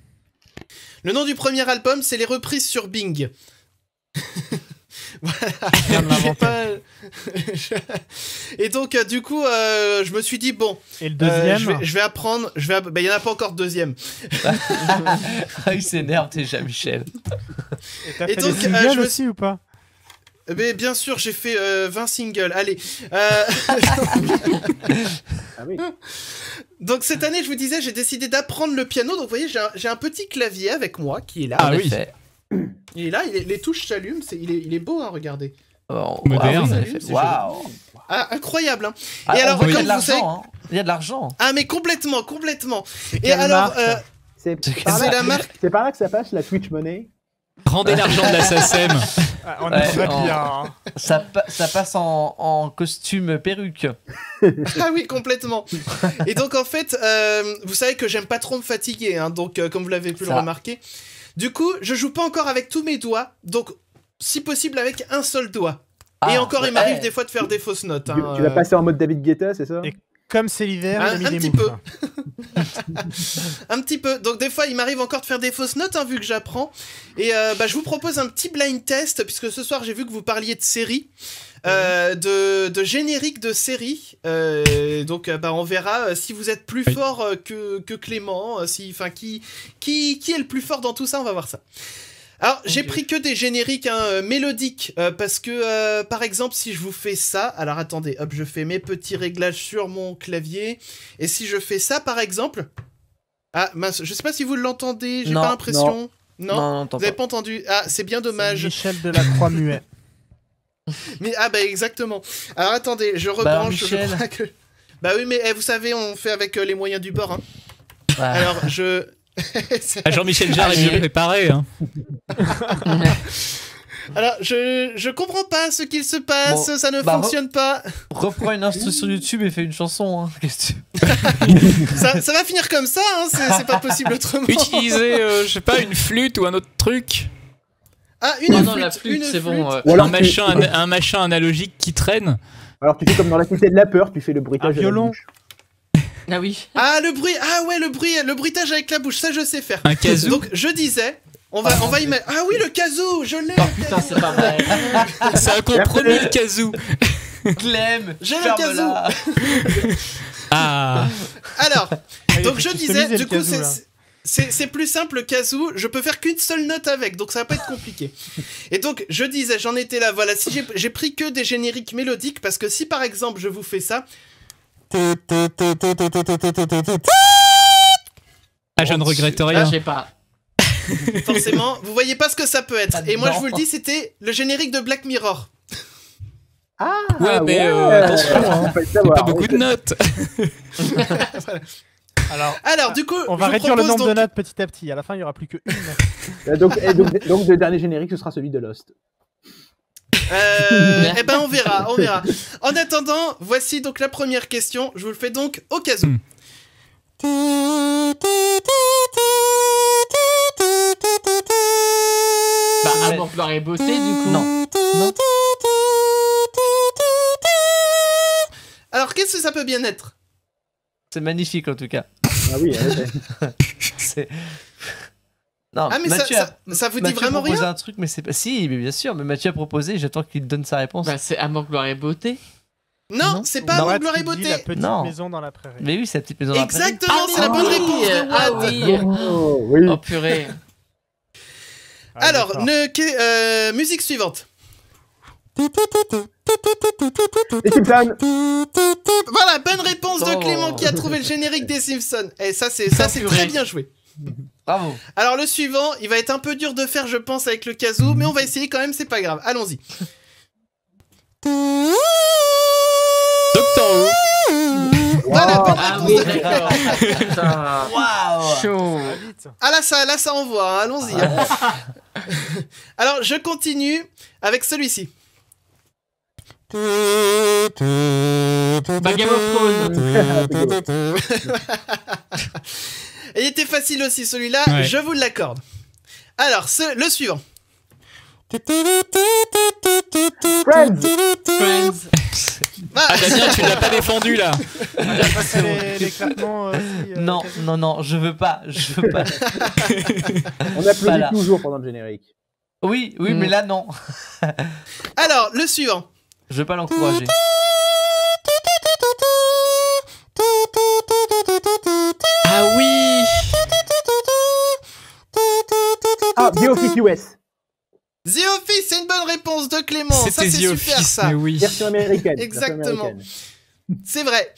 Le nom du premier album c'est les reprises sur Bing. Je viens de J'ai l'inventer. pas- Et donc du coup je me suis dit bon Et le deuxième? je vais apprendre, bah il y en a pas encore de deuxième. Il s'énerve déjà, Michel. Et t'as Et fait donc, des singles je me- aussi ou pas? Mais bien sûr j'ai fait 20 singles. Allez. Ah oui. Donc cette année je vous disais j'ai décidé d'apprendre le piano. Donc vous voyez j'ai un petit clavier avec moi qui est là. Ah En oui. effet. Il est là, les touches s'allument, il est beau, hein, regardez. Oh, Moderne. waouh, en effet. C'est Waouh. Ah, incroyable, hein. Ah, Et alors, on voit qu'il y a comme de vous savez- l'argent. Hein. Il y a de l'argent. Ah, mais complètement. Et quelle alors, marque C'est C'est par, c'est là- la marque. c'est par là que ça passe, la Twitch Money. Rendez l'argent de la SACEM. Ah, on Ouais, est très en- bien. Hein. Ça passe en costume perruque. Ah oui, complètement. Et donc, en fait, vous savez que j'aime pas trop me fatiguer, hein, donc, comme vous l'avez pu le Ça. remarquer. Du coup, je joue pas encore avec tous mes doigts, donc, si possible, avec un seul doigt. Et Ah, encore, il m'arrive ouais. des fois de faire des fausses notes. Hein, Tu vas passer en mode David Guetta, c'est ça? Et- Comme c'est l'hiver, il a mis un des petit moufles. Un petit peu. Donc des fois, il m'arrive encore de faire des fausses notes, hein, vu que j'apprends. Et bah, je vous propose un petit blind test, puisque ce soir, j'ai vu que vous parliez de séries, de génériques de séries. Donc bah, on verra si vous êtes plus Oui. fort que Clément. Qui est le plus fort dans tout ça, on va voir ça. Alors, j'ai pris que des génériques mélodiques, parce que, par exemple, si je vous fais ça... Alors, attendez, hop, je fais mes petits réglages sur mon clavier. Et si je fais ça, par exemple... Ah, mince, je sais pas si vous l'entendez, j'ai Non, pas l'impression... Non, Non, vous avez pas entendu. Ah, c'est bien dommage. Michel Delacroix muet. Mais, ah, bah, exactement. Alors, attendez, je Bah, rebranche, Michel. je crois que... Bah oui, mais vous savez, on fait avec les moyens du bord, hein. Ouais. Alors, je... Ah, Jean-Michel Jarre est mieux préparé. Hein. Alors, je comprends pas ce qu'il se passe, Bon, ça ne bah, fonctionne pas. Reprends une instru sur YouTube et fais une chanson. Hein. Qu'est-ce que tu... Ça va finir comme ça, hein, c'est pas possible autrement. Utilisez, je sais pas, une flûte ou un autre truc. Ah, une Non, flûte, non, la flûte, une c'est flûte. bon. Ou alors, Un machin analogique qui traîne. alors tu fais comme dans la cité de la peur, tu fais le bruitage. Un à la violon. bouche. Ah oui. Ah, le bruit, ah ouais, le bruitage avec la bouche, ça je sais faire. Un kazoo. Donc, je disais, on va y mettre... Ah oui, le kazoo, je l'ai. Oh putain, c'est pas mal. C'est un compromis, le kazoo. Clem, J'ai le ferme-la. Ah. Alors, donc je Customiser disais, le du coup, kazoo, là. c'est plus simple, le kazoo, je peux faire qu'une seule note avec, donc ça va pas être compliqué. Et donc, je disais, j'en étais là, voilà, si j'ai pris que des génériques mélodiques, parce que si par exemple je vous fais ça... Ah, je ne regrette Ah, rien. je sais pas. Forcément, vous voyez pas ce que ça peut être. Et moi, je vous le Non. dis, c'était le générique de Black Mirror. Ah, Ouais, mais, attention, hein. Faut le C'est savoir. pas beaucoup de notes. Alors, du coup, On va je vous réduire le propose nombre de donc- notes petit à petit. À la fin, il n'y aura plus que une. Donc, le dernier générique, ce sera celui de Lost. Eh ben, on verra. En attendant, voici donc la première question. Je vous le fais donc au cas où. Bah, Amour, gloire et beauté, du coup. Non. Alors, qu'est-ce que ça peut bien être? C'est magnifique en tout cas. Ah oui, en effet. C'est... Non, Ah, mais Mathieu ça vous dit Mathieu vraiment a proposé rien? un truc, mais c'est pas... Si, mais bien sûr, mais Mathieu a proposé, j'attends qu'il donne sa réponse. Bah, c'est Amour, gloire et beauté. Non, Non. c'est pas Dans Amour, Red gloire et Kid dit beauté. La petite Non. maison dans la prairie. Mais oui, c'est la petite maison dans la prairie. Exactement, c'est la bonne réponse de Ah Watt. oui. Oh, oui. Oh purée. Ah, Alors, d'accord. musique suivante. Les Simpsons. Voilà, bonne réponse de Oh. Clément qui a trouvé le générique des Simpsons. Et ça, c'est très purée. bien joué. Bravo. Alors, le suivant, il va être un peu dur de faire, je pense, avec le kazoo, mais on va essayer quand même, c'est pas grave. Allons-y. Doctor Who. Voilà, bonne Ah réponse oui, de Clément. d'accord. Putain. Waouh. Chaud. Ah, vite. Ah là, ça envoie, hein, allons-y. hein. Alors, je continue avec celui-ci. Bah, Game of Thrones. Et il était facile aussi celui-là, Ouais. je vous l'accorde. Alors, le suivant. Friends. Friends. Ah Damien, tu l'as pas défendu là. C'est les claquements aussi. Non, non, non, je veux pas. On applaudit Voilà. toujours pendant le générique. Oui, mais là, non. Alors, le suivant. Je veux pas l'encourager. Ah oui. Ah, The Office US. The Office, c'est une bonne réponse de Clément. Ça, C'était c'est The super, Office, ça. mais oui. Version américaine. Exactement. Version américaine. C'est vrai.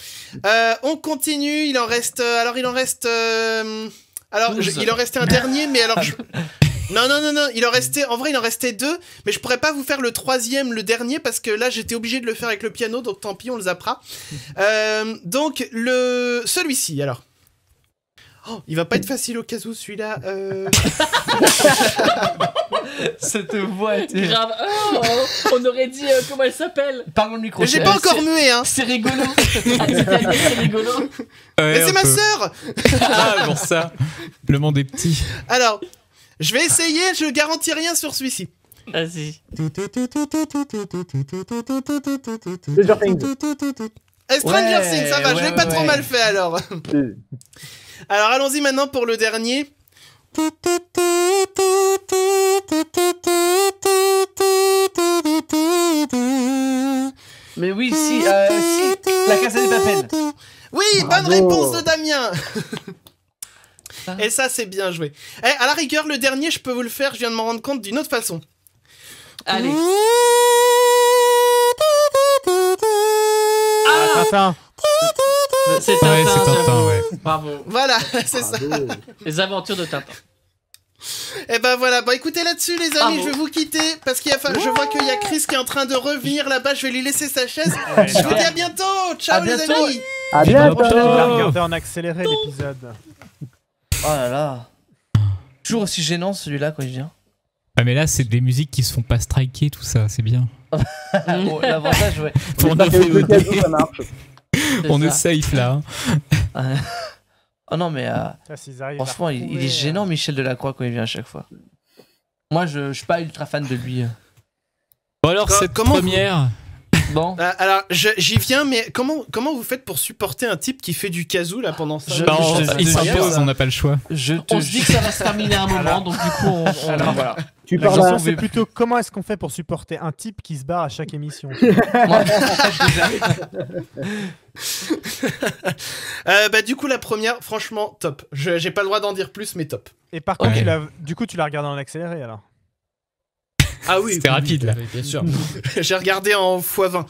On continue. Il en reste. Alors, il en reste. Alors, 12. il en restait un dernier, mais alors. Non. Il en restait. En vrai, il en restait 2, mais je pourrais pas vous faire le troisième, le dernier, parce que là, j'étais obligé de le faire avec le piano, donc tant pis, on le zappera. Donc, celui-ci, alors. Oh, il va pas être facile au cas où celui-là. Cette voix était... Grave. Oh, on aurait dit comment elle s'appelle. Parle dans le micro. J'ai pas encore mué, hein. C'est rigolo. Ah, c'est rigolo. Mais c'est ma sœur. Ah, bon ça. Le monde est petit. Alors, je vais essayer. Je garantis rien sur celui-ci. Vas-y. Stranger Things. Stranger Ouais, Things, ça va. Je l'ai ouais, pas ouais, trop ouais. mal fait alors. Alors, allons-y maintenant pour le dernier. Mais oui, si, la Casa des Papel. Oui, bonne Bravo. réponse de Damien. Et ça, c'est bien joué. À la rigueur, le dernier, je peux vous le faire. Je viens de m'en rendre compte d'une autre façon. Allez. Tintin. C'est Ouais, Tintin. c'est Tintin, j'avoue. ouais. Bravo. Voilà, c'est ça. Bravo. Les aventures de Tintin. Et ben voilà. Bon, écoutez là-dessus, les amis, Bravo. je vais vous quitter parce je vois qu'il y a Chris qui est en train de revenir là-bas. Je vais lui laisser sa chaise. Ouais, Je vous dis à bientôt. Ciao, À les bientôt. amis. À Je bientôt. vais regarder en accéléré l'épisode. Oh là là. Toujours aussi gênant celui-là quand il vient. Ah, mais là, c'est des musiques qui se font pas striker, tout ça, c'est bien. Bon, l'avantage, ouais. On, Ça fait le cas où ça marche. on est ça. safe là. hein. Oh non, mais S'ils arrivent à franchement, il retrouver, est gênant, Michel Delacroix, quand il vient à chaque fois. Moi, je suis pas ultra fan de lui. Bon, alors, cette Comment vous- première. Bon, Alors, j'y viens, mais comment vous faites pour supporter un type qui fait du kazoo là pendant ça? Bah, Il je- s'impose, je- on n'a pas le choix. je te On se dit que ça va se terminer à un moment, donc du coup, Alors, voilà. Tu La parles question, à... c'est plutôt comment est-ce qu'on fait pour supporter un type qui se barre à chaque émission. Bah du coup la première, franchement top. J'ai pas le droit d'en dire plus, mais top. Et par contre, Ouais. du coup, tu l'as regardé en accéléré alors. Ah oui, C'était rapide, là. bien sûr. J'ai regardé en x20.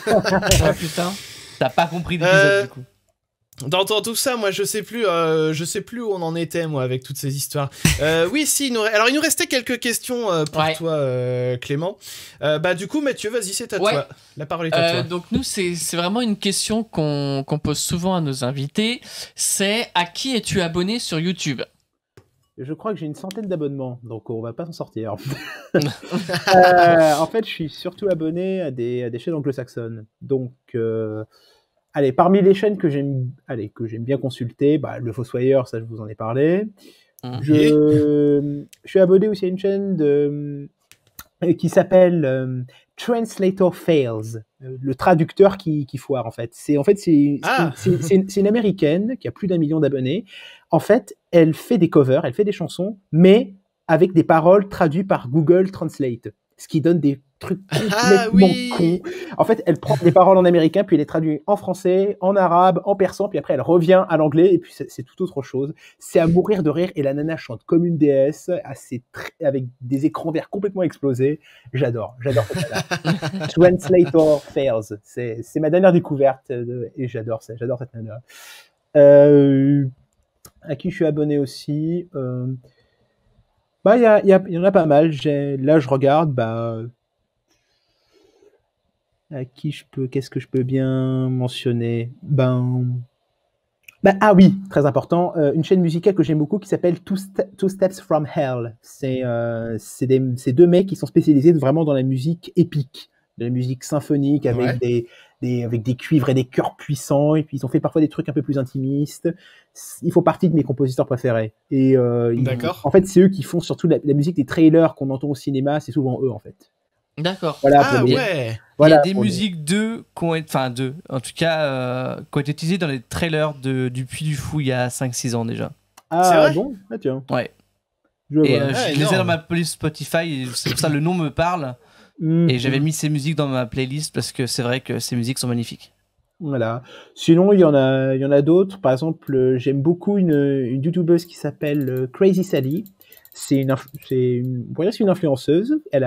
Ah putain. t'as pas compris l'épisode Euh, du coup. Dans tout ça, moi je sais plus où on en était moi avec toutes ces histoires. Oui, si. Alors il nous restait quelques questions pour Ouais. toi, Clément. Bah du coup, Mathieu, vas-y, c'est à Ouais. toi. La parole est à toi. Donc nous, c'est vraiment une question qu'on pose souvent à nos invités. C'est à qui es-tu abonné sur YouTube? Je crois que j'ai une centaine d'abonnements, donc on va pas s'en sortir. En fait, je suis surtout abonné à des chaînes anglo-saxonnes. Donc, allez, parmi les chaînes que j'aime bien consulter, bah, le Fossoyeur, ça je vous en ai parlé. Mhm. Je suis abonné aussi à une chaîne de qui s'appelle Translator Fails, le traducteur qui foire en fait. C'est une américaine qui a plus d'1 million d'abonnés. En fait, elle fait des covers, elle fait des chansons, mais avec des paroles traduites par Google Translate, ce qui donne des trucs complètement cons. En fait, elle prend des paroles en américain, puis elle les traduit en français, en arabe, en persan, puis après elle revient à l'anglais, et puis c'est tout autre chose. C'est à mourir de rire, et la nana chante comme une déesse, avec des écrans verts complètement explosés. J'adore cette nana. Translator Fails, c'est ma dernière découverte, et j'adore cette nana. À qui je suis abonné aussi, il y en a pas mal. Là, je regarde, à qui qu'est-ce que je peux bien mentionner? Ah oui, très important, une chaîne musicale que j'aime beaucoup qui s'appelle Two Steps from Hell. C'est 2 mecs qui sont spécialisés vraiment dans la musique épique, de la musique symphonique avec avec des cuivres et des chœurs puissants, et puis ils ont fait parfois des trucs un peu plus intimistes. Ils font partie de mes compositeurs préférés. Et D'accord. en fait, c'est eux qui font surtout la musique des trailers qu'on entend au cinéma, c'est souvent eux en fait. D'accord. Voilà, il y a des musiques d'eux qui ont été, en tout cas, qui ont été utilisées dans les trailers du Puy du Fou il y a 5-6 ans déjà. C'est vrai bon, tiens. Ouais. Je les ai dans ma playlist Spotify, c'est pour ça le nom me parle. Et j'avais mis ces musiques dans ma playlist parce que c'est vrai que ces musiques sont magnifiques. Voilà. Sinon, il y en a d'autres. Par exemple, j'aime beaucoup une youtubeuse qui s'appelle Crazy Sally. C'est une influenceuse. Elle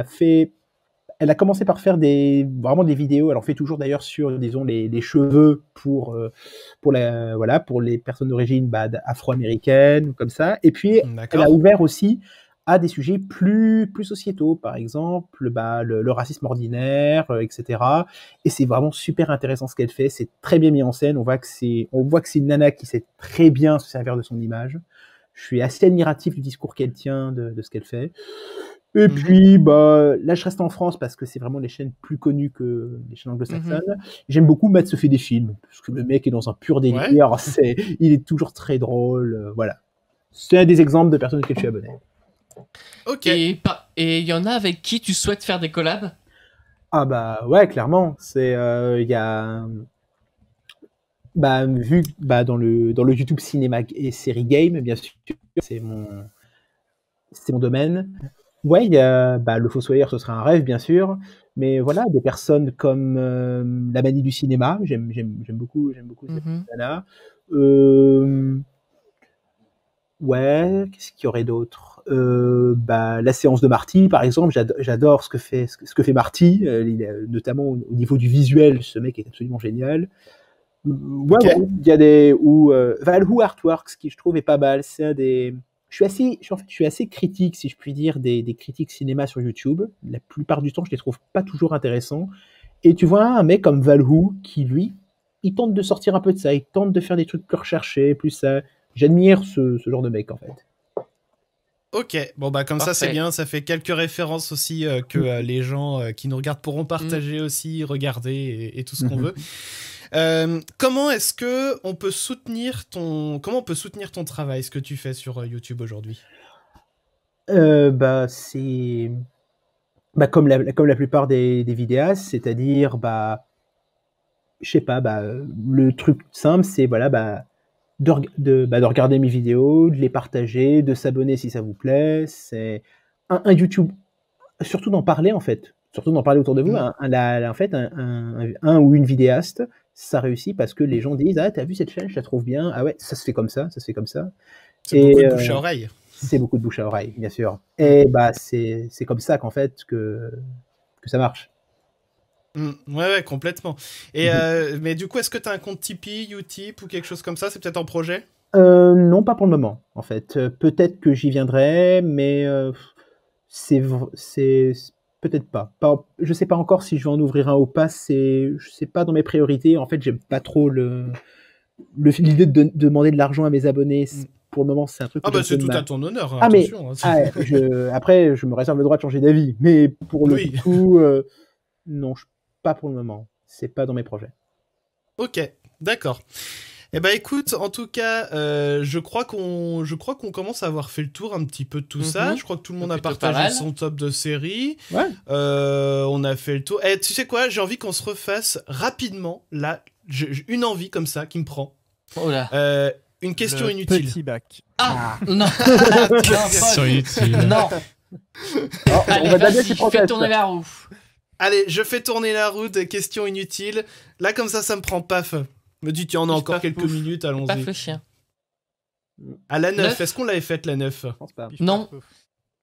a commencé par faire vraiment des vidéos. Elle en fait toujours d'ailleurs sur, disons, les cheveux pour les personnes d'origine afro-américaine, comme ça. Et puis, elle a ouvert aussi à des sujets plus sociétaux, par exemple, le racisme ordinaire, etc. Et c'est vraiment super intéressant ce qu'elle fait. C'est très bien mis en scène. On voit que c'est une nana qui sait très bien se servir de son image. Je suis assez admiratif du discours qu'elle tient, de ce qu'elle fait. Et puis, là, je reste en France parce que c'est vraiment les chaînes plus connues que les chaînes anglo-saxonnes. J'aime beaucoup Matt se fait des films, parce que le mec est dans un pur délire. Il est toujours très drôle. Voilà. C'est un des exemples de personnes auxquelles je suis abonné. Ok. Et il y en a avec qui tu souhaites faire des collabs? Ah ouais, clairement. C'est il y a vu dans le YouTube cinéma et série game, bien sûr, c'est mon domaine. Ouais, il y a le Fossoyeur, ce serait un rêve, bien sûr, mais voilà, des personnes comme la Manie du cinéma, j'aime beaucoup cette nana. Ouais, qu'est-ce qu'il y aurait d'autre? La séance de Marty, par exemple, j'adore ce que fait Marty, notamment au niveau du visuel, ce mec est absolument génial. Ouais, il y a Valhou Artworks, qui je trouve est pas mal. Je suis assez critique, si je puis dire, des critiques cinéma sur YouTube. La plupart du temps, je les trouve pas toujours intéressants. Et tu vois un mec comme Valhou qui, lui, il tente de sortir un peu de ça, il tente de faire des trucs plus recherchés, plus ça. J'admire ce genre de mec, en fait. Ok, bon comme Parfait. Ça c'est bien, ça fait quelques références aussi que les gens qui nous regardent pourront partager aussi, regarder et tout ce qu'on veut. Comment est-ce que on peut soutenir ton travail, ce que tu fais sur YouTube aujourd'hui? C'est comme la plupart des vidéastes, c'est-à-dire je sais pas, le truc simple, c'est de regarder mes vidéos, de les partager, de s'abonner si ça vous plaît. C'est un YouTube, surtout d'en parler en fait, surtout d'en parler autour de vous. En fait, un ou une vidéaste, ça réussit parce que les gens disent t'as vu cette chaîne, je la trouve bien. Ah ouais, ça se fait comme ça, ça se fait comme ça. C'est beaucoup de bouche à oreille. C'est beaucoup de bouche à oreille, bien sûr. Et c'est comme ça qu'en fait que ça marche. Ouais, complètement. Et mais du coup, est-ce que tu as un compte Tipeee, Utip ou quelque chose comme ça? C'est peut-être en projet? Non, pas pour le moment, en fait. Peut-être que j'y viendrai, mais c'est peut-être pas. Je sais pas encore si je vais en ouvrir un ou pas. C'est pas dans mes priorités. En fait, j'aime pas trop l'idée de demander de l'argent à mes abonnés. Pour le moment, c'est un truc. C'est tout à ton honneur. Hein, attention. Après, je me réserve le droit de changer d'avis. Mais pour le coup, non, pas pour le moment. C'est pas dans mes projets. Ok, d'accord. Eh ben écoute, en tout cas, je crois qu'on commence à avoir fait le tour un petit peu de tout ça. Je crois que tout le monde a Plutôt pas partagé mal. son top de série. Ouais. On a fait le tour. Et tu sais quoi, j'ai envie qu'on se refasse rapidement, là, une envie comme ça qui me prend. Oh là. Une question Le inutile. Petit bac. Non. Question inutile. Non. Alors, Allez, on va d'abord vas-y, s'y fais proteste. tourner la roue. Allez, je fais tourner la roue des questions inutiles. Là, comme ça me prend paf. Me dit, tiens, on a encore Paf, quelques pouf. minutes, Paf allons-y. le chien. À la 9, Neuf. est-ce qu'on l'avait faite la 9? Je pense pas. Pif, Non. paf, pouf.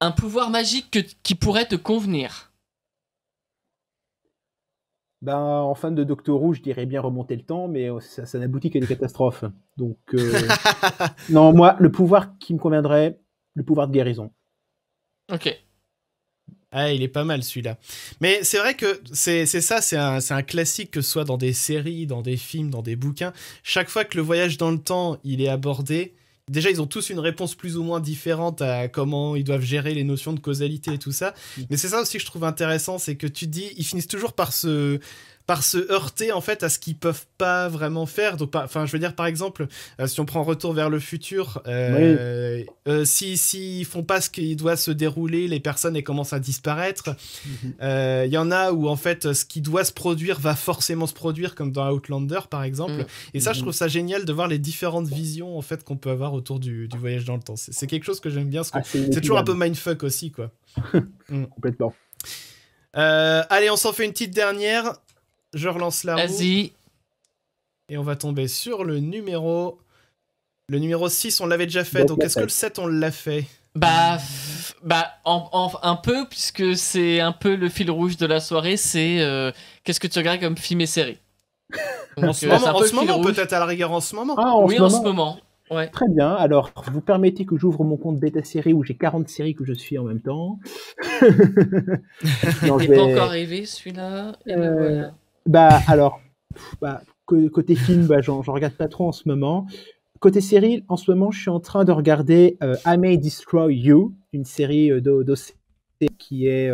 Un pouvoir magique qui pourrait te convenir. Ben, en fan de Doctor Who, je dirais bien remonter le temps, mais ça n'aboutit qu'à des catastrophes. Donc, non, moi, le pouvoir qui me conviendrait, le pouvoir de guérison. Ok. Ah, il est pas mal celui-là. Mais c'est vrai que c'est ça, c'est un classique, que ce soit dans des séries, dans des films, dans des bouquins. Chaque fois que le voyage dans le temps, il est abordé, déjà, ils ont tous une réponse plus ou moins différente à comment ils doivent gérer les notions de causalité et tout ça. Mais c'est ça aussi que je trouve intéressant, c'est que tu te dis, ils finissent toujours par se heurter en fait à ce qu'ils peuvent pas vraiment faire. Donc, enfin, je veux dire, par exemple, si on prend Retour vers le futur, si ils font pas ce qui doit se dérouler, les personnes elles commencent à disparaître. Il y en a où en fait ce qui doit se produire va forcément se produire, comme dans Outlander par exemple. Et ça, je trouve ça génial de voir les différentes visions en fait qu'on peut avoir autour du voyage dans le temps. C'est quelque chose que j'aime bien, parce que c'est toujours un peu mindfuck aussi, quoi. Complètement. Allez, on s'en fait une petite dernière. Je relance la roue. Vas-y. Et on va tomber sur le numéro 6, on l'avait déjà fait. Donc est-ce que le 7, on l'a fait? Bah, un peu, puisque c'est un peu le fil rouge de la soirée, c'est qu'est-ce que tu regardes comme film et série. Donc, En ce moment, peut-être à la rigueur en ce moment. Ah, en ce moment. Ouais. Très bien. Alors, vous permettez que j'ouvre mon compte bêta série où j'ai 40 séries que je suis en même temps. Non, Il n'est pas encore arrivé celui-là. Et ben voilà. Bah, alors, côté film, j'en regarde pas trop en ce moment. Côté série, en ce moment, je suis en train de regarder I May Destroy You, une série d'OC qui est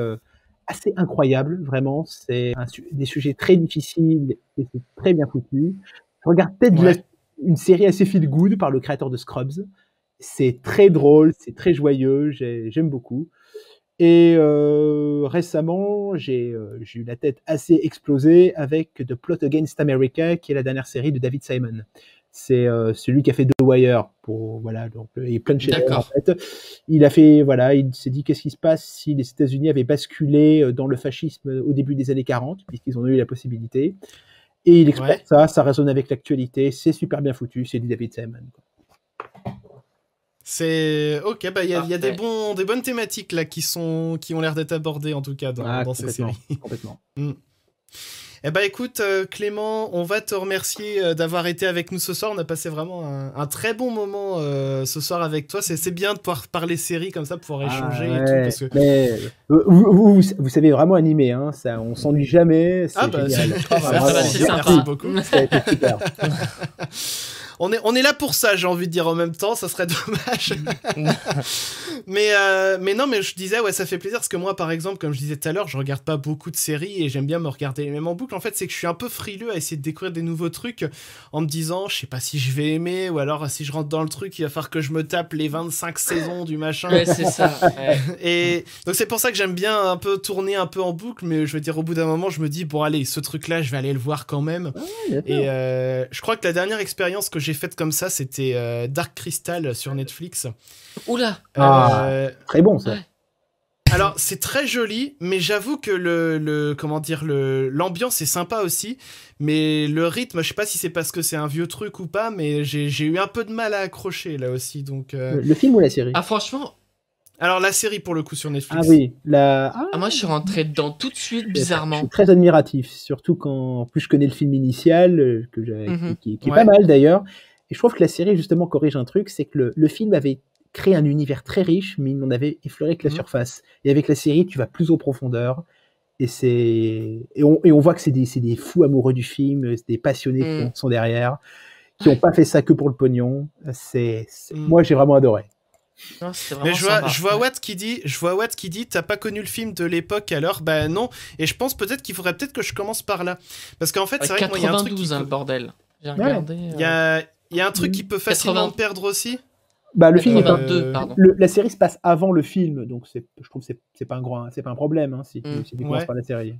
assez incroyable, vraiment. C'est des sujets très difficiles et c'est très bien foutu. Je regarde peut-être une série assez feel good par le créateur de Scrubs. C'est très drôle, c'est très joyeux, j'aime beaucoup. Et récemment, j'ai eu la tête assez explosée avec The Plot Against America, qui est la dernière série de David Simon. C'est celui qui a fait The Wire, donc et plein de chaînes en fait. Il s'est dit qu'est-ce qui se passe si les États-Unis avaient basculé dans le fascisme au début des années 40, puisqu'ils ont eu la possibilité. Et il explore ça résonne avec l'actualité, c'est super bien foutu, c'est du David Simon. C'est ok, il y a des bonnes thématiques là qui ont l'air d'être abordées en tout cas dans ces séries. Complètement. Eh ben écoute Clément, on va te remercier d'avoir été avec nous ce soir. On a passé vraiment un très bon moment ce soir avec toi. C'est bien de pouvoir parler séries comme ça, pouvoir échanger et tout. Parce que... Mais vous savez vraiment animer, hein, ça, on s'ennuie jamais. C'est génial. C'est sympa. Merci beaucoup. C'est super. On est là pour ça, j'ai envie de dire en même temps, ça serait dommage. mais non, mais je disais, ça fait plaisir parce que moi, par exemple, comme je disais tout à l'heure, je regarde pas beaucoup de séries et j'aime bien me regarder les mêmes en boucle. En fait, c'est que je suis un peu frileux à essayer de découvrir des nouveaux trucs en me disant, je sais pas si je vais aimer ou alors si je rentre dans le truc, il va falloir que je me tape les 25 saisons du machin. Ouais, c'est ça. Ouais. Et donc, c'est pour ça que j'aime bien un peu tourner un peu en boucle, mais je veux dire, au bout d'un moment, je me dis, bon, allez, ce truc-là, je vais aller le voir quand même. Et je crois que la dernière expérience que j'ai faite comme ça, c'était Dark Crystal sur Netflix. Oula. Très bon ça. Ouais. Alors c'est très joli, mais j'avoue que l'ambiance est sympa aussi, mais le rythme, je sais pas si c'est parce que c'est un vieux truc ou pas, mais j'ai eu un peu de mal à accrocher là aussi. Donc le film ou la série? Ah franchement. Alors la série pour le coup sur Netflix. Ah oui, moi je suis rentré dedans tout de suite bizarrement. Je suis très admiratif, surtout quand en plus je connais le film initial qui est pas mal d'ailleurs. Et je trouve que la série justement corrige un truc, c'est que le film avait créé un univers très riche, mais il n'en avait effleuré que la surface. Et avec la série, tu vas plus en profondeur. Et on voit que c'est des fous amoureux du film, c'est des passionnés qui sont derrière, qui n'ont pas fait ça que pour le pognon. Moi, j'ai vraiment adoré. Non, mais je vois Watt qui dit t'as pas connu le film de l'époque alors bah non, et je pense peut-être qu'il faudrait peut-être que je commence par là parce qu'en fait c'est vrai que moi il y a un truc le bordel j'ai regardé Il y a un truc qui peut facilement me perdre aussi. Bah, le film 82, pardon. La série se passe avant le film, donc je trouve que c'est pas un problème si tu commences par la série.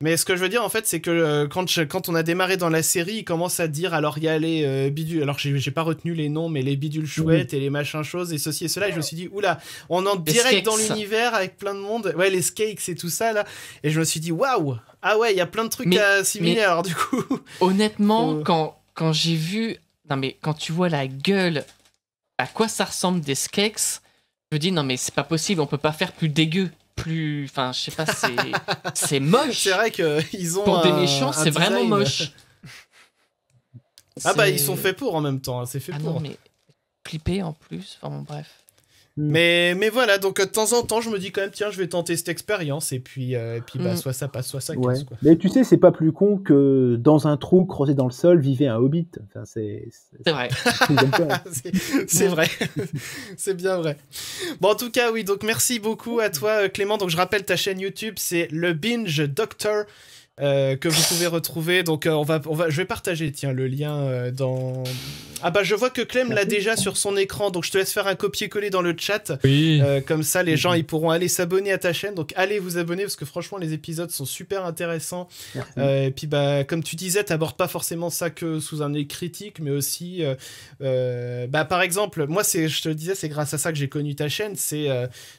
Mais ce que je veux dire en fait, c'est que quand on a démarré dans la série, il commence à dire alors il y a les bidules, alors j'ai pas retenu les noms, mais les bidules chouettes et les machins choses et ceci et cela, et je me suis dit oula, on entre direct dans l'univers avec plein de monde, ouais, les skakes et tout ça là, et je me suis dit waouh, ah ouais, il y a plein de trucs à assimiler alors du coup. Honnêtement, quand j'ai vu, non mais quand tu vois la gueule, à quoi ça ressemble des skakes, je me dis non mais c'est pas possible, on peut pas faire plus dégueu. Enfin, je sais pas, c'est moche. C'est vrai qu'ils ont pour des méchants, c'est vraiment moche. Ah bah ils sont faits pour en même temps, c'est fait pour. Non mais clippé en plus, enfin bon, bref. Mais voilà, donc de temps en temps, je me dis quand même tiens, je vais tenter cette expérience et puis bah soit ça passe, soit ça casse quoi. Mais tu sais, c'est pas plus con que dans un trou creusé dans le sol vivait un hobbit. Enfin, c'est vrai. C'est vrai. C'est bien vrai. Bon, en tout cas, oui, donc merci beaucoup à toi Clément. Donc je rappelle ta chaîne YouTube, c'est le Binge Doctor. Que vous pouvez retrouver, donc je vais partager le lien dans... Ah bah je vois que Clem l'a déjà sur son écran, donc je te laisse faire un copier-coller dans le chat, comme ça les gens ils pourront aller s'abonner à ta chaîne, donc allez vous abonner parce que franchement les épisodes sont super intéressants, et puis bah comme tu disais, t'abordes pas forcément ça que sous un œil critique, mais aussi bah par exemple, moi je te le disais, c'est grâce à ça que j'ai connu ta chaîne, c'est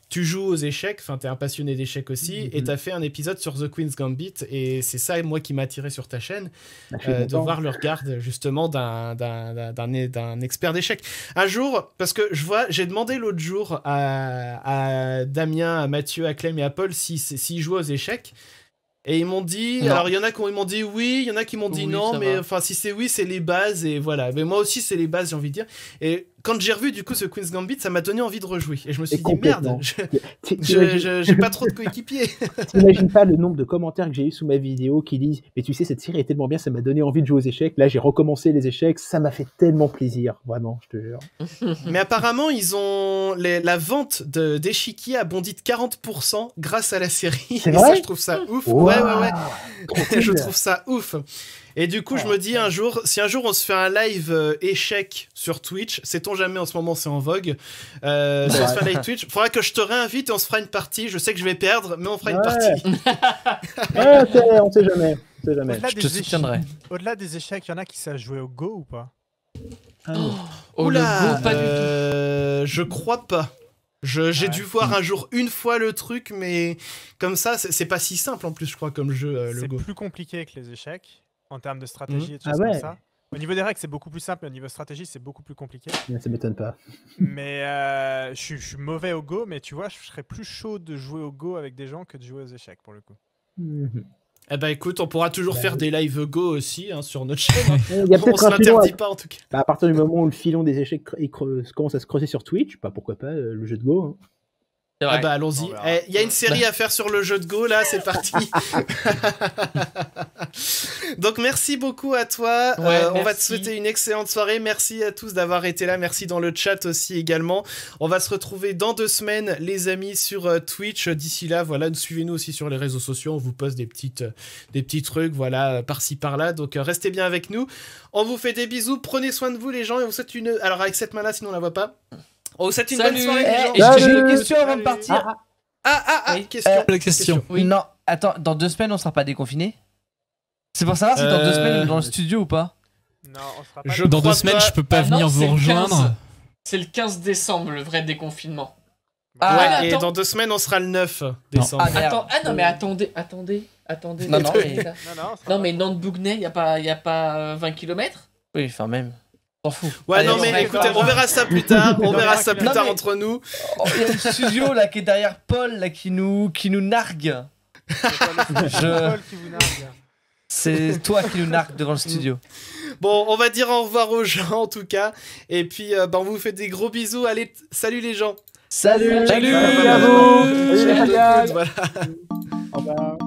tu joues aux échecs, enfin t'es un passionné d'échecs aussi, et t'as fait un épisode sur The Queen's Gambit, et c'est ça moi qui m'a attiré sur ta chaîne, de voir le regard justement d'un expert d'échecs. Un jour, parce que j'ai demandé l'autre jour à Damien, à Mathieu, à Clem et à Paul s'ils jouaient aux échecs, et ils m'ont dit, non. Alors il y en a qui m'ont dit oui, il y en a qui m'ont dit non, mais enfin si c'est oui, c'est les bases, et voilà. Mais moi aussi c'est les bases, j'ai envie de dire. Et quand j'ai revu du coup ce Queen's Gambit, ça m'a donné envie de rejouer. Et je me suis dit merde, j'ai pas trop de coéquipiers. T'imagines pas le nombre de commentaires que j'ai eu sous ma vidéo qui disent mais tu sais cette série est tellement bien, ça m'a donné envie de jouer aux échecs. Là j'ai recommencé les échecs, ça m'a fait tellement plaisir, vraiment, je te jure. Mais apparemment ils ont la vente d'échiquiers a bondi de 40% grâce à la série. C'est et vrai, ça je trouve ça ouf. Wow, ouais. Je trouve ça ouf. Et du coup, je me dis si un jour on se fait un live échec sur Twitch, sait-on jamais, en ce moment c'est en vogue, si on se fait un live Twitch, faudra que je te réinvite et on se fera une partie. Je sais que je vais perdre, mais on fera une partie. On sait jamais. Je te soutiendrai. Au-delà des échecs, il y en a qui savent jouer au Go ou pas? Oula, le Go, pas du tout. Je crois pas. J'ai dû voir un jour une fois le truc, mais comme ça, c'est pas si simple en plus, je crois, comme jeu, le Go. C'est plus compliqué que les échecs, en termes de stratégie et tout ça comme ça. Au niveau des règles, c'est beaucoup plus simple, mais au niveau stratégie, c'est beaucoup plus compliqué. Ça m'étonne pas. Mais je suis mauvais au Go, mais tu vois, je serais plus chaud de jouer au Go avec des gens que de jouer aux échecs, pour le coup. Eh ben écoute, on pourra toujours faire des live Go aussi sur notre chaîne. On se l'interdit pas en tout cas. À partir du moment où le filon des échecs commence à se creuser sur Twitch, pourquoi pas le jeu de Go. Ah bah allons-y. Il y a une série à faire sur le jeu de Go là, c'est parti. Donc merci beaucoup à toi. On va te souhaiter une excellente soirée. Merci à tous d'avoir été là. Merci dans le chat aussi également. On va se retrouver dans 2 semaines les amis sur Twitch. D'ici là, voilà, suivez-nous aussi sur les réseaux sociaux. On vous poste des petits trucs, voilà, par-ci par-là. Donc restez bien avec nous. On vous fait des bisous. Prenez soin de vous les gens et on vous souhaite une. Alors avec cette main-là, sinon on la voit pas. On vous souhaite une bonne soirée les gens. J'ai une question avant de partir. Question. Oui. Non, attends, dans 2 semaines on sera pas déconfiné? C'est pour savoir si dans 2 semaines on est dans le studio ou pas? Non, on sera pas. Dans 2 semaines je peux pas venir vous rejoindre. C'est le 15 décembre le vrai déconfinement. Et dans 2 semaines on sera le 9 décembre. Non mais attendez. Non mais Nantes-Bougnay, y a pas 20 non mais 20 km? Oui, enfin même. S'en fout. Ouais, allez, non mais écoutez, on verra ça plus tard. On verra ça plus tard entre nous. Il y a le studio là qui est derrière Paul là qui nous nargue. C'est toi qui nous nargue devant le studio. Bon, on va dire au revoir aux gens en tout cas. Et puis on vous fait des gros bisous. Allez, salut les gens. Salut à vous. Salut. Voilà. Au revoir.